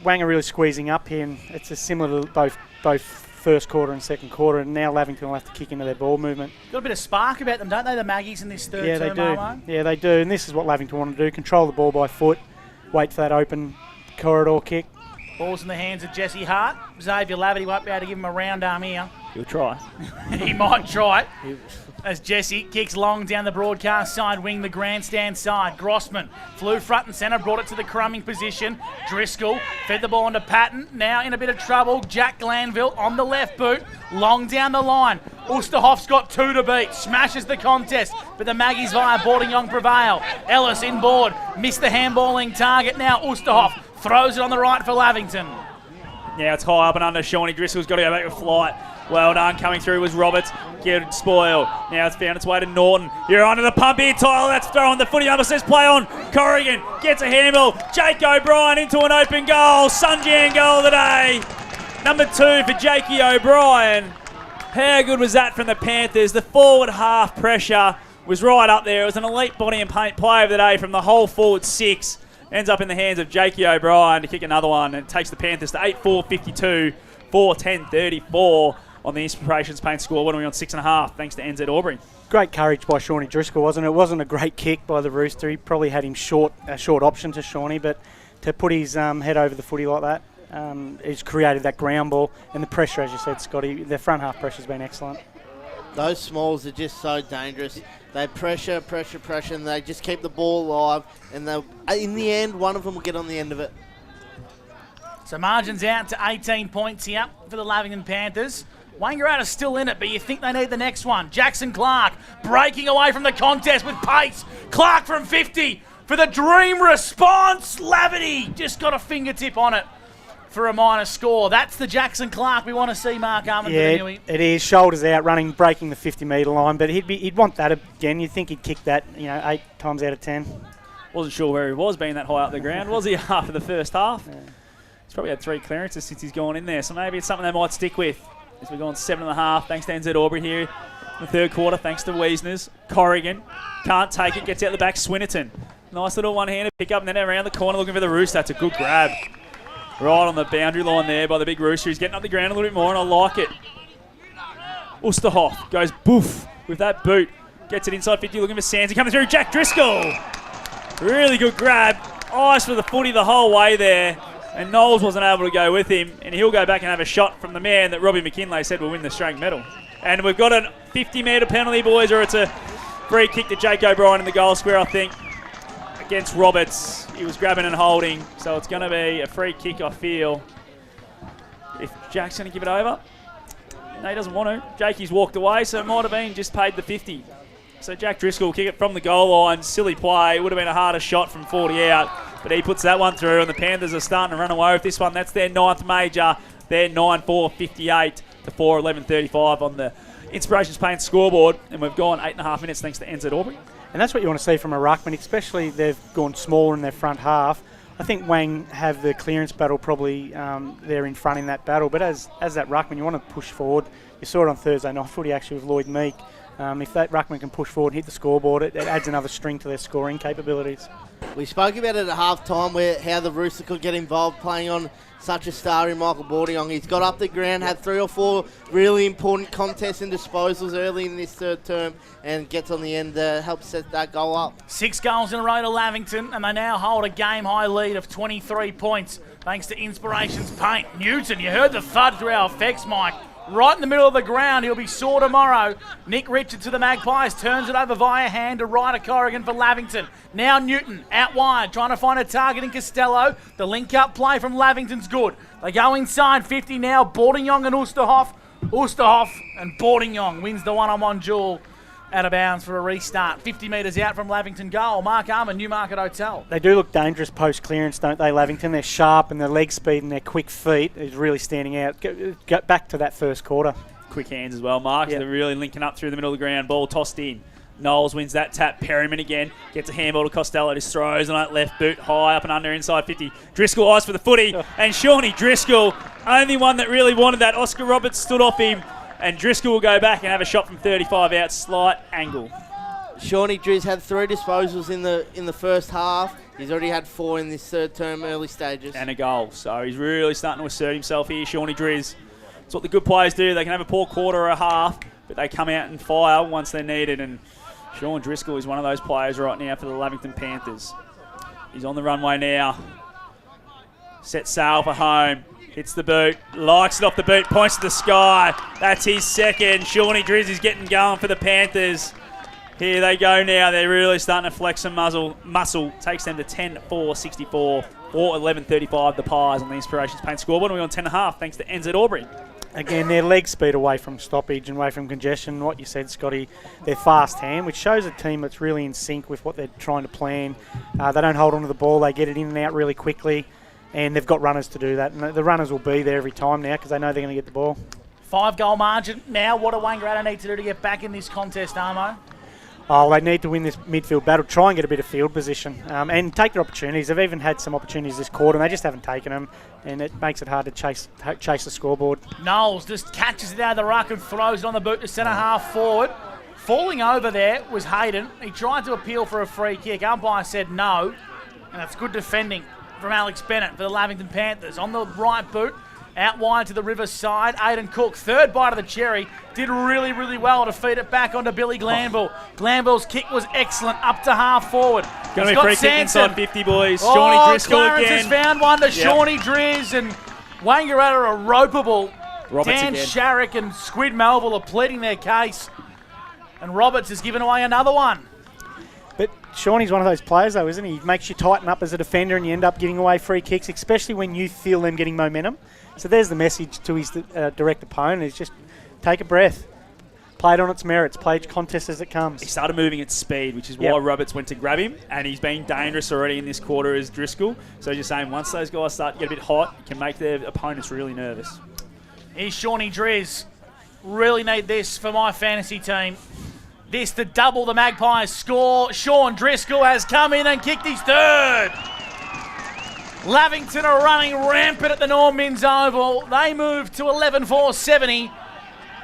Wang are really squeezing up here, and it's a similar to both first quarter and second quarter, and now Lavington will have to kick into their ball movement. Got a bit of spark about them, don't they, the Maggies in this third term? Yeah, they do. Armo? Yeah, they do, and this is what Lavington want to do, control the ball by foot, wait for that open corridor kick. Ball's in the hands of Jesse Hart. Xavier Lavity won't be able to give him a round arm here. He'll try. He might try it. as Jesse kicks long down the broadcast side wing, the grandstand side. Grossman flew front and centre, brought it to the crumbing position. Driscoll fed the ball into Patton, now in a bit of trouble. Jack Glanville on the left boot, long down the line. Oosterhoff's got 2 to beat, smashes the contest, but the Maggies via Boarding-Young prevail. Ellis inboard, missed the handballing target. Now Oosterhoff throws it on the right for Lavington. Yeah, it's high up and under. Shawnee Driscoll's got to go back with flight. Well done. Coming through was Roberts. Good spoil. Now it's found its way to Norton. You're onto the pump here, Tyler. That's throwing the footy. Number says play on. Corrigan gets a handle. Jake O'Brien into an open goal. Sunjan goal of the day. Number 2 for Jakey O'Brien. How good was that from the Panthers? The forward half pressure was right up there. It was an elite body and paint play of the day from the whole forward 6. Ends up in the hands of Jakey O'Brien to kick another one, and it takes the Panthers to 8-4-52, 4-10-34 on the Inspirations Paint score. What are we on? 6.5, thanks to NZ Albury. Great courage by Shawnee Driscoll, wasn't it? It wasn't a great kick by the Rooster. He probably had him a short option to Shawnee, but to put his head over the footy like that, he's created that ground ball. And the pressure, as you said, Scotty, their front half pressure's been excellent. Those smalls are just so dangerous. They pressure, and they just keep the ball alive. And in the end, one of them will get on the end of it. So margin's out to 18 points here for the Lavington Panthers. Wangaratta's still in it, but you think they need the next one. Jackson Clark breaking away from the contest with pace. Clark from 50 for the dream response. Lavity just got a fingertip on it for a minor score. That's the Jackson Clark we want to see, Mark Armand. Yeah, it is. Shoulders out, running, breaking the 50-metre line, but he'd want that again. You'd think he'd kick that, 8 times out of 10. Wasn't sure where he was being that high up the ground, was he, after the first half? Yeah. He's probably had 3 clearances since he's gone in there, so maybe it's something they might stick with. As we've gone 7.5, thanks to NZ Albury here in the third quarter, thanks to Wiesners. Corrigan can't take it, gets out the back. Swinnerton, nice little one-handed pick up, and then around the corner looking for the Rooster. That's a good grab. Right on the boundary line there by the big Rooster. He's getting up the ground a little bit more, and I like it. Oosterhoff goes boof with that boot. Gets it inside 50, looking for Sandsy. Coming through, Jack Driscoll. Really good grab. Eyes for the footy the whole way there. And Knowles wasn't able to go with him, and he'll go back and have a shot from the man that Robbie McKinlay said will win the strength medal. And we've got a 50-metre penalty, boys, or it's a free kick to Jake O'Brien in the goal square, I think, against Roberts. He was grabbing and holding, so it's going to be a free kick, I feel. If Jack's going to give it over. No, he doesn't want to. Jakey's walked away, so it might have been just paid the 50. So Jack Driscoll will kick it from the goal line. Silly play. It would have been a harder shot from 40 out. But he puts that one through, and the Panthers are starting to run away with this one. That's their 9th major. They're 9-4-58 to 4-11-35 on the Inspirations Paint scoreboard. And we've gone 8.5 minutes thanks to NZ Albury. And that's what you want to see from a ruckman, especially they've gone smaller in their front half. I think Wang have the clearance battle probably there in front in that battle. But as that ruckman, you want to push forward. You saw it on Thursday night footy actually with Lloyd Meek. If that ruckman can push forward and hit the scoreboard, it adds another string to their scoring capabilities. We spoke about it at half-time, how the Rooster could get involved playing on such a star in Michael Boarding-Young. He's got up the ground, had 3 or 4 really important contests and disposals early in this third term, and gets on the end to help set that goal up. 6 goals in a row to Lavington, and they now hold a game-high lead of 23 points, thanks to Inspirations Paint. Newton, you heard the thud through our effects, Mike. Right in the middle of the ground, he'll be sore tomorrow. Nick Richards to the Magpies, turns it over via hand to Ryder Corrigan for Lavington. Now Newton, out wide, trying to find a target in Costello. The link-up play from Lavington's good. They go inside 50 now, Boarding-Young and Oosterhoff. Oosterhoff and Boarding-Young wins the one-on-one duel out of bounds for a restart. 50 metres out from Lavington goal. Mark Armour, Newmarket Hotel. They do look dangerous post-clearance, don't they, Lavington? They're sharp, and their leg speed and their quick feet is really standing out. Go back to that first quarter. Quick hands as well, Mark. Yep. They're really linking up through the middle of the ground. Ball tossed in. Knowles wins that tap. Perryman again. Gets a handball to Costello. Just throws on that left boot. High up and under inside 50. Driscoll eyes for the footy. And Shawnee Driscoll, only one that really wanted that. Oscar Roberts stood off him. And Driscoll will go back and have a shot from 35 out. Slight angle. Shawnee Driz had 3 disposals in the first half. He's already had 4 in this third term early stages. And a goal. So he's really starting to assert himself here, Shawnee Driz. That's what the good players do. They can have a poor quarter or a half, but they come out and fire once they're needed. And Sean Driscoll is one of those players right now for the Lavington Panthers. He's on the runway now. Set sail for home. Hits the boot, likes it off the boot, points to the sky. That's his second. Shawnee Drizz is getting going for the Panthers. Here they go now. They're really starting to flex some muscle. Takes them to 10-4-64 or 11-35 the Pies on the Inspirations Paint scoreboard. And we're on 10.5 thanks to NZ Albury. Again, their leg speed away from stoppage and away from congestion. What you said, Scotty, their fast hand, which shows a team that's really in sync with what they're trying to plan. They don't hold onto the ball. They get it in and out really quickly. And they've got runners to do that. And the runners will be there every time now because they know they're going to get the ball. 5-goal margin. Now, what do Wangaratta need to do to get back in this contest, Armo? Oh, they need to win this midfield battle, try and get a bit of field position, and take their opportunities. They've even had some opportunities this quarter, and they just haven't taken them, and it makes it hard to chase the scoreboard. Knowles just catches it out of the ruck and throws it on the boot to centre half forward. Falling over there was Hayden. He tried to appeal for a free kick. Umpire said no, and that's good defending from Alex Bennett for the Lavington Panthers. On the right boot, out wide to the Rivers side. Aiden Cook, third bite of the cherry, did really, really well to feed it back onto Billy Glanville. Glanville's kick was excellent, up to half forward. Going to be free kick inside 50, boys. Oh, Shawnee Driscoll Clarence again. has found one to Shawnee Drizz, and Wangaratta are ropeable. Roberts Dan again. Sharrock and Squid Melville are pleading their case, and Roberts has given away another one. But Shawnee's one of those players, though, isn't he? He makes you tighten up as a defender and you end up giving away free kicks, especially when you feel them getting momentum. So there's the message to his direct opponent, is just take a breath. Play it on its merits. Play each contest as it comes. He started moving at speed, which is why Roberts went to grab him, and he's been dangerous already in this quarter as Driscoll. So just saying, once those guys start to get a bit hot, it can make their opponents really nervous. Here's Shawnee Drizz. Really need this for my fantasy team. This to double the Magpies score. Sean Driscoll has come in and kicked his third. Lavington are running rampant at the Norm Minns Oval. They move to 11-4-70.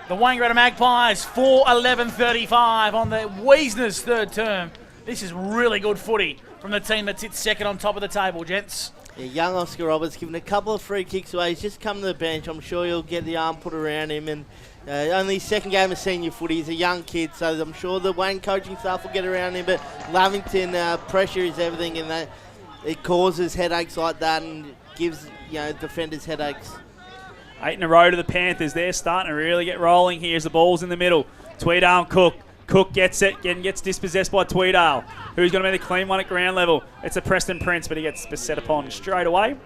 The Wangaratta Magpies 4-11-35 on the Wiesner's third term. This is really good footy from the team that sits second on top of the table, gents. Yeah, young Oscar Roberts giving a couple of free kicks away. He's just come to the bench. I'm sure he'll get the arm put around him. And only his second game of senior footy. He's a young kid, so I'm sure the Wayne coaching staff will get around him. But Lavington, pressure is everything, and that it causes headaches like that and gives defenders headaches. 8 in a row to the Panthers. They're starting to really get rolling here as the ball's in the middle. Tweedale and Cook. Cook gets it and gets dispossessed by Tweedale, who's going to be the clean one at ground level. It's a Preston Prince, but he gets set upon straight away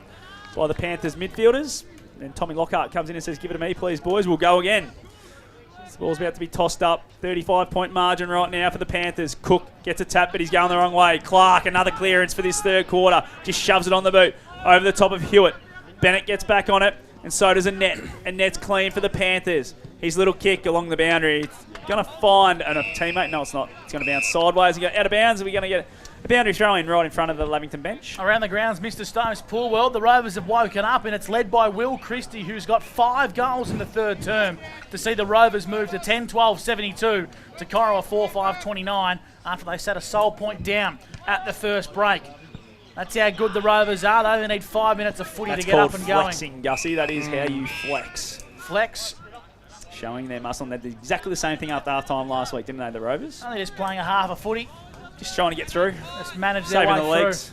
by the Panthers midfielders. Then Tommy Lockhart comes in and says, give it to me, please, boys. We'll go again. This ball's about to be tossed up. 35-point margin right now for the Panthers. Cook gets a tap, but he's going the wrong way. Clark, another clearance for this third quarter. Just shoves it on the boot over the top of Hewitt. Bennett gets back on it, and so does Annette. Annette's clean for the Panthers. His little kick along the boundary. It's going to find a teammate. No, it's not. It's going to bounce sideways and go out of bounds. Are we going to get a boundary throw in right in front of the Lavington bench? Around the grounds, Mr. Stone's pool world. The Rovers have woken up, and it's led by Will Christie, who's got 5 goals in the third term to see the Rovers move to 10-12-72 to Corowa 4-5-29 after they sat a sole point down at the first break. That's how good the Rovers are. They only need 5 minutes of footy to get up and going. That's called flexing, Gussie. That is how you flex. Flex. Showing their muscle. And they did exactly the same thing after half-time last week, didn't they, the Rovers? Only just playing a half of footy. Just trying to get through. Just manage their way Saving the through. legs.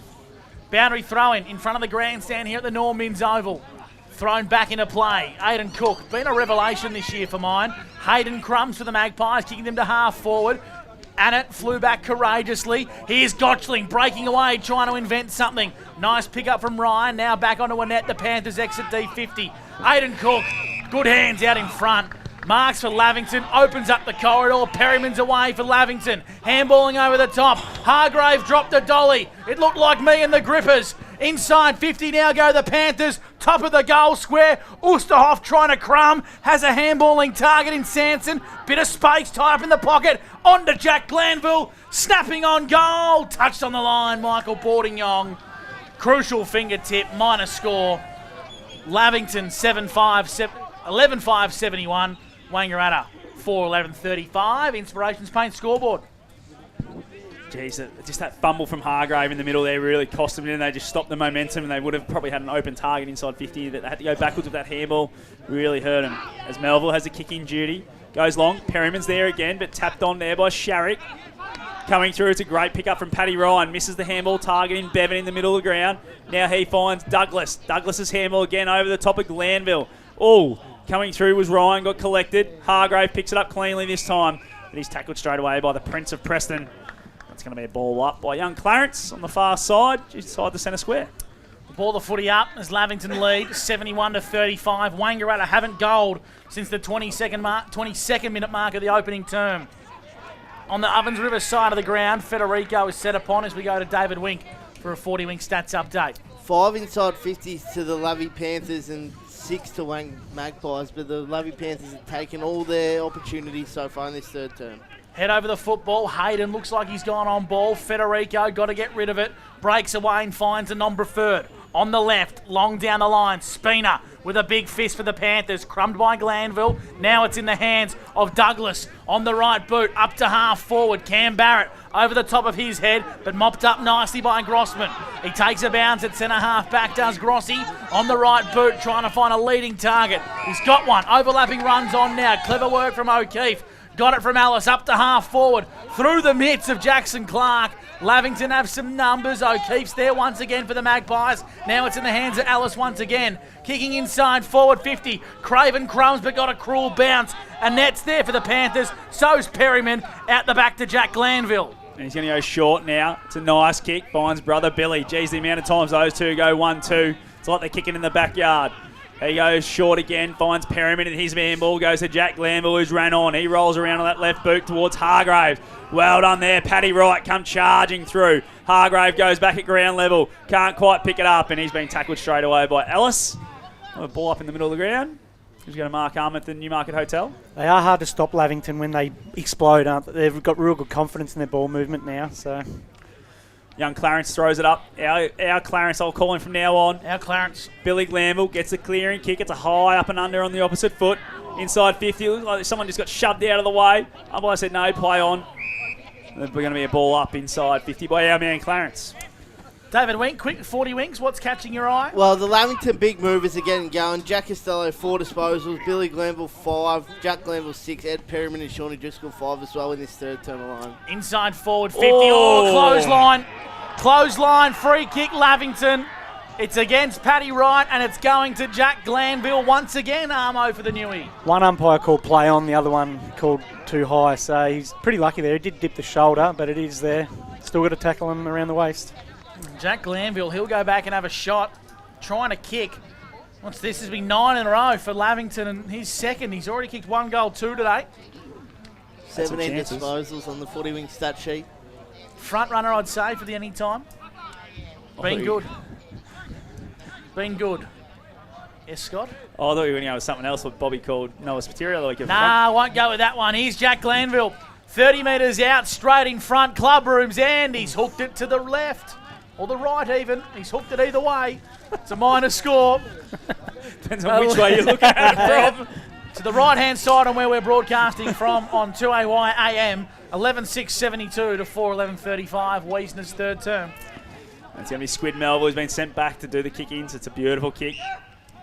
Boundary throw-in in front of the grandstand here at the Norm Minns Oval. Thrown back into play. Aiden Cook, been a revelation this year for mine. Hayden Crumbs for the Magpies, kicking them to half forward. Annett flew back courageously. Here's Gotchling breaking away, trying to invent something. Nice pick up from Ryan. Now back onto Annette. The Panthers exit D50. Aiden Cook, good hands out in front. Marks for Lavington, opens up the corridor. Perryman's away for Lavington. Handballing over the top. Hargrave dropped a dolly. It looked like me and the Grippers. Inside 50 now go the Panthers. Top of the goal square. Oosterhoff trying to crumb. Has a handballing target in Sanson. Bit of space tied up in the pocket. On to Jack Glanville. Snapping on goal. Touched on the line, Michael Bordignong. Crucial fingertip, minor score. Lavington 11-5-71. Wangaratta 4-11-35. Inspirations Paint scoreboard. Jeez, just that fumble from Hargrave in the middle there really cost them. And they just stopped the momentum, and they would have probably had an open target inside 50. That they had to go backwards with that handball. Really hurt him. As Melville has a kick-in duty. Goes long. Perryman's there again, but tapped on there by Sharrock. coming through. It's a great pickup from Paddy Ryan. Misses the handball, targeting Bevan in the middle of the ground. Now he finds Douglas. Douglas's handball again over the top of Glanville. Oh, coming through was Ryan, got collected. Hargrave picks it up cleanly this time, but he's tackled straight away by the Prince of Preston. That's going to be a ball up by young Clarence on the far side, just inside the centre square. Ball the footy up as Lavington lead 71-35. Wangaratta haven't goaled since the 22nd minute mark of the opening term. On the Ovens River side of the ground, Federico is set upon as we go to David Wink for a 40 Wink stats update. 5 inside 50s to the Lovey Panthers and 6 to Wang Magpies, but the Lovey Panthers have taken all their opportunities so far in this third term. Head over the football. Hayden looks like he's gone on ball. Federico got to get rid of it. Breaks away and finds a non-preferred. On the left, long down the line, Spina with a big fist for the Panthers. Crumbed by Glanville. Now it's in the hands of Douglas. On the right boot, up to half forward. Cam Barrett over the top of his head, but mopped up nicely by Grossman. He takes a bounce at centre half back, does Grossi. On the right boot, trying to find a leading target. He's got one. Overlapping runs on now. Clever work from O'Keefe. Got it from Ellis up to half forward. Through the mitts of Jackson Clark. Lavington have some numbers. O'Keefe's there once again for the Magpies. Now it's in the hands of Ellis once again. Kicking inside, forward 50. Craven crumbs, but got a cruel bounce. And net's there for the Panthers. So's Perryman. Out the back to Jack Glanville. And he's going to go short now. It's a nice kick. Finds brother Billy. Geez, the amount of times those two go 1-2. It's like they're kicking in the backyard. He goes short again, finds Perryman, and his handball goes to Jack Glanville, who's ran on. He rolls around on that left boot towards Hargrave. Well done there. Paddy Wright come charging through. Hargrave goes back at ground level. Can't quite pick it up, and he's been tackled straight away by Ellis. A ball up in the middle of the ground. He's going to mark arm at the Newmarket Hotel. They are hard to stop, Lavington, when they explode, aren't they? They've got real good confidence in their ball movement now, so... Young Clarence throws it up. Our Clarence, I'll call him from now on. Our Clarence. Billy Glanville gets the clearing kick. It's a high up and under on the opposite foot. Inside 50. Looks like someone just got shoved out of the way. I said no, play on. We're going to be a ball up inside 50 by our man Clarence. David Wink, quick 40 Winks. What's catching your eye? Well, the Lavington big movers are getting going. Jack Costello, 4 disposals. Billy Glanville, 5. Jack Glanville, 6. Ed Perryman and Shawnee Driscoll, 5 as well in this third term line. Inside forward 50. Oh, clothesline. Clothesline, free kick, Lavington. It's against Paddy Wright, and it's going to Jack Glanville once again. Armo for the Newie. One umpire called play on, the other one called too high, so he's pretty lucky there. He did dip the shoulder, but it is there. Still got to tackle him around the waist. Jack Glanville, he'll go back and have a shot, trying to kick. What's this? This has been 9 in a row for Lavington, and he's second. He's already kicked 1 goal, 2 today. 17 disposals on the 40 Wing stat sheet. Front runner, I'd say, for the any time. Been good. Been good. Yes, Scott? Oh, I thought you were going to go with something else, what Bobby called Noah's material. Like I won't go with that one. Here's Jack Glanville. 30 metres out, straight in front, club rooms, and he's hooked it to the left. Or the right, even. He's hooked it either way. It's a minor score. Depends on which way you're looking at it from. To the right-hand side on where we're broadcasting from on 2AY AM, 11.672 to 4.11.35, Wiesner's third term. It's going to be Squid Melville, who's been sent back to do the kick-ins. It's a beautiful kick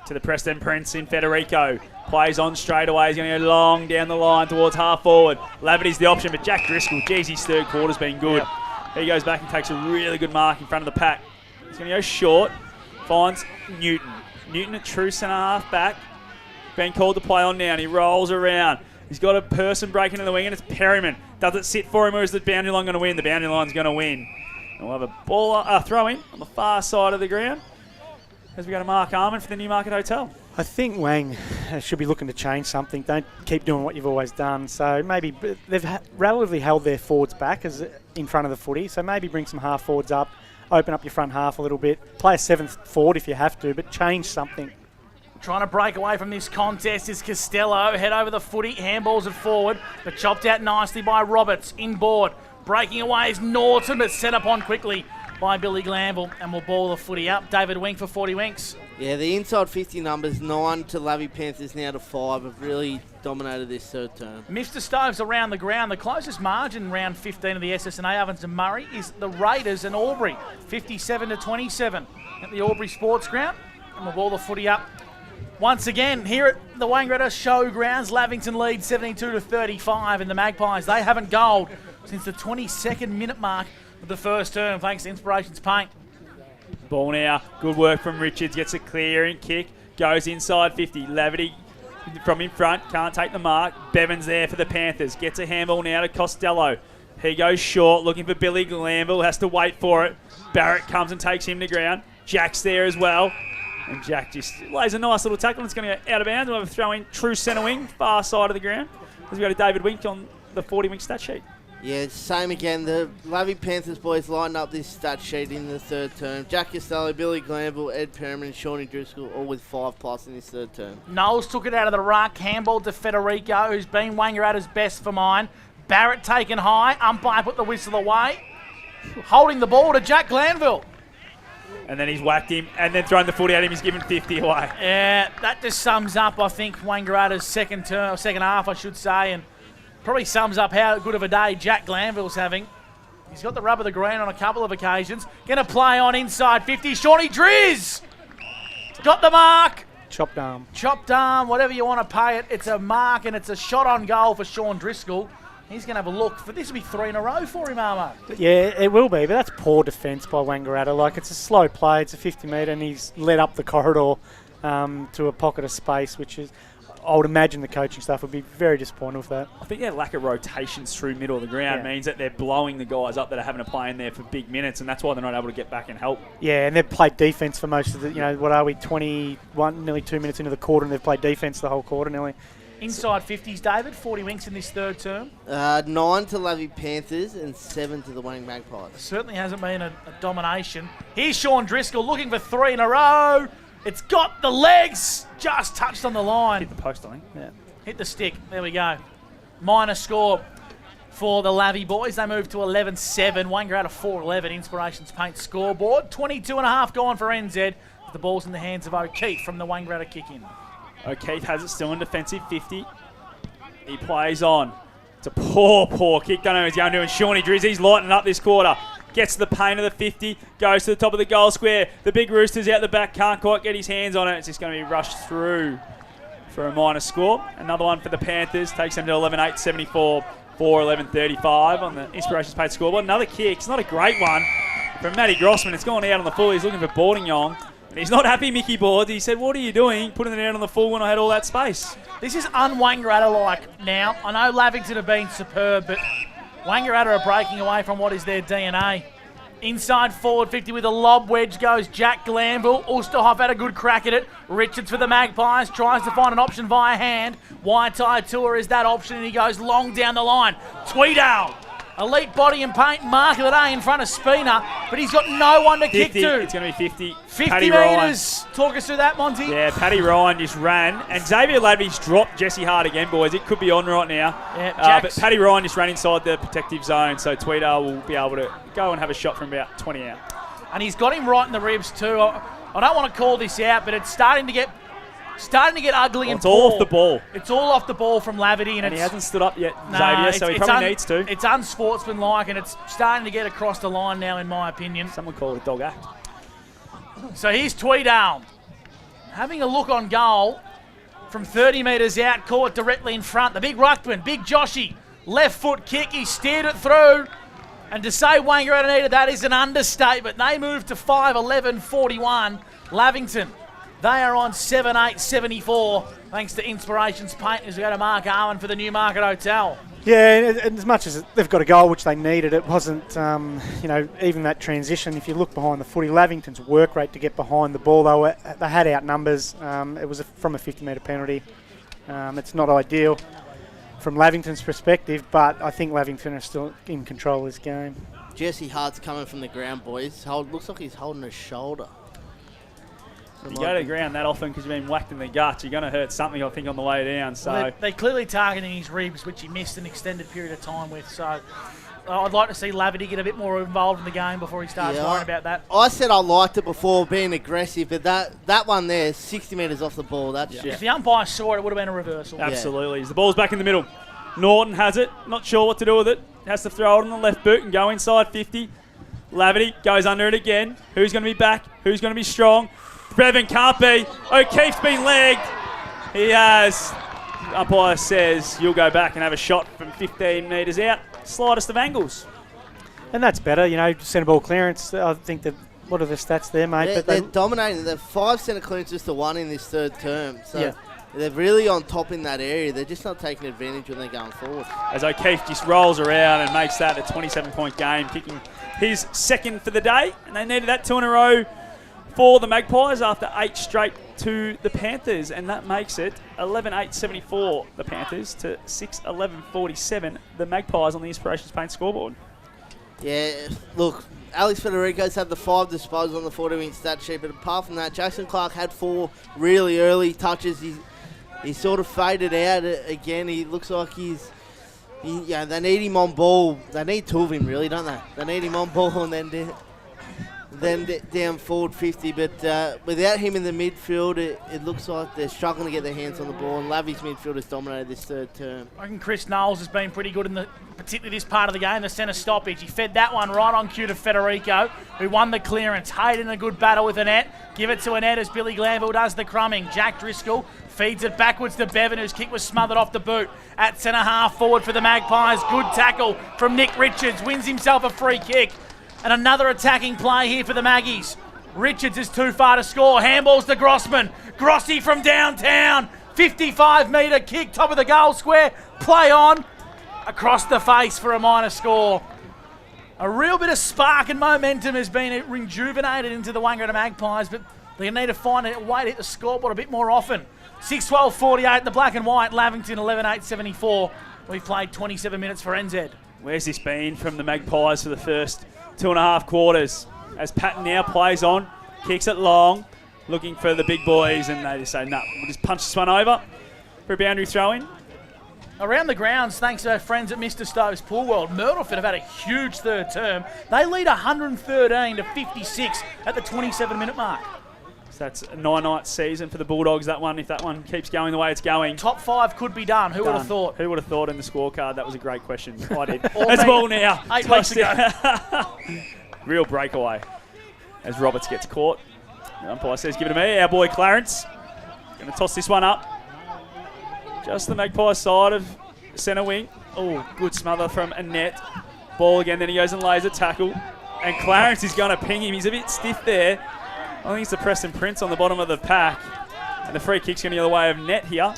to the Preston Prince in Federico. Plays on straight away. He's going to go long down the line towards half forward. Laverty's the option, but Jack Driscoll, geez, his third quarter's been good. Yep. He goes back and takes a really good mark in front of the pack. He's going to go short, finds Newton. Newton at true centre half back. Been called to play on now, and he rolls around. He's got a person breaking in the wing, and it's Perryman. Does it sit for him, or is the boundary line going to win? The boundary line's going to win. And we'll have a ball throw-in on the far side of the ground as we go to Mark Arman for the Newmarket Hotel. I think Wang should be looking to change something. Don't keep doing what you've always done. So maybe they've relatively held their forwards back as in front of the footy. So maybe bring some half forwards up, open up your front half a little bit, play a 7th forward if you have to, but change something. Trying to break away from this contest is Costello. Head over the footy, handballs it forward, but chopped out nicely by Roberts. Inboard, breaking away is Norton, but set upon quickly by Billy Glanville, and will ball the footy up. David Wink for 40 Winks. Yeah, the inside 50 numbers, 9 to Lavy Panthers, now to 5, have really dominated this third term. Mr. Stoves around the ground. The closest margin round 15 of the SS&A Ovens and Murray is the Raiders and Albury, 57-27 at the Albury Sports Ground, and we'll ball the footy up. Once again, here at the Wangaratta Showgrounds, Lavington leads 72-35 in the Magpies. They haven't goaled since the 22nd minute mark of the first term, thanks to Inspirations Paint. Ball now. Good work from Richards. Gets a clearing kick. Goes inside 50. Lavity from in front. Can't take the mark. Bevan's there for the Panthers. Gets a handball now to Costello. He goes short. Looking for Billy Glanville. Has to wait for it. Barrett comes and takes him to ground. Jack's there as well. And Jack just lays a nice little tackle. It's going to go out of bounds. We'll have a throw in. True centre wing. Far side of the ground. As we go to David Wink on the 40-wing stat sheet. Yeah, same again. The Lavy Panthers boys lined up this stat sheet in the third term. Jack Costello, Billy Glanville, Ed Perriman, and Shawnee Driscoll all with 5+ in this third term. Knowles took it out of the ruck. Handball to Federico, who's been Wangaratta's best for mine. Barrett taken high. Umpire put the whistle away. Holding the ball to Jack Glanville. And then he's whacked him and then thrown the footy at him. He's given 50 away. Yeah, that just sums up, I think, Wangaratta's second half, I should say, and probably sums up how good of a day Jack Glanville's having. He's got the rub of the ground on a couple of occasions. Going to play on inside 50. Shawnee Driz! Got the mark. Chopped arm. Chopped arm, whatever you want to pay it. It's a mark and it's a shot on goal for Sean Driscoll. He's going to have a look. For this will be 3 in a row for him, Armo. Yeah, it will be, but that's poor defence by Wangaratta. Like, it's a slow play. It's a 50-metre, and he's led up the corridor to a pocket of space, which is... I would imagine the coaching staff would be very disappointed with that. I think their lack of rotations through middle of the ground means that they're blowing the guys up that are having to play in there for big minutes, and that's why they're not able to get back and help. Yeah, and they've played defence for most of the, what are we, 21, nearly 2 minutes into the quarter, and they've played defence the whole quarter nearly. Inside 50s, David, 40 winks in this third term. 9 to Lavy Panthers and 7 to the Wang Magpies. Certainly hasn't been a domination. Here's Sean Driscoll looking for 3 in a row. It's got the legs, just touched on the line. Hit the post, I think. Yeah. Hit the stick. There we go. Minor score for the Lavy boys. They move to 11-7. Wangaratta 4-11. Inspirations Paint scoreboard. 22.5 gone for NZ. The ball's in the hands of O'Keefe from the Wangaratta kick-in. O'Keefe has it still in defensive 50. He plays on. It's a poor kick. Don't know what he's going to do. And Shawnee Driz, he's lighting up this quarter. Gets to the paint of the 50, goes to the top of the goal square. The big Roosters out the back, can't quite get his hands on it. It's just going to be rushed through for a minor score. Another one for the Panthers, takes them to 11-8, 74, 4-11-35 on the Inspirations Paint scoreboard. Another kick, it's not a great one from Matty Grossman. It's gone out on the full. He's looking for Boardingong. And he's not happy, Mickey Boards. He said, what are you doing putting it out on the full when I had all that space? This is un-Wangaratta-like now. I know Lavington have been superb, but Wangaratta are breaking away from what is their DNA. Inside forward 50 with a lob wedge goes Jack Glanville. Ulsterhoff had a good crack at it. Richards for the Magpies tries to find an option via hand. Waitai Tour is that option and he goes long down the line. Tweedale, elite body and paint, mark of the day in front of Spina, but he's got no one to 50, kick to. It's going to be 50. 50 Paddy metres. Talk us through that, Monty. Yeah, Paddy Ryan just ran. And Xavier Lavey's dropped Jesse Hart again, boys. It could be on right now. Yeah, but Paddy Ryan just ran inside the protective zone, so Tweedale will be able to go and have a shot from about 20 out. And he's got him right in the ribs too. I don't want to call this out, but it's starting to get ugly and it's all off the ball. It's all off the ball from Lavity. And he hasn't stood up yet, Xavier, so he probably needs to. It's unsportsmanlike, and it's starting to get across the line now, in my opinion. Someone call it a dog act. So here's Tweedale. Having a look on goal from 30 metres out, caught directly in front. The big ruckman, big Joshy, left foot kick. He steered it through. And to say Wangaratta needed that is an understatement. They move to 5-11-41. Lavington, they are on 7-8-74, thanks to Inspirations Paint as we go to Mark Arwen for the Newmarket Hotel. Yeah, and as much as they've got a goal, which they needed, it wasn't, even that transition. If you look behind the footy, Lavington's work rate to get behind the ball, they had out numbers. It was from a 50-metre penalty. It's not ideal from Lavington's perspective, but I think Lavington are still in control of this game. Jesse Hart's coming from the ground, boys. Looks like he's holding his shoulder. You go to the ground that often because you've been whacked in the guts, you're going to hurt something, I think, on the way down. So well, they're clearly targeting his ribs, which he missed an extended period of time with. So I'd like to see Lavity get a bit more involved in the game before he starts worrying about that. I said I liked it before, being aggressive, but that one there, 60 metres off the ball. If the umpire saw it, it would have been a reversal. Absolutely. The ball's back in the middle. Norton has it, not sure what to do with it. Has to throw it on the left boot and go inside 50. Lavity goes under it again. Who's going to be back? Who's going to be strong? Bevan can't be. O'Keefe's been legged. He has. Umpire says you'll go back and have a shot from 15 metres out. slightest of angles. And that's better, centre ball clearance. I think that, what are the stats there, mate? They're dominating. They're 5 centre clearances to 1 in this third term. So Yeah. they're really on top in that area. They're just not taking advantage when they're going forward. As O'Keefe just rolls around and makes that a 27-point game, kicking his second for the day. And they needed that 2 in a row for the Magpies after 8 straight to the Panthers. And that makes it 11-8-74, the Panthers, to 6-11-47, the Magpies on the Inspirations Paint scoreboard. Yeah, look, Alex Federico's had the 5 disposals on the 40-wing stat sheet, but apart from that, Jackson Clark had 4 really early touches. He's sort of faded out again. He looks like they need him on ball. They need 2 of him, really, don't they? They need him on ball and then down forward 50. But without him in the midfield, it looks like they're struggling to get their hands on the ball, and Lavi's midfield has dominated this third term. I reckon Chris Knowles has been pretty good in particularly this part of the game, the centre stoppage. He fed that one right on cue to Federico, who won the clearance. Hayden in a good battle with Annette. Give it to Annette as Billy Glanville does the crumbing. Jack Driscoll feeds it backwards to Bevan, whose kick was smothered off the boot. At centre half forward for the Magpies. Good tackle from Nick Richards. Wins himself a free kick. And another attacking play here for the Maggies. Richards is too far to score. Handballs to Grossman. Grossi from downtown. 55-metre kick, top of the goal square. Play on. Across the face for a minor score. A real bit of spark and momentum has been rejuvenated into the Wangaratta Magpies, but they need to find a way to hit the scoreboard a bit more often. 6-12-48, the black and white. Lavington 11-8-74. We've played 27 minutes for NZ. Where's this been from the Magpies for the first 2.5 quarters? As Patton now plays on, kicks it long, looking for the big boys, and they just say, no, we'll just punch this one over for a boundary throw-in. Around the grounds, thanks to our friends at Mr. Stove's Pool World, Myrtleford have had a huge third term. They lead 113-56 at the 27-minute mark. So that's a 9-night season for the Bulldogs, that one, if that one keeps going the way it's going. Top 5 could be done. Who would have thought? Who would have thought in the scorecard? That was a great question. I did. Let's ball now. 8 weeks ago. Real breakaway as Roberts gets caught. The umpire says, give it to me. Our boy Clarence. Going to toss this one up. Just the Magpie side of centre wing. Oh, good smother from Annette. Ball again, then he goes and lays a tackle. And Clarence is going to ping him. He's a bit stiff there. I think it's the Preston Prince on the bottom of the pack. And the free kick's going the other way of net here.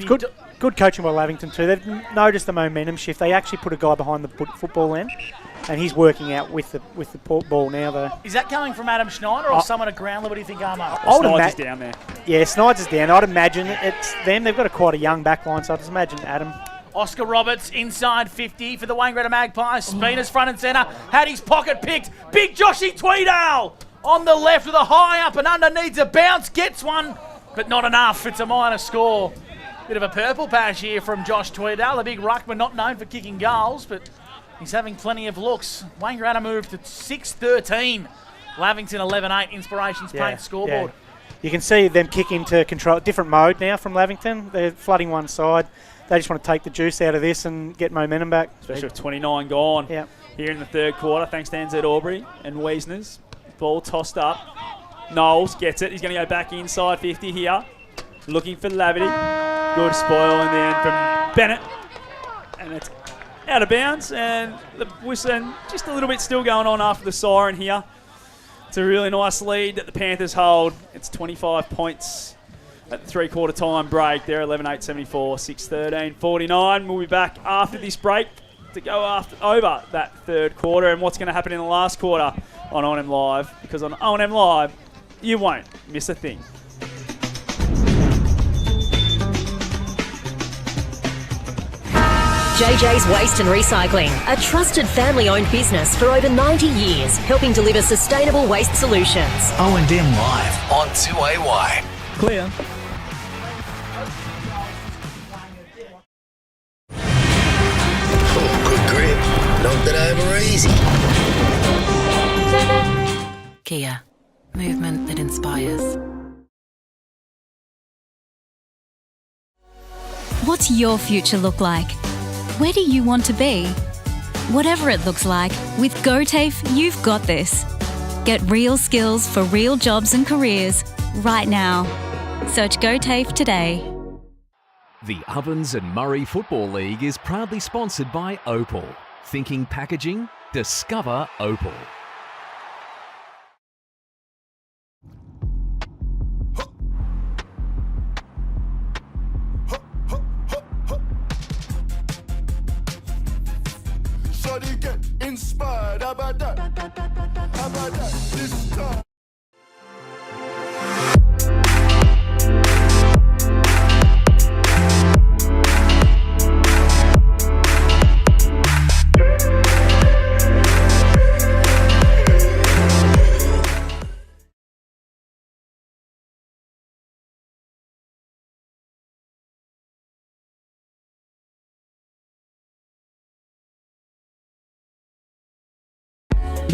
Good coaching by Lavington too. They've noticed the momentum shift. They actually put a guy behind the football end, and he's working out with the ball now though. Is that coming from Adam Schneider or someone at ground level? Do you think, Armo? Snides is down there. Yeah, Snides is down. I'd imagine it's them. They've got quite a young back line, so I'd just imagine Adam. Oscar Roberts inside 50 for the Wangaratta Magpies. Spinas front and centre. Had his pocket picked. Big Joshy Tweedale on the left with a high up and under. Needs a bounce. Gets one, but not enough. It's a minor score. Bit of a purple patch here from Josh Tweedale. A big ruckman, not known for kicking goals, but he's having plenty of looks. Wangaratta moved to 6-13. Lavington 11-8. Inspirations Paint scoreboard. Yeah. You can see them kick into control. Different mode now from Lavington. They're flooding one side. They just want to take the juice out of this and get momentum back. Especially with 29 gone here in the third quarter, thanks to NZ Albury and Wiesner's. Ball tossed up. Knowles gets it. He's going to go back inside 50 here. Looking for Lavity. Good spoil in the end from Bennett. And it's out of bounds. And the whistling just a little bit still going on after the siren here. It's a really nice lead that the Panthers hold. It's 25 points at the three-quarter time break. They're 11-8-74, 6-13-49. We'll be back after this break to go over that third quarter and what's going to happen in the last quarter on O&M Live. Because on O&M Live, you won't miss a thing. JJ's Waste and Recycling, a trusted family-owned business for over 90 years, helping deliver sustainable waste solutions. O&M Live on 2AY. Clear. Oh, good grip. Not that over easy. Kia, movement that inspires. What's your future look like? Where do you want to be? Whatever it looks like, with GoTAFE, you've got this. Get real skills for real jobs and careers right now. Search GoTAFE today. The Ovens and Murray Football League is proudly sponsored by Opal. Thinking packaging? Discover Opal. Shawty get inspired. How about that? How about that? This time.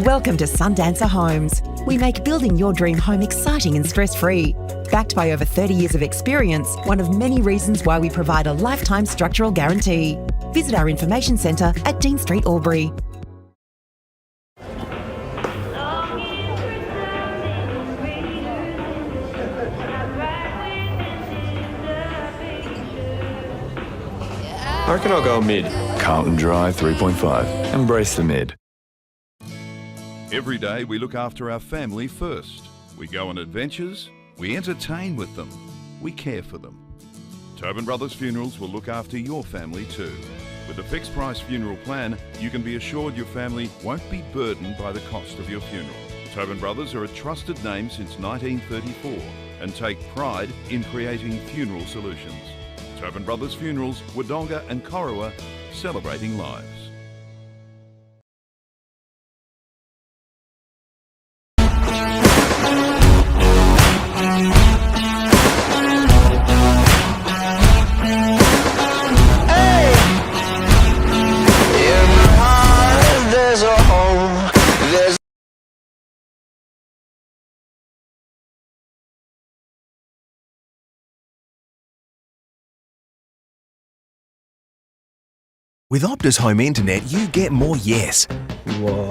Welcome to Sundancer Homes. We make building your dream home exciting and stress-free. Backed by over 30 years of experience, one of many reasons why we provide a lifetime structural guarantee. Visit our information centre at Dean Street, Albury. I reckon I'll go mid. Carlton Dry 3.5. Embrace the mid. Every day we look after our family first. We go on adventures, we entertain with them, we care for them. Tobin Brothers Funerals will look after your family too. With a fixed price funeral plan, you can be assured your family won't be burdened by the cost of your funeral. Tobin Brothers are a trusted name since 1934 and take pride in creating funeral solutions. Tobin Brothers Funerals, Wodonga and Corowa, celebrating lives. With Optus Home Internet, you get more yes.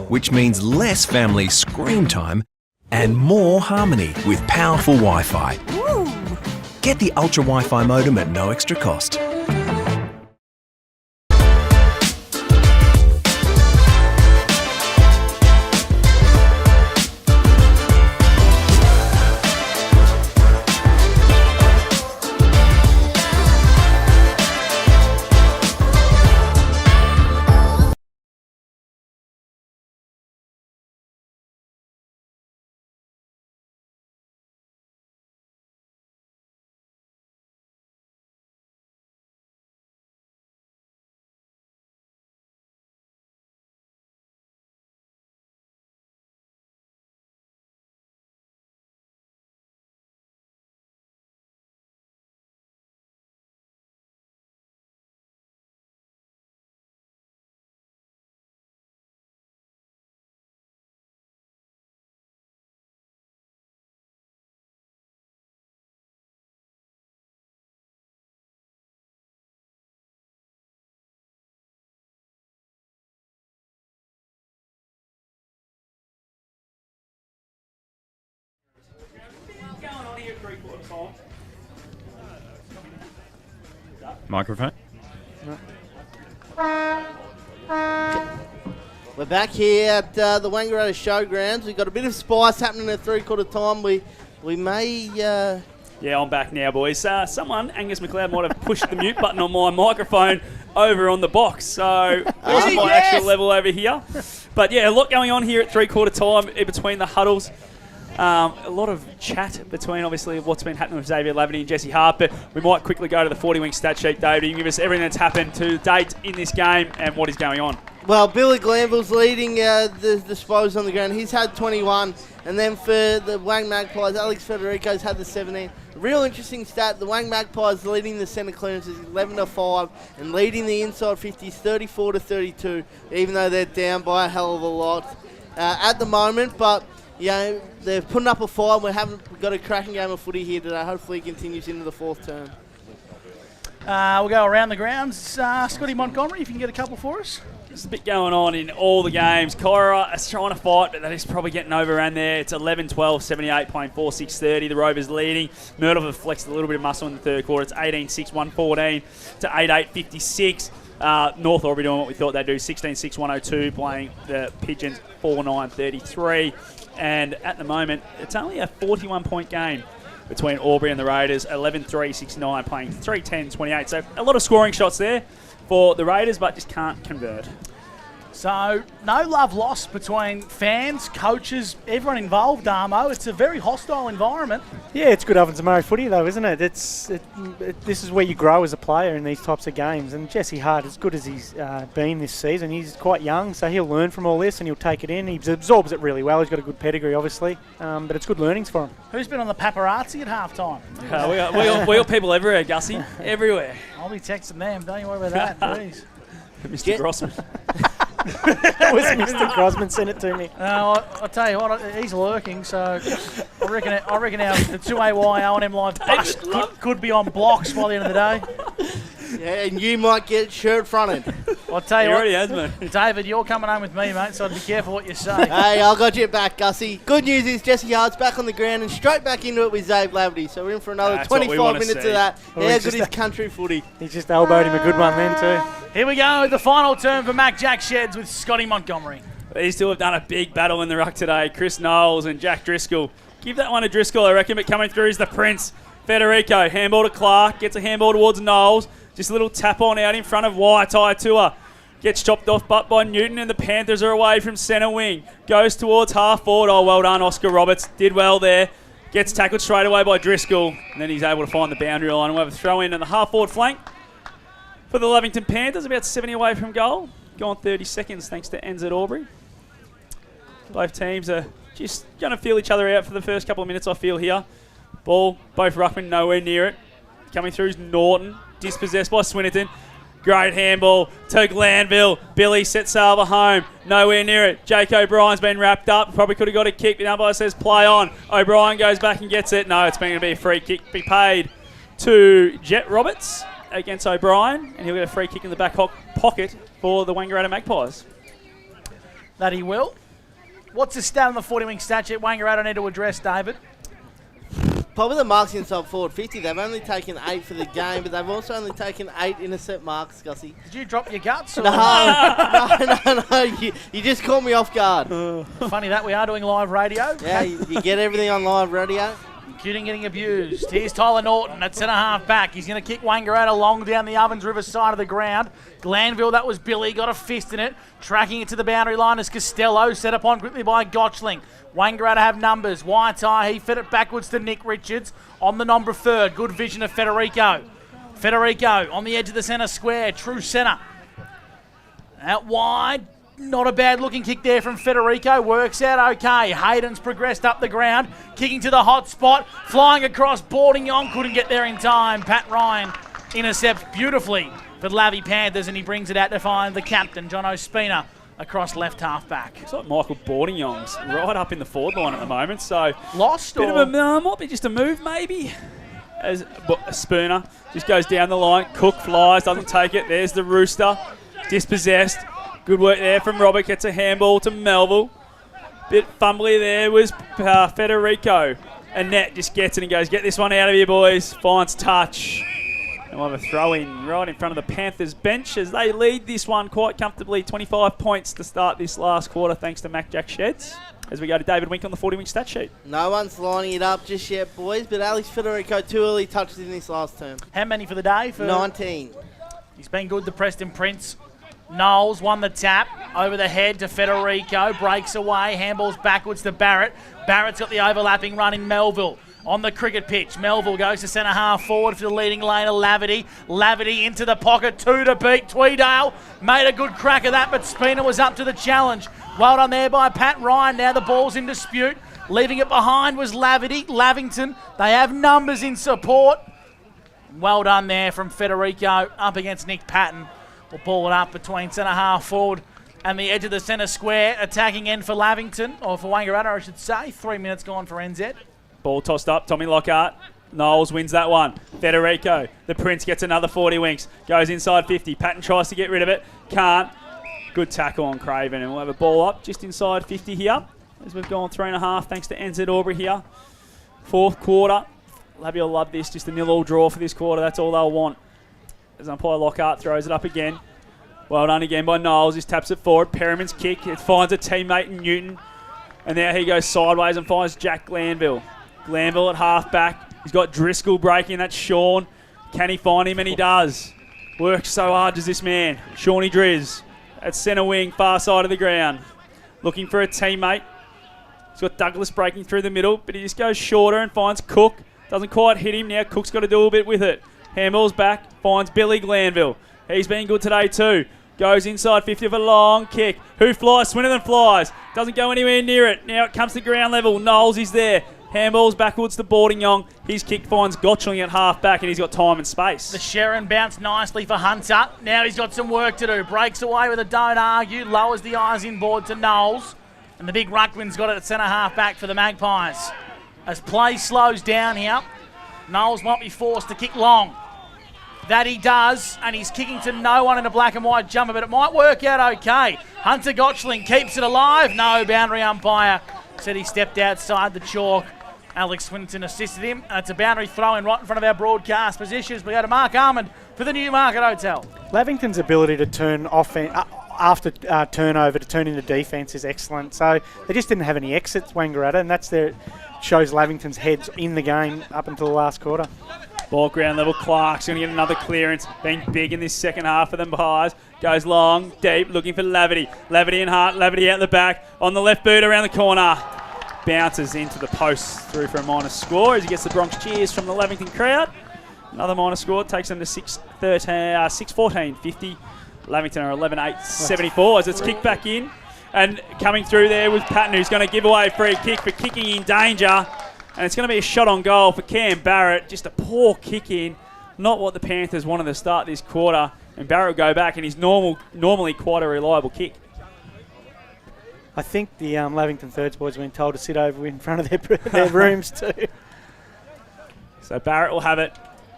Which means less family screen time and more harmony with powerful Wi-Fi. Get the Ultra Wi-Fi modem at no extra cost. Microphone. We're back here at the Wangaratta Showgrounds. We've got a bit of spice happening at three-quarter time. We may... Yeah, I'm back now, boys. Someone, Angus McLeod, might have pushed the mute button on my microphone over on the box. So there's my actual level over here. But yeah, a lot going on here at three-quarter time in between the huddles. A lot of chat between, obviously, what's been happening with Xavier Lavington and Jesse Hart, but we might quickly go to the 40-wing stat sheet, David. You can give us everything that's happened to date in this game and what is going on. Well, Billy Glanville's leading the dispose on the ground. He's had 21. And then for the Wang Magpies, Alex Federico's had the 17. A real interesting stat, the Wang Magpies leading the centre clearances 11-5 and leading the inside 50s 34-32, even though they're down by a hell of a lot at the moment. But... yeah, they're putting up a fight. We've got a cracking game of footy here today. Hopefully it continues into the fourth term. We'll go around the grounds. Scotty Montgomery, if you can get a couple for us. There's a bit going on in all the games. Cora is trying to fight, but that is probably getting overrun there. It's 11-12, 78, playing 4-6-30. The Rovers leading. Murdoch have flexed a little bit of muscle in the third quarter. It's 18-6, 114 to 8-8, 56. North Albury doing what we thought they'd do. 16-6, 102, playing the Pigeons 4-9, 33. And at the moment, it's only a 41-point game between Albury and the Raiders. 11-3, 69, playing 3-10, 28. So a lot of scoring shots there for the Raiders, but just can't convert. So, no love lost between fans, coaches, everyone involved, Darmo. It's a very hostile environment. Yeah, it's good Ovens and Murray footy, though, isn't it? This is where you grow as a player in these types of games. And Jesse Hart, as good as he's been this season, he's quite young, so he'll learn from all this and he'll take it in. He absorbs it really well. He's got a good pedigree, obviously, but it's good learnings for him. Who's been on the paparazzi at halftime? We got people everywhere, Gussie. Everywhere. I'll be texting them. Don't you worry about that, please. Mr. Grossman. That was Mr. Grossman, sent it to me. I'll tell you what, he's lurking, so I reckon the 2AY O&M Live bus could be on blocks by the end of the day. Yeah, and you might get shirt fronted. I'll tell you He what, already has, mate. David, you're coming home with me, mate, so be careful what you say. Hey, I got you back, Gussie. Good news is Jesse Hart's back on the ground and straight back into it with Zave Laverty. So we're in for another 25 minutes of that. How good is country footy? He just elbowed him a good one then too. Here we go, the final turn for Mac Jack Sheds with Scotty Montgomery. These two have done a big battle in the ruck today. Chris Knowles and Jack Driscoll. Give that one to Driscoll, I reckon, but coming through is the Prince. Federico, handball to Clark, gets a handball towards Knowles. Just a little tap on out in front of Waitai Tua. Gets chopped off but by Newton, and the Panthers are away from centre wing. Goes towards half forward. Oh, well done, Oscar Roberts. Did well there. Gets tackled straight away by Driscoll. And then he's able to find the boundary line. We'll have a throw in on the half forward flank for the Lavington Panthers. About 70 away from goal. Gone 30 seconds thanks to NZ Albury. Both teams are just going to feel each other out for the first couple of minutes, I feel, here. Ball, both ruckmen nowhere near it. Coming through is Norton. Dispossessed by Swinnerton. Great handball to Glanville. Billy sets Salva home. Nowhere near it. Jake O'Brien's been wrapped up. Probably could have got a kick. The umpire says play on. O'Brien goes back and gets it. No, it's going to be a free kick. Be paid to Jet Roberts against O'Brien. And he'll get a free kick in the back pocket for the Wangaratta Magpies. That he will. What's the stat on the 40-wing stat sheet Wangaratta need to address, David? Probably the marks inside forward 50. They've only taken 8 for the game, but they've also only taken 8 intercept marks, Gussie. Did you drop your guts? Or? No. You just caught me off guard. Funny that we are doing live radio. Yeah, you get everything on live radio. Kidding getting abused. Here's Tyler Norton at centre half back. He's going to kick Wangaratta long down the Ovens River side of the ground. Glanville, that was Billy, got a fist in it. Tracking it to the boundary line is Costello, set upon quickly by Gotchling. Wangaratta have numbers. Waitai, he fed it backwards to Nick Richards on the non-preferred. Good vision of Federico. Federico on the edge of the centre square. True centre. Out wide. Not a bad looking kick there from Federico. Works out okay. Hayden's progressed up the ground. Kicking to the hot spot. Flying across. Boarding-on. Couldn't get there in time. Pat Ryan intercepts beautifully for the Lavy Panthers, and he brings it out to find the captain, John Ospina, across left half back. It's like Michael Bourdignon's right up in the forward line at the moment. So lost bit or? Of a, might be just a move maybe. As Spooner just goes down the line. Cook flies, doesn't take it. There's the Rooster. Dispossessed. Good work there from Robert. Gets a handball to Melville. Bit fumbly there was Federico. Annette just gets it and goes, get this one out of here, boys. Finds touch. And we'll have a throw in right in front of the Panthers bench as they lead this one quite comfortably. 25 points to start this last quarter thanks to Mac Jack Sheds. As we go to David Wink on the 40-wing stat sheet. No one's lining it up just yet, boys, but Alex Federico 2 early touches in this last term. How many for the day? 19. He's been good to Preston Prince. Knowles won the tap over the head to Federico. Breaks away. Handballs backwards to Barrett. Barrett's got the overlapping run in Melville. On the cricket pitch, Melville goes to centre half forward for the leading laner, Laverty. Laverty into the pocket, 2 to beat. Tweedale made a good crack of that, but Spina was up to the challenge. Well done there by Pat Ryan. Now the ball's in dispute. Leaving it behind was Laverty. Lavington, they have numbers in support. Well done there from Federico up against Nick Patton. We'll ball it up between centre half forward and the edge of the centre square. Attacking end for Lavington, or for Wangaratta, I should say. 3 minutes gone for NZ. Ball tossed up. Tommy Lockhart. Knowles wins that one. Federico. The Prince gets another 40 winks. Goes inside 50. Patton tries to get rid of it. Can't. Good tackle on Craven, and we'll have a ball up just inside 50 here as we've gone 3.5 thanks to NZ Albury here. Fourth quarter. Labby will love this. Just a 0-0 draw for this quarter. That's all they'll want. As umpire Lockhart throws it up again. Well done again by Knowles. He taps it forward. Perriman's kick. It finds a teammate in Newton. And now he goes sideways and finds Jack Glanville. Glanville at half-back. He's got Driscoll breaking. That's Sean. Can he find him? And he does. Works so hard does this man. Shawnee Driz at centre wing, far side of the ground. Looking for a teammate. He's got Douglas breaking through the middle, but he just goes shorter and finds Cook. Doesn't quite hit him. Now Cook's got to do a bit with it. Handball's back. Finds Billy Glanville. He's been good today too. Goes inside 50 of a long kick. Who flies? Swinnerton flies. Doesn't go anywhere near it. Now it comes to ground level. Knowles is there. Handballs backwards to Boardingong. His kick finds Gottschling at half back, and he's got time and space. The Sharon bounced nicely for Hunter. Now he's got some work to do. Breaks away with a don't argue. Lowers the eyes inboard to Knowles. And the big ruckman's got it at centre half back for the Magpies. As play slows down here, Knowles might be forced to kick long. That he does, and he's kicking to no one in a black and white jumper, but it might work out okay. Hunter Gottschling keeps it alive. No, boundary umpire said he stepped outside the chalk. Alex Swinton assisted him, and it's a boundary throw in right in front of our broadcast positions. We go to Mark Armand for the Newmarket Hotel. Lavington's ability to turn offense after turnover to turn into defence is excellent. So they just didn't have any exits, Wangaratta, and that's shows Lavington's heads in the game up until the last quarter. Ball ground level. Clark's going to get another clearance. Been big in this second half for them Pies. Goes long, deep, looking for Lavity. Lavity and Hart. Lavity out the back. On the left boot around the corner. Bounces into the post. Through for a minus score as he gets the Bronx cheers from the Lavington crowd. Another minus score. Takes them to 6-14-50. Lavington are 11-8-74 as it's kicked back in. And coming through there with Patton, who's going to give away a free kick for kicking in danger. And it's going to be a shot on goal for Cam Barrett. Just a poor kick in. Not what the Panthers wanted to start this quarter. And Barrett will go back, and he's normally quite a reliable kick. I think the Lavington Thirds boys have been told to sit over in front of their rooms too. So Barrett will have it.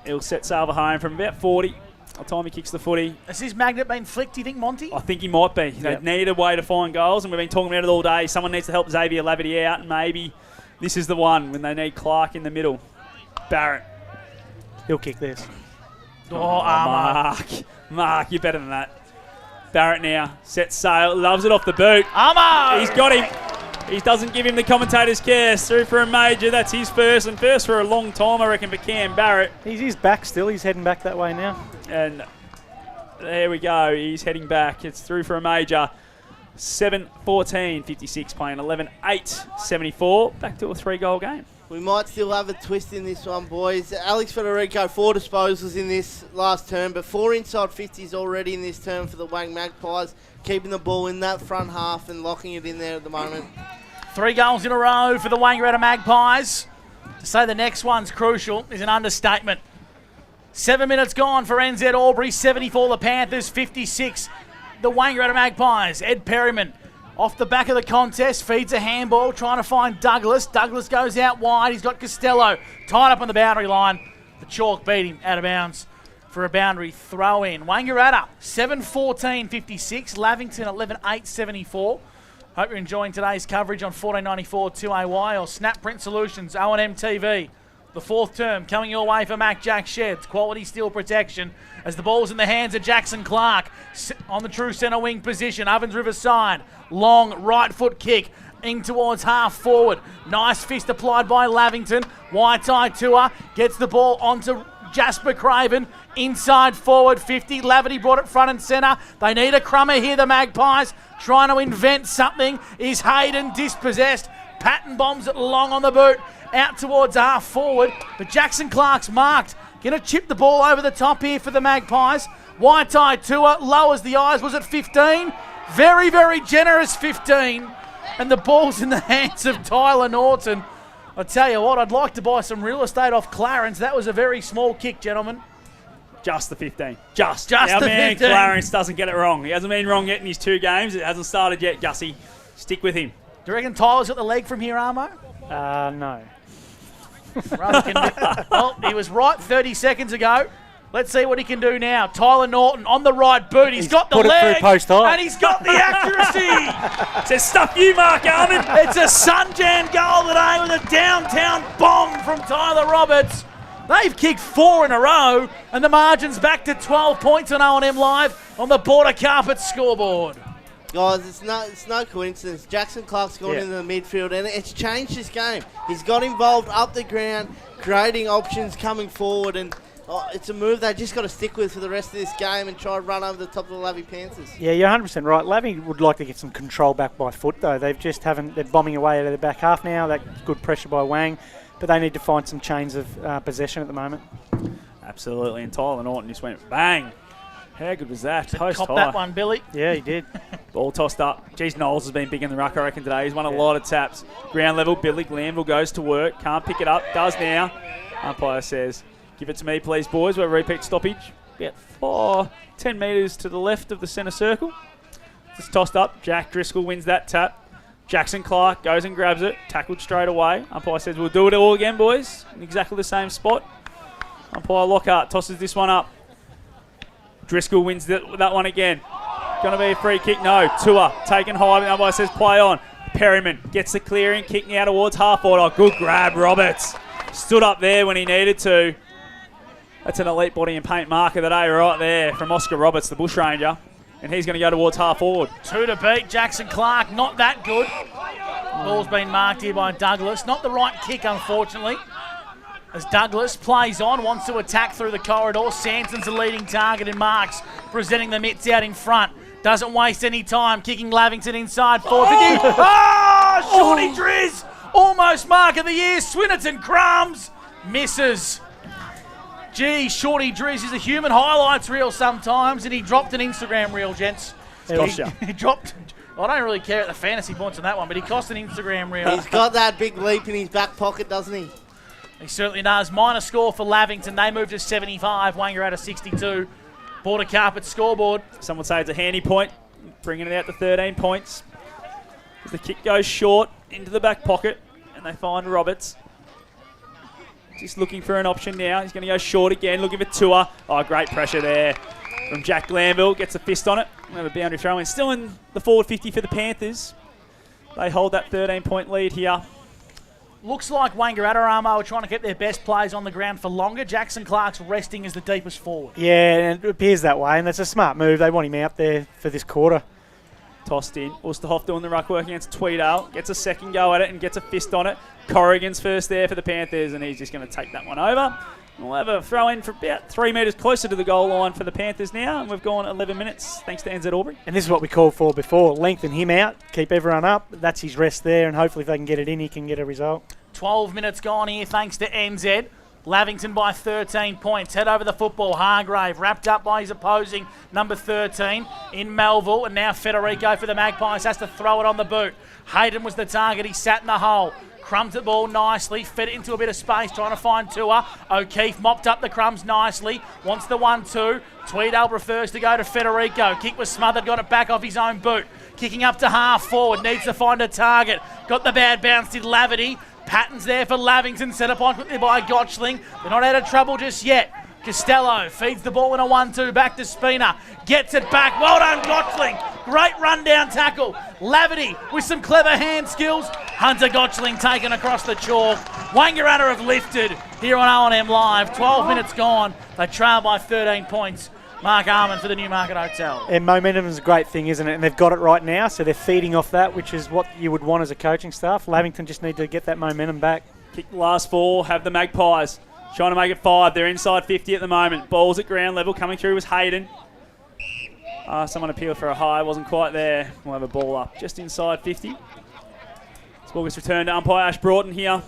He'll set Salva home from about 40. By the time he kicks the footy. Has his magnet been flicked, do you think, Monty? I think he might be. They need a way to find goals, and we've been talking about it all day. Someone needs to help Xavier Lavity out, and maybe this is the one when they need Clark in the middle. Barrett. He'll kick this. Mark, you're better than that. Barrett now sets sail, loves it off the boot. Amo! He's got him. He doesn't give him the commentator's care. Through for a major. That's his first, and first for a long time, I reckon, for Cam Barrett. He's back still. He's heading back that way now. And there we go. He's heading back. It's through for a major. 7-14-56, playing 11-8-74. Back to a 3-goal game. We might still have a twist in this one, boys. Alex Federico, 4 disposals in this last term, but 4 inside 50s already in this term for the Wang Magpies, keeping the ball in that front half and locking it in there at the moment. 3 goals in a row for the Wangaratta Magpies. To say the next one's crucial is an understatement. 7 minutes gone for NZ Albury, 74 the Panthers, 56 the Wangaratta Magpies. Ed Perryman off the back of the contest, feeds a handball, trying to find Douglas. Douglas goes out wide. He's got Costello tied up on the boundary line. The chalk beat him out of bounds for a boundary throw in. Wangaratta, 7-14-56. Lavington, 11-8-74. Hope you're enjoying today's coverage on 1494 2AY or Snap Print Solutions, O&M TV. The 4th term coming your way for Mac Jack Sheds. Quality steel protection as the ball's in the hands of Jackson Clark on the true centre wing position. Ovens Riverside. Long right foot kick in towards half forward. Nice fist applied by Lavington. Waitai Tua gets the ball onto Jasper Craven. Inside forward 50. Lavity brought it front and centre. They need a crummer here, the Magpies. Trying to invent something. Is Hayden dispossessed? Patton bombs it long on the boot. Out towards half forward, but Jackson Clark's marked. Going to chip the ball over the top here for the Magpies. Waitai Tua lowers the eyes. Was it 15? Very, very generous 15. And the ball's in the hands of Tyler Norton. I tell you what, I'd like to buy some real estate off Clarence. That was a very small kick, gentlemen. Just the 15. Just Our the man 15. Clarence doesn't get it wrong. He hasn't been wrong yet in his 2 games. It hasn't started yet, Gussie. Stick with him. Do you reckon Tyler's got the leg from here, Armo? No. Well, he was right 30 seconds ago. Let's see what he can do now. Tyler Norton on the right boot. He's got the put it leg. through post high. And he's got the accuracy. Says, stuff you, Mark Arman. It's a Sunjan goal today with a downtown bomb from Tyler Roberts. They've kicked 4 in a row, and the margin's back to 12 points on O&M Live on the Border Carpet scoreboard. Guys, it's no coincidence. Jackson Clark's gone into the midfield, and it's changed his game. He's got involved up the ground, creating options coming forward, and it's a move they just got to stick with for the rest of this game and try to run over the top of the Lavy Panthers. Yeah, you're 100% right. Lavy would like to get some control back by foot, though. They've just haven't. They're bombing away out of the back half now. That's good pressure by Wang, but they need to find some chains of possession at the moment. Absolutely, and Tyler Norton just went bang. How good was that? Post Cop high. that one, Billy. Yeah, he did. Ball tossed up. Jeez, Knowles has been big in the ruck, I reckon, today. He's won a lot of taps. Ground level, Billy Glanville goes to work. Can't pick it up. Does now. Umpire says, give it to me, please, boys. We're repeat stoppage. About 10 metres to the left of the centre circle. It's tossed up. Jack Driscoll wins that tap. Jackson Clark goes and grabs it. Tackled straight away. Umpire says, we'll do it all again, boys. In exactly the same spot. Umpire Lockhart tosses this one up. Driscoll wins that one again. Going to be a free kick. No. Tua taken high. The umpire says play on. Perryman gets the clearing. Kick now towards half forward. Oh, good grab, Roberts. Stood up there when he needed to. That's an elite body and paint marker today right there from Oscar Roberts, the bushranger. And he's going to go towards half forward. 2 to beat. Jackson Clark, not that good. Ball's been marked here by Douglas. Not the right kick, unfortunately. As Douglas plays on, wants to attack through the corridor. Sanson's the leading target in marks, presenting the mitts out in front. Doesn't waste any time, kicking Lavington inside 450. Oh, Shorty Driz! Almost mark of the year. Swinnerton Crumbs misses. Gee, Shorty Driz is a human highlights reel sometimes, and he dropped an Instagram reel, gents. He dropped... I don't really care at the fantasy points on that one, but he cost an Instagram reel. He's got that big leap in his back pocket, doesn't he? He certainly does. Minor score for Lavington. They move to 75. Wangaratta 62. Border Carpet scoreboard. Some would say it's a handy point. Bringing it out to 13 points. As the kick goes short into the back pocket. And they find Roberts. Just looking for an option now. He's going to go short again. Looking for Tua. Oh, great pressure there from Jack Glanville. Gets a fist on it. We have a boundary throw in. Still in the forward 50 for the Panthers. They hold that 13-point lead here. Looks like Wangaratta are trying to keep their best players on the ground for longer. Jackson Clark's resting as the deepest forward. Yeah, and it appears that way, and that's a smart move. They want him out there for this quarter. Tossed in. Osterhoff doing the ruck work against Tweedale. Gets a second go at it and gets a fist on it. Corrigan's first there for the Panthers, and he's just going to take that one over. We'll have a throw in for about 3 metres closer to the goal line for the Panthers now, and we've gone 11 minutes thanks to NZ Albury. And this is what we called for before. Lengthen him out, keep everyone up. That's his rest there, and hopefully if they can get it in, he can get a result. 12 minutes gone here thanks to NZ. Lavington by 13 points. Head over the football. Hargrave wrapped up by his opposing number 13 in Melville. And now Federico for the Magpies has to throw it on the boot. Hayden was the target. He sat in the hole. Crumbs the ball nicely, fed it into a bit of space, trying to find Tua. O'Keefe mopped up the crumbs nicely, wants the 1-2. Tweedale prefers to go to Federico. Kick was smothered, got it back off his own boot. Kicking up to half forward, needs to find a target. Got the bad bounce, did Laverty. Patton's there for Lavington, set up on quickly by Gotchling. They're not out of trouble just yet. Costello feeds the ball in a 1-2, back to Spina. Gets it back, well done Gotchling. Great rundown tackle. Laverty with some clever hand skills. Hunter Gotchling taken across the chalk. Wangaratta have lifted here on O&M Live. 12 minutes gone. They trail by 13 points. Mark Arman for the Newmarket Hotel. And momentum is a great thing, isn't it? And they've got it right now, so they're feeding off that, which is what you would want as a coaching staff. Lavington just need to get that momentum back. Kick the last 4, have the Magpies. Trying to make it 5. They're inside 50 at the moment. Ball's at ground level. Coming through was Hayden. Someone appealed for a high. Wasn't quite there. We'll have a ball up just inside 50. Ball gets returned to umpire Ash Broughton here.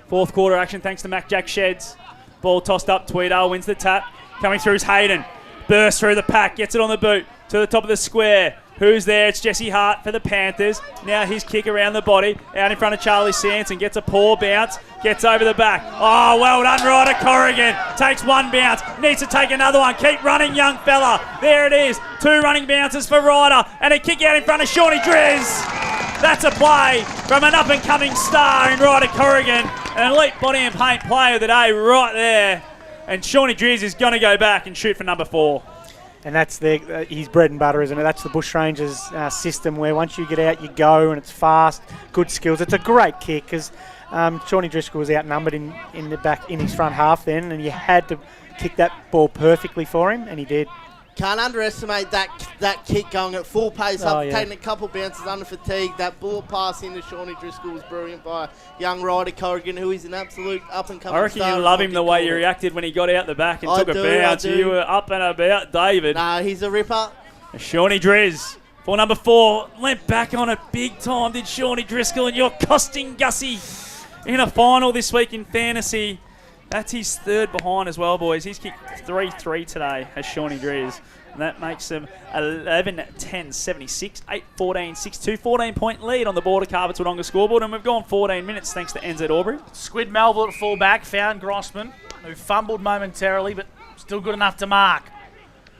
Fourth quarter action thanks to Mac Jack Sheds. Ball tossed up. Tweedale wins the tap. Coming through is Hayden. Bursts through the pack. Gets it on the boot. To the top of the square. Who's there? It's Jesse Hart for the Panthers. Now his kick around the body. Out in front of Charlie Sanson. Gets a poor bounce. Gets over the back. Oh, well done, Ryder Corrigan. Takes one bounce. Needs to take another one. Keep running, young fella. There it is. 2 running bounces for Ryder. And a kick out in front of Shawnee Driz. That's a play from an up-and-coming star in Ryder Corrigan. An elite body and paint player of the day right there. And Shawnee Drizz is going to go back and shoot for number 4. And that's his bread and butter, isn't it? That's the Bushrangers system where once you get out, you go, and it's fast, good skills. It's a great kick because Shawnee Driscoll was outnumbered in his front half then, and you had to kick that ball perfectly for him, and he did. Can't underestimate that kick going at full pace taking a couple bounces under fatigue. That ball pass into Shawnee Driscoll was brilliant by young Ryder Corrigan, who is an absolute up-and-coming I reckon star. you love him the way you reacted when he got out the back and took a bounce. You were up and about, David. Nah, he's a ripper. Shawnee Drizz for number 4. Leant back on it big time, did Shawnee Driscoll, and you're costing Gussie in a final this week in fantasy. That's his 3rd behind as well, boys. He's kicked 3-3 today as Shawnee Drizz. And that makes him 11-10-76, 8-14, 6-2, 14-point lead on the Border Carpets Wodonga scoreboard. And we've gone 14 minutes thanks to NZ Albury. Squid Melville at fullback found Grossman, who fumbled momentarily, but still good enough to mark.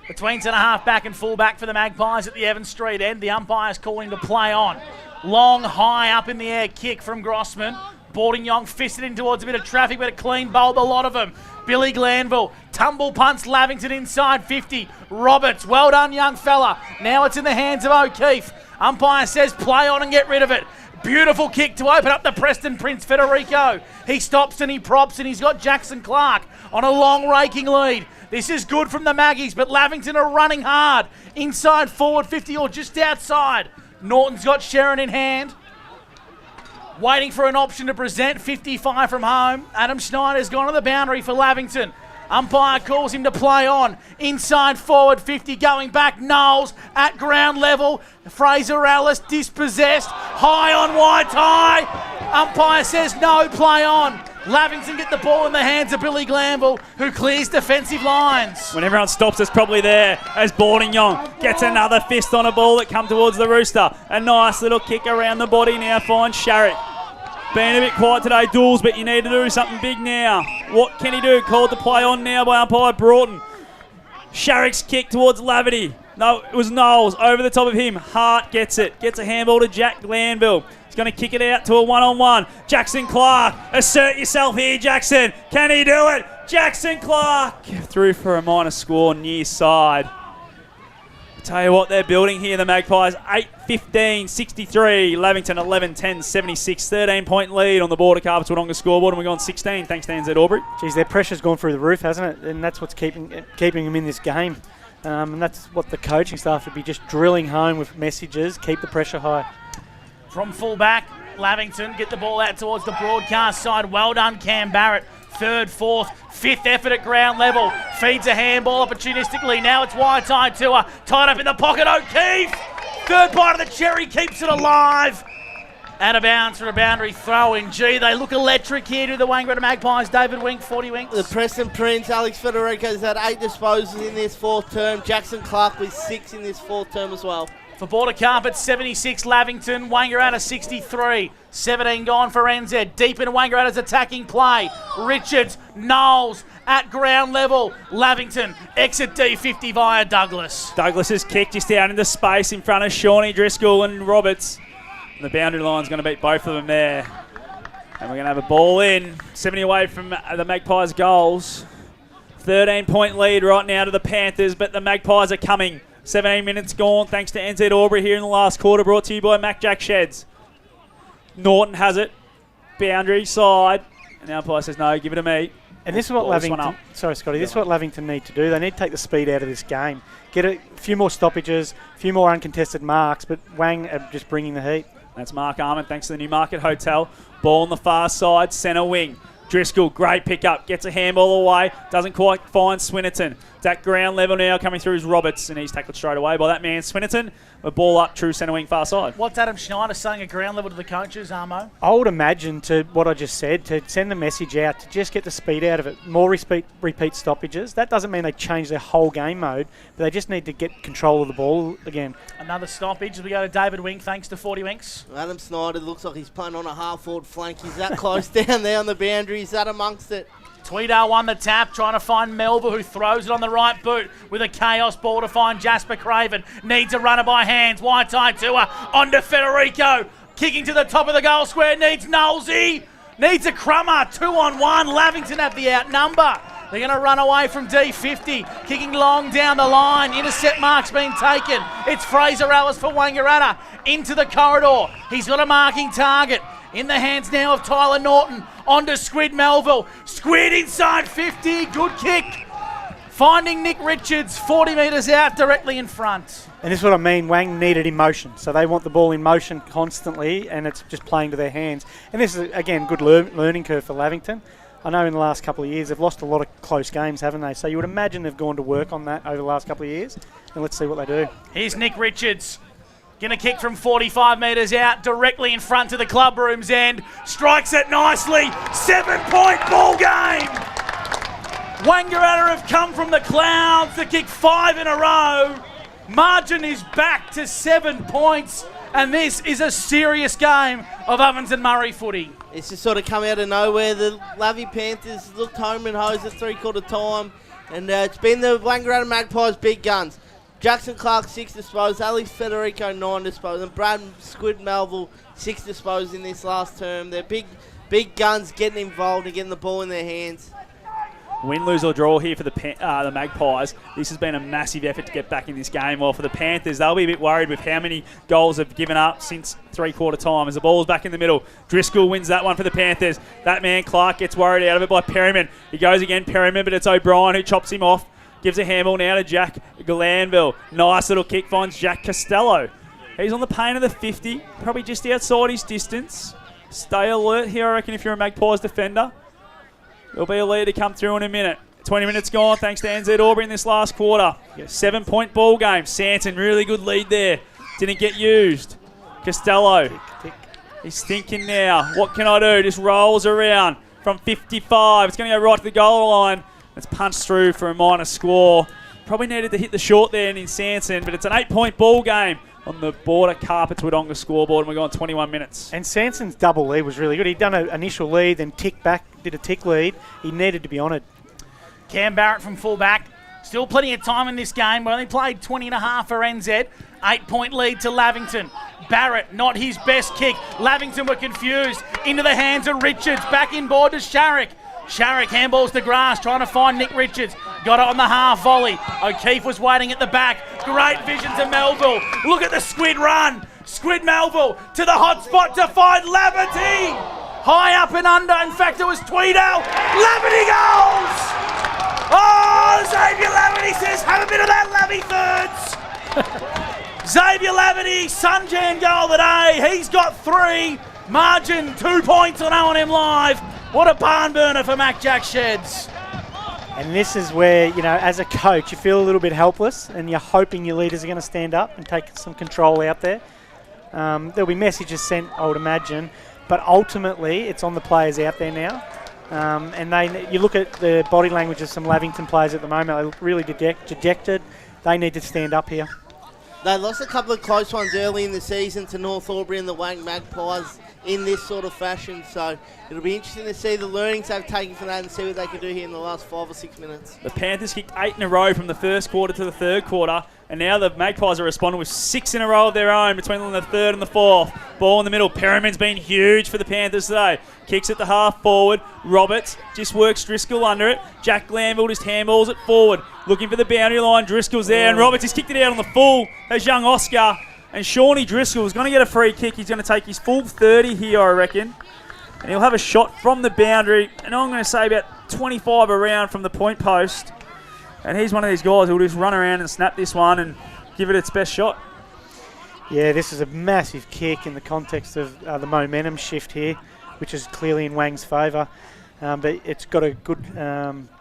Between centre half back and fullback for the Magpies at the Evans Street end. The umpire's calling to play on. Long, high up in the air kick from Grossman. Boarding-Yong fisted in towards a bit of traffic, but a clean bowled a lot of them. Billy Glanville, tumble punts Lavington inside 50. Roberts, well done, young fella. Now it's in the hands of O'Keefe. Umpire says play on and get rid of it. Beautiful kick to open up the Preston Prince Federico. He stops and he props, and he's got Jackson Clark on a long raking lead. This is good from the Maggies, but Lavington are running hard. Inside forward 50 or just outside. Norton's got Sharon in hand. Waiting for an option to present, 55 from home. Adam Schneider's gone to the boundary for Lavington. Umpire calls him to play on. Inside forward 50, going back. Knowles at ground level. Fraser Ellis dispossessed. High on wide tie. Umpire says no, play on. Lavington get the ball in the hands of Billy Glanville, who clears defensive lines. When everyone stops, it's probably there as Boarding-Yong gets another fist on a ball that come towards the Rooster. A nice little kick around the body now finds Sharrock. Being a bit quiet today, Dools, but you need to do something big now. What can he do? Called to play on now by umpire Broughton. Sharrock's kick towards Lavity. No, it was Knowles over the top of him. Hart gets it. Gets a handball to Jack Glanville. He's going to kick it out to a one-on-one. Jackson Clark. Assert yourself here, Jackson. Can he do it? Jackson Clark through for a minor score near side. Tell you what they're building here, the Magpies. 8-15-63. Lavington 11-10-76. 13-point lead on the Border Carpets Wodonga scoreboard, and we've gone 16 thanks to NZ Albury. Geez, their pressure's gone through the roof, hasn't it? And that's what's keeping them in this game. And that's what the coaching staff should be just drilling home with messages. Keep the pressure high. From full-back, Lavington get the ball out towards the broadcast side. Well done, Cam Barrett. 3rd, 4th, 5th effort at ground level. Feeds a handball opportunistically. Now it's wide-side to her. Tied up in the pocket, O'Keefe. 3rd bite of the cherry keeps it alive. Out of bounds for a boundary throw-in. Gee, they look electric here to the Wangaratta Magpies. David Wink, 40 winks. The Preston Prince, Alex Federico's had 8 disposals in this 4th term. Jackson Clark with 6 in this 4th term as well. For Border Carpets, 76 Lavington, Wangaratta 63. 17 gone for NZ. Deep into Wangaratta's attacking play. Richards, Knowles at ground level. Lavington, exit D50 via Douglas. Douglas's kick just out into space in front of Shawnee Driscoll and Roberts. And the boundary line's going to beat both of them there. And we're going to have a ball in. 70 away from the Magpies' goals. 13-point lead right now to the Panthers, but the Magpies are coming. 17 minutes gone, thanks to NZ Albury here in the last quarter, brought to you by Mac Jack Sheds. Norton has it, boundary side, and the umpire says no, give it to me. And this is what Lavington, sorry Scotty, this is what Lavington need to do. They need to take the speed out of this game. Get a few more stoppages, a few more uncontested marks, but Wang are just bringing the heat. That's Mark Armand, thanks to the Newmarket Hotel. Ball on the far side, centre wing. Driscoll, great pickup, gets a handball away, doesn't quite find Swinnerton. It's at ground level now, coming through is Roberts, and he's tackled straight away by that man, Swinnerton. A ball up, true centre wing, far side. What's Adam Schneider saying at ground level to the coaches, Armo? I would imagine, to what I just said, to send the message out, to just get the speed out of it. More repeat stoppages. That doesn't mean they change their whole game mode, but they just need to get control of the ball again. Another stoppage as we go to David Wink, thanks to 40 winks. Adam Schneider looks like he's playing on a half-forward flank. He's that close down there on the boundary. He's that amongst it. Tweedale won the tap, trying to find Melba, who throws it on the right boot with a chaos ball to find Jasper Craven. Needs a runner by hands, wide side to her, on to Federico. Kicking to the top of the goal square, needs Knowlesy. Needs a crummer, 2-on-1. Lavington have the outnumber. They're going to run away from D50. Kicking long down the line. Intercept mark's been taken. It's Fraser Ellis for Wangaratta. Into the corridor. He's got a marking target. In the hands now of Tyler Norton. On to Squid Melville. Squid inside 50. Good kick. Finding Nick Richards 40 metres out directly in front. And this is what I mean, Wang needed in motion. So they want the ball in motion constantly, and it's just playing to their hands. And this is, again, good learning curve for Lavington. I know in the last couple of years they've lost a lot of close games, haven't they? So you would imagine they've gone to work on that over the last couple of years. And let's see what they do. Here's Nick Richards. Going to kick from 45 metres out, directly in front to the club room's end. Strikes it nicely. 7-point ball game. Wangaratta have come from the clouds to kick 5 in a row. Margin is back to 7 points, and this is a serious game of Ovens and Murray footy. It's just sort of come out of nowhere. The Lavy Panthers looked home and hosed at three-quarter time, and it's been the Wangaratta Magpies' big guns. Jackson Clark 6 disposed, Alex Federico 9 disposed, and Brad Squid Melville 6 disposed in this last term. They're big guns getting involved and getting the ball in their hands. Win, lose or draw here for the Magpies. This has been a massive effort to get back in this game. While for the Panthers, they'll be a bit worried with how many goals they've given up since three-quarter time. As the ball's back in the middle, Driscoll wins that one for the Panthers. That man, Clark, gets worried out of it by Perryman. He goes again, Perryman, but it's O'Brien who chops him off. Gives a handball now to Jack Glanville. Nice little kick, finds Jack Costello. He's on the paint of the 50, probably just outside his distance. Stay alert here, I reckon, if you're a Magpies defender. There'll be a lead to come through in a minute. 20 minutes gone thanks to NZ Albury in this last quarter. 7-point ball game. Sanson, really good lead there. Didn't get used. Costello. He's thinking now, what can I do? Just rolls around from 55. It's going to go right to the goal line. It's punched through for a minor score. Probably needed to hit the short there in Sanson, but it's an 8-point ball game on the border carpets Wodonga scoreboard, and we're going 21 minutes. And Sanson's double lead was really good. He'd done an initial lead, then tick back, did a tick lead. He needed to be honoured. Cam Barrett from fullback. Still plenty of time in this game. We only played 20 and a half for NZ. 8-point lead to Lavington. Barrett, not his best kick. Lavington were confused. Into the hands of Richards. Back in board to Sharrock. Sharrock handballs the grass, trying to find Nick Richards. Got it on the half volley. O'Keefe was waiting at the back. Great vision to Melville. Look at the Squid run. Squid Melville to the hot spot to find Laverty. High up and under. In fact, it was Tweedale. Laverty goals! Oh, Xavier Laverty says, have a bit of that, Lavy thirds. Xavier Laverty, Sunjan goal today. He's got 3. Margin 2 points on O&M Live. What a barn burner for Mac Jack Sheds. And this is where, you know, as a coach, you feel a little bit helpless and you're hoping your leaders are going to stand up and take some control out there. There'll be messages sent, I would imagine, but ultimately it's on the players out there now. And you look at the body language of some Lavington players at the moment, they're really dejected. They need to stand up here. They lost a couple of close ones early in the season to North Albury and the Wang Magpies in this sort of fashion, so it'll be interesting to see the learnings they've taken from that and see what they can do here in the last 5 or 6 minutes. The Panthers kicked 8 in a row from the first quarter to the third quarter, and now the Magpies are responding with 6 in a row of their own between the third and the fourth. Ball in the middle. Perriman's been huge for the Panthers today. Kicks it to half forward. Roberts just works Driscoll under it. Jack Glanville just handballs it forward. Looking for the boundary line. Driscoll's there, and Roberts has kicked it out on the full. There's young Oscar. And Shawnee Driscoll is going to get a free kick. He's going to take his full 30 here, I reckon. And he'll have a shot from the boundary. And I'm going to say about 25 around from the point post. And he's one of these guys who will just run around and snap this one and give it its best shot. Yeah, this is a massive kick in the context of the momentum shift here, which is clearly in Wang's favour. But it's got a good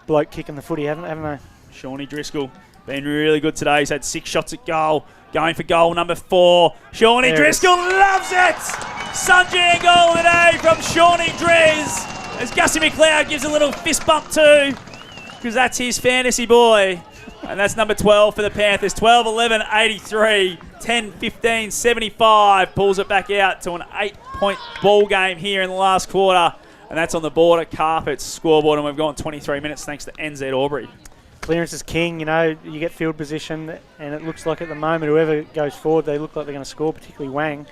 bloke kick in the footy, haven't they? Shawnee Driscoll been really good today. He's had 6 shots at goal. Going for goal number 4. Shawnee Driscoll loves it! Sunjan goal today from Shawnee Driz. As Gussie McLeod gives a little fist bump too, because that's his fantasy boy. And that's number 12 for the Panthers. 12-11, 83. 10-15, 75. Pulls it back out to an 8-point ball game here in the last quarter. And that's on the border carpets scoreboard. And we've gone 23 minutes thanks to NZ Albury. Clearance is king, you know, you get field position, and it looks like at the moment whoever goes forward, they look like they're going to score, particularly Wang.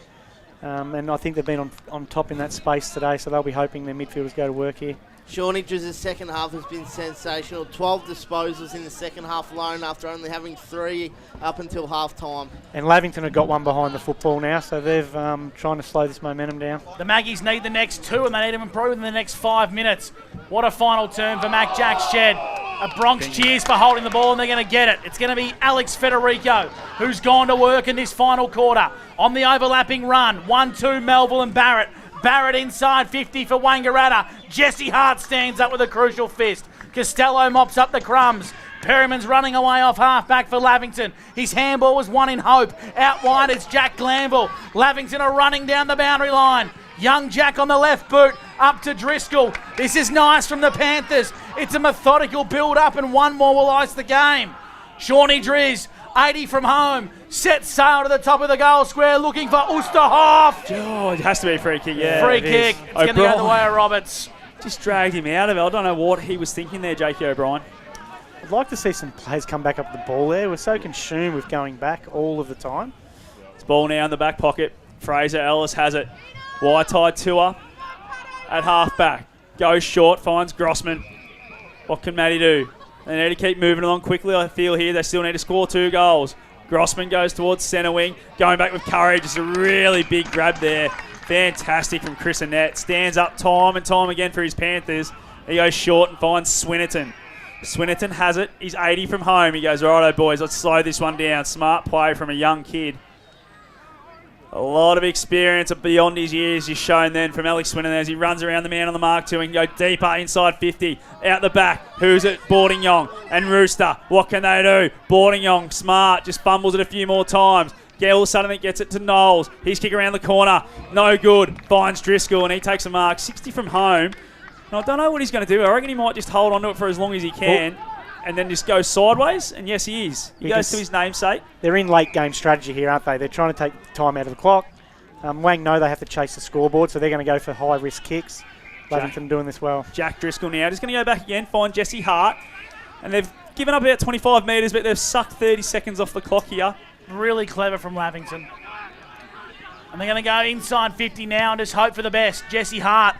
And I think they've been on top in that space today, so they'll be hoping their midfielders go to work here. Shawnee Driz's second half has been sensational. 12 disposals in the second half alone after only having 3 up until half time. And Lavington have got one behind the football now, so they've trying to slow this momentum down. The Maggies need the next 2, and they need to improve in the next 5 minutes. What a final turn for Mac Jack Shed. A Bronx cheers for holding the ball, and they're going to get it. It's going to be Alex Federico, who's gone to work in this final quarter. On the overlapping run, 1-2 Melville and Barrett. Barrett inside 50 for Wangaratta. Jesse Hart stands up with a crucial fist. Costello mops up the crumbs. Perryman's running away off half-back for Lavington. His handball was won in hope. Out wide it's Jack Glanville. Lavington are running down the boundary line. Young Jack on the left boot, up to Driscoll. This is nice from the Panthers. It's a methodical build-up and one more will ice the game. Shawnee Driz, 80 from home, set sail to the top of the goal square, looking for Oosterhoff. Oh, it has to be a free kick, yeah. Free kick. It's going to go the way of Roberts. Just dragged him out of it. I don't know what he was thinking there, Jakey O'Brien. I'd like to see some players come back up the ball there. We're so consumed with going back all of the time. It's ball now in the back pocket. Fraser Ellis has it. Wide-tied Tour at half-back. Goes short, finds Grossman. What can Matty do? They need to keep moving along quickly, I feel here. They still need to score 2 goals. Grossman goes towards centre wing. Going back with courage. Just a really big grab there. Fantastic from Chris Annette. Stands up time and time again for his Panthers. He goes short and finds Swinnerton. Swinnerton has it. He's 80 from home. He goes, righto, boys, let's slow this one down. Smart play from a young kid. A lot of experience beyond his years is shown then from Alex Swinnerton as he runs around the man on the mark 2 and can go deeper inside 50. Out the back, who's it? Boardingyong and Rooster. What can they do? Boardingyong, smart, just fumbles it a few more times. All of a sudden it gets it to Knowles. His kick around the corner, no good. Finds Driscoll and he takes a mark. 60 from home. And I don't know what he's going to do. I reckon he might just hold on to it for as long as he can. And then just go sideways, and yes, he is. He goes to his namesake. They're in late game strategy here, aren't they? They're trying to take time out of the clock. Wang know they have to chase the scoreboard, so they're going to go for high-risk kicks. Lavington doing this well. Jack Driscoll now just going to go back again, find Jesse Hart. And they've given up about 25 metres, but they've sucked 30 seconds off the clock here. Really clever from Lavington. And they're going to go inside 50 now and just hope for the best. Jesse Hart.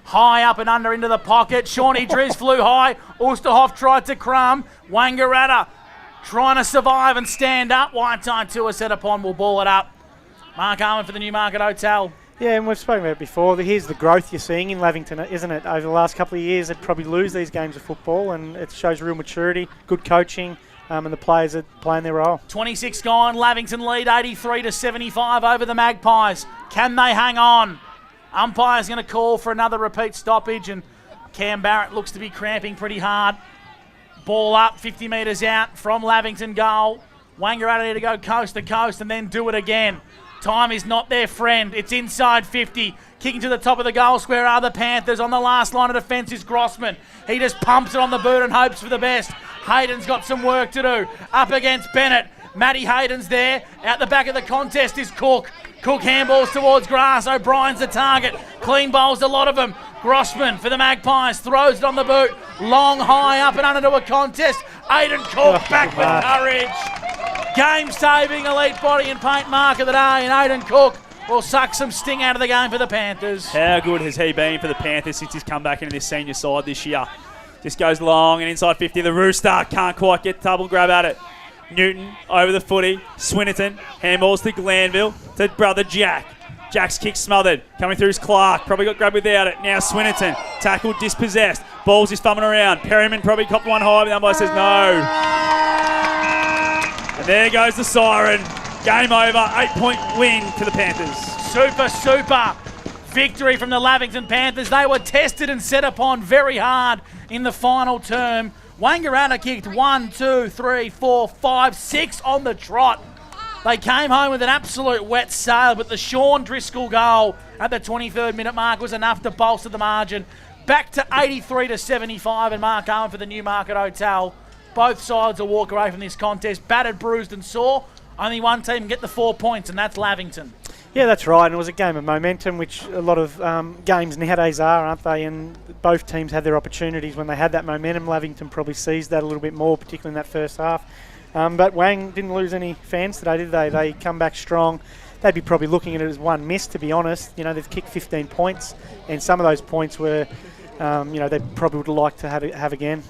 High up and under into the pocket. Shawnee Driz flew high. Oosterhoff tried to crumb. Wangaratta trying to survive and stand up. Whiteside Tour set upon will ball it up. Mark Armand for the Newmarket Hotel. Yeah, and we've spoken about it before. Here's the growth you're seeing in Lavington, isn't it? Over the last couple of years, they'd probably lose these games of football, and it shows real maturity, good coaching, and the players are playing their role. 26 gone. Lavington lead 83-75 over the Magpies. Can they hang on? Umpire's going to call for another repeat stoppage, and Cam Barrett looks to be cramping pretty hard. Ball up, 50 metres out from Lavington goal. Wangaratta need to go coast to coast and then do it again. Time is not their friend. It's inside 50. Kicking to the top of the goal square are the Panthers. On the last line of defence is Grossman. He just pumps it on the boot and hopes for the best. Hayden's got some work to do. Up against Bennett. Matty Hayden's there. Out the back of the contest is Cook. Cook handballs towards grass. O'Brien's the target. Clean bowls a lot of them. Grossman for the Magpies. Throws it on the boot. Long, high, up and under to a contest. Aidan Cook back with courage. Game-saving elite body and paint mark of the day. And Aidan Cook will suck some sting out of the game for the Panthers. How good has he been for the Panthers since he's come back into this senior side this year? Just goes long and inside 50. The Rooster can't quite get double grab at it. Newton over the footy. Swinnerton handballs to Glanville to brother Jack. Jack's kick smothered. Coming through is Clark. Probably got grabbed without it. Now Swinnerton. Tackled, dispossessed. Ball's just thumbing around. Perryman probably copped one high, but the umpire says no. And there goes the siren. Game over. 8-point win to the Panthers. Super victory from the Lavington Panthers. They were tested and set upon very hard in the final term. Wangaratta kicked 1, 2, 3, 4, 5, 6 on the trot. They came home with an absolute wet sail, but the Sean Driscoll goal at the 23rd minute mark was enough to bolster the margin. Back to 83-75, and Mark Owen for the Newmarket Hotel. Both sides will walk away from this contest battered, bruised and sore. Only one team can get the 4 points, and that's Lavington. Yeah, that's right. And it was a game of momentum, which a lot of games nowadays are, aren't they? And both teams had their opportunities when they had that momentum. Lavington probably seized that a little bit more, particularly in that first half. But Wang didn't lose any fans today, did they? They come back strong. They'd be probably looking at it as one miss, to be honest. You know, they've kicked 15 points, and some of those points were they probably would like to have again.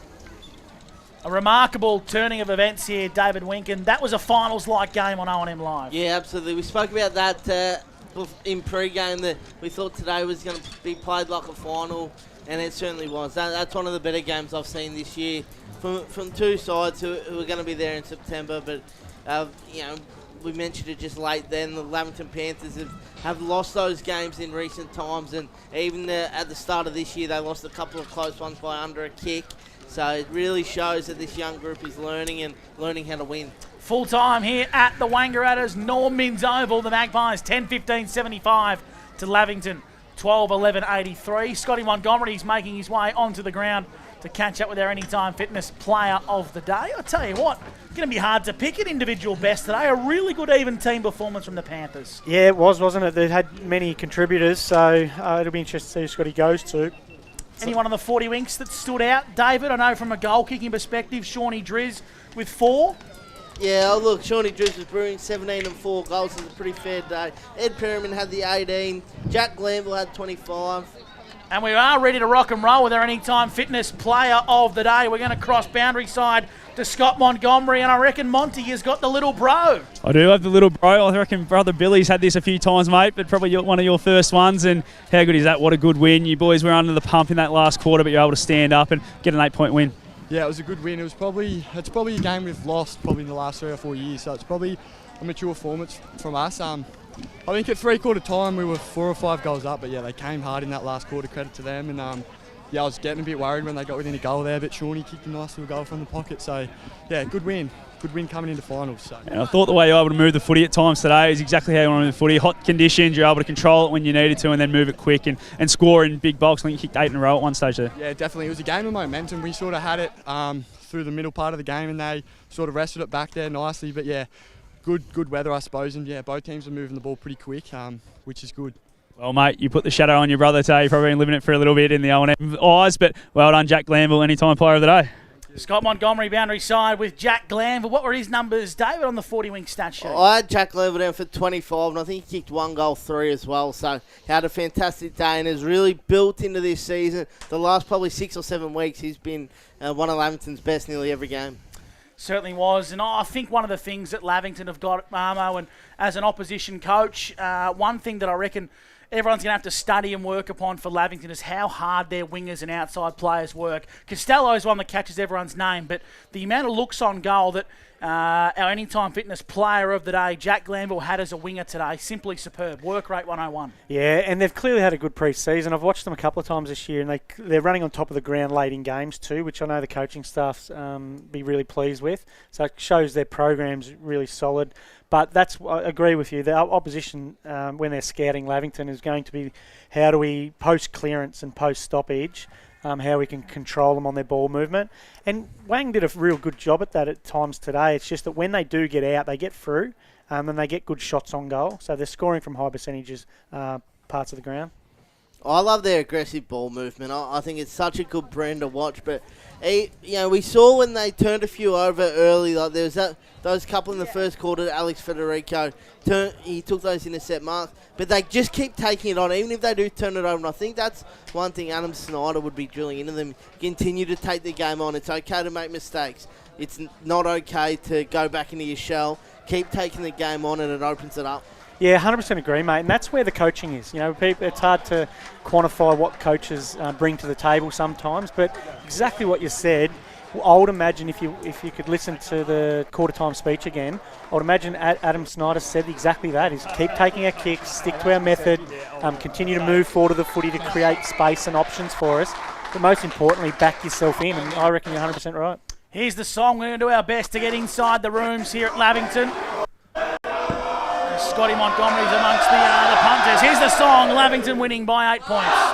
A remarkable turning of events here, David Winkin. That was a finals-like game on O&M Live. Yeah, absolutely. We spoke about that in pre-game, that we thought today was going to be played like a final, and it certainly was. That's one of the better games I've seen this year from two sides who are going to be there in September. But, we mentioned it just late then. The Lavington Panthers have lost those games in recent times, and even at the start of this year, they lost a couple of close ones by under a kick. So it really shows that this young group is learning how to win. Full time here at the Wangaratta's Norm Minns Oval. The Magpies 10-15-75 to Lavington 12-11-83. Scotty Montgomery's making his way onto the ground to catch up with our Anytime Fitness player of the day. I tell you what, it's going to be hard to pick an individual best today. A really good even team performance from the Panthers. Yeah, it was, wasn't it? They had many contributors, so it'll be interesting to see who Scotty goes to. Anyone on the 40 winks that stood out? David, I know from a goal-kicking perspective, Shawnee Driz with 4. Yeah, look, Shawnee Driz was brewing 17 and 4 goals. It was a pretty fair day. Ed Perriman had the 18. Jack Glanville had 25. And we are ready to rock and roll with our Anytime Fitness player of the day. We're going to cross boundary side to Scott Montgomery, and I reckon Monty has got the little bro. I do have the little bro. I reckon Brother Billy's had this a few times, mate, but probably one of your first ones. And how good is that? What a good win. You boys were under the pump in that last quarter, but you're able to stand up and get an 8-point win. Yeah, it was a good win. It's probably a game we've lost probably in the last 3 or 4 years, so it's probably a mature performance from us. I think at three-quarter time we were 4 or 5 goals up, but yeah, they came hard in that last quarter, credit to them. And I was getting a bit worried when they got within a goal there, but Shawnee kicked a nice little goal from the pocket. So yeah, good win coming into finals. So. And I thought the way you were able to move the footy at times today is exactly how you want to move the footy. Hot conditions, you're able to control it when you needed to and then move it quick and score in big bulks. I think you kicked 8 in a row at one stage there. Yeah, definitely. It was a game of momentum. We sort of had it through the middle part of the game and they sort of rested it back there nicely. But yeah, good weather, I suppose. And yeah, both teams are moving the ball pretty quick, which is good. Well, mate, you put the shadow on your brother today. You've probably been living it for a little bit in the O&M eyes, but well done, Jack Glanville, Anytime Player of the Day. Scott Montgomery, boundary side with Jack Glanville. What were his numbers, David, on the 40-wing stat sheet? I had Jack Glanville down for 25, and I think he kicked 1 goal, 3 as well. So he had a fantastic day and has really built into this season. The last probably 6 or 7 weeks, he's been one of Lavington's best nearly every game. Certainly was, and I think one of the things that Lavington have got, Marmo, and as an opposition coach, one thing that I reckon everyone's going to have to study and work upon for Lavington is how hard their wingers and outside players work. Costello's one that catches everyone's name, but the amount of looks on goal that our Anytime Fitness player of the day, Jack Glanville, had as a winger today, simply superb. Work rate 101. Yeah, and they've clearly had a good pre-season. I've watched them a couple of times this year, and they're running on top of the ground late in games too, which I know the coaching staff's be really pleased with. So it shows their program's really solid. But I agree with you. The opposition, when they're scouting Lavington, is going to be how do we post-clearance and post-stoppage, how we can control them on their ball movement. And Wang did a real good job at that at times today. It's just that when they do get out, they get through, and they get good shots on goal. So they're scoring from high percentages parts of the ground. I love their aggressive ball movement. I think it's such a good brand to watch. But we saw when they turned a few over early, like there was those couple in the first quarter. Alex Federico he took those intercept marks, but they just keep taking it on, even if they do turn it over. And I think that's one thing Adam Snyder would be drilling into them: continue to take the game on. It's okay to make mistakes. It's not okay to go back into your shell. Keep taking the game on, and it opens it up. Yeah, 100% agree, mate. And that's where the coaching is. It's hard to quantify what coaches bring to the table sometimes, but exactly what you said. I would imagine if you could listen to the quarter-time speech again, I would imagine Adam Snyder said exactly that, is keep taking our kicks, stick to our method, continue to move forward to the footy to create space and options for us, but most importantly, back yourself in, and I reckon you're 100% right. Here's the song. We're going to do our best to get inside the rooms here at Lavington. Scotty Montgomery's amongst the punters. Here's the song, Lavington winning by 8 points.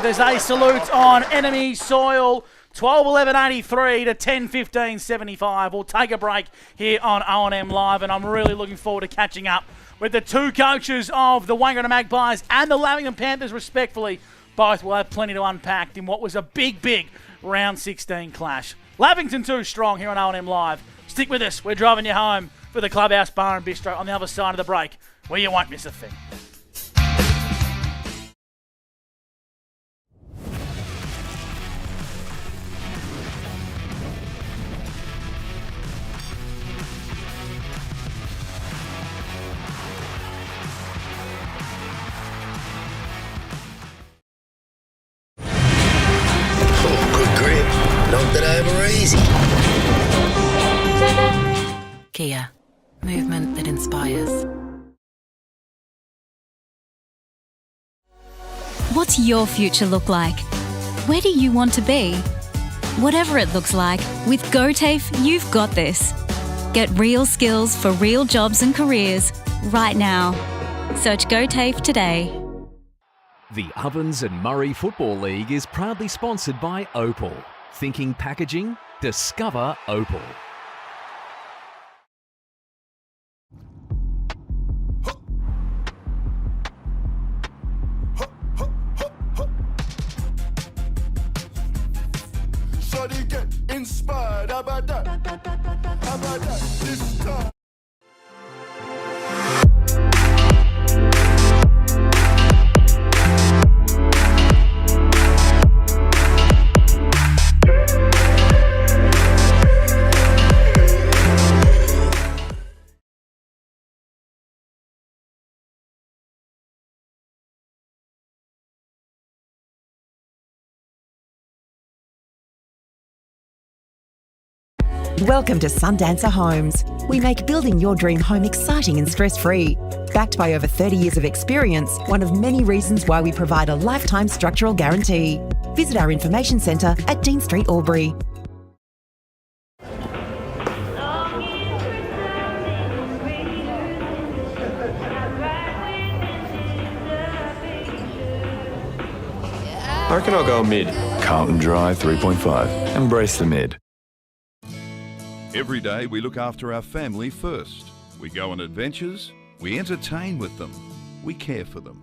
Panthers. A salute on enemy soil. 12-11-83 to 10-15-75. We'll take a break here on O&M Live, and I'm really looking forward to catching up with the two coaches of the Wangaratta Magpies and the Lavington Panthers, respectfully. Both will have plenty to unpack in what was a big round 16 clash. Lavington 2 strong here on O&M Live. Stick with us. We're driving you home for the Clubhouse Bar and Bistro on the other side of the break, where you won't miss a thing. Not that I ever easy. Kia. Movement that inspires. What's your future look like? Where do you want to be? Whatever it looks like, with GoTAFE, you've got this. Get real skills for real jobs and careers right now. Search GoTAFE today. The Ovens and Murray Football League is proudly sponsored by Opal. Thinking packaging? Discover Opal. Shawty get inspired. How about that? How about that? This time. Welcome to Sundancer Homes. We make building your dream home exciting and stress-free. Backed by over 30 years of experience, one of many reasons why we provide a lifetime structural guarantee. Visit our information centre at Dean Street, Albury. I reckon I'll go mid. Carlton Dry 3.5. Embrace the mid. Every day we look after our family first. We go on adventures, we entertain with them, we care for them.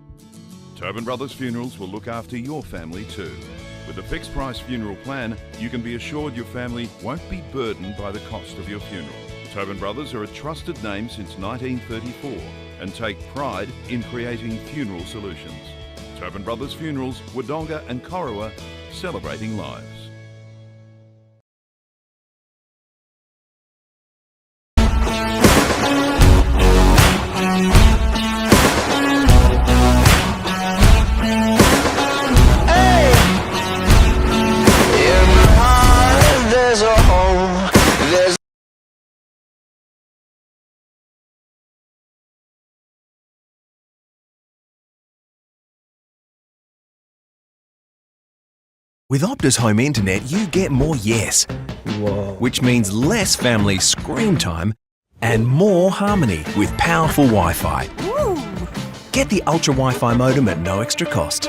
Tobin Brothers Funerals will look after your family too. With a fixed price funeral plan, you can be assured your family won't be burdened by the cost of your funeral. Tobin Brothers are a trusted name since 1934 and take pride in creating funeral solutions. Tobin Brothers Funerals, Wodonga and Corowa, celebrating lives. With Optus Home Internet, you get more yes. Which means less family screen time and more harmony with powerful Wi-Fi. Get the Ultra Wi-Fi modem at no extra cost.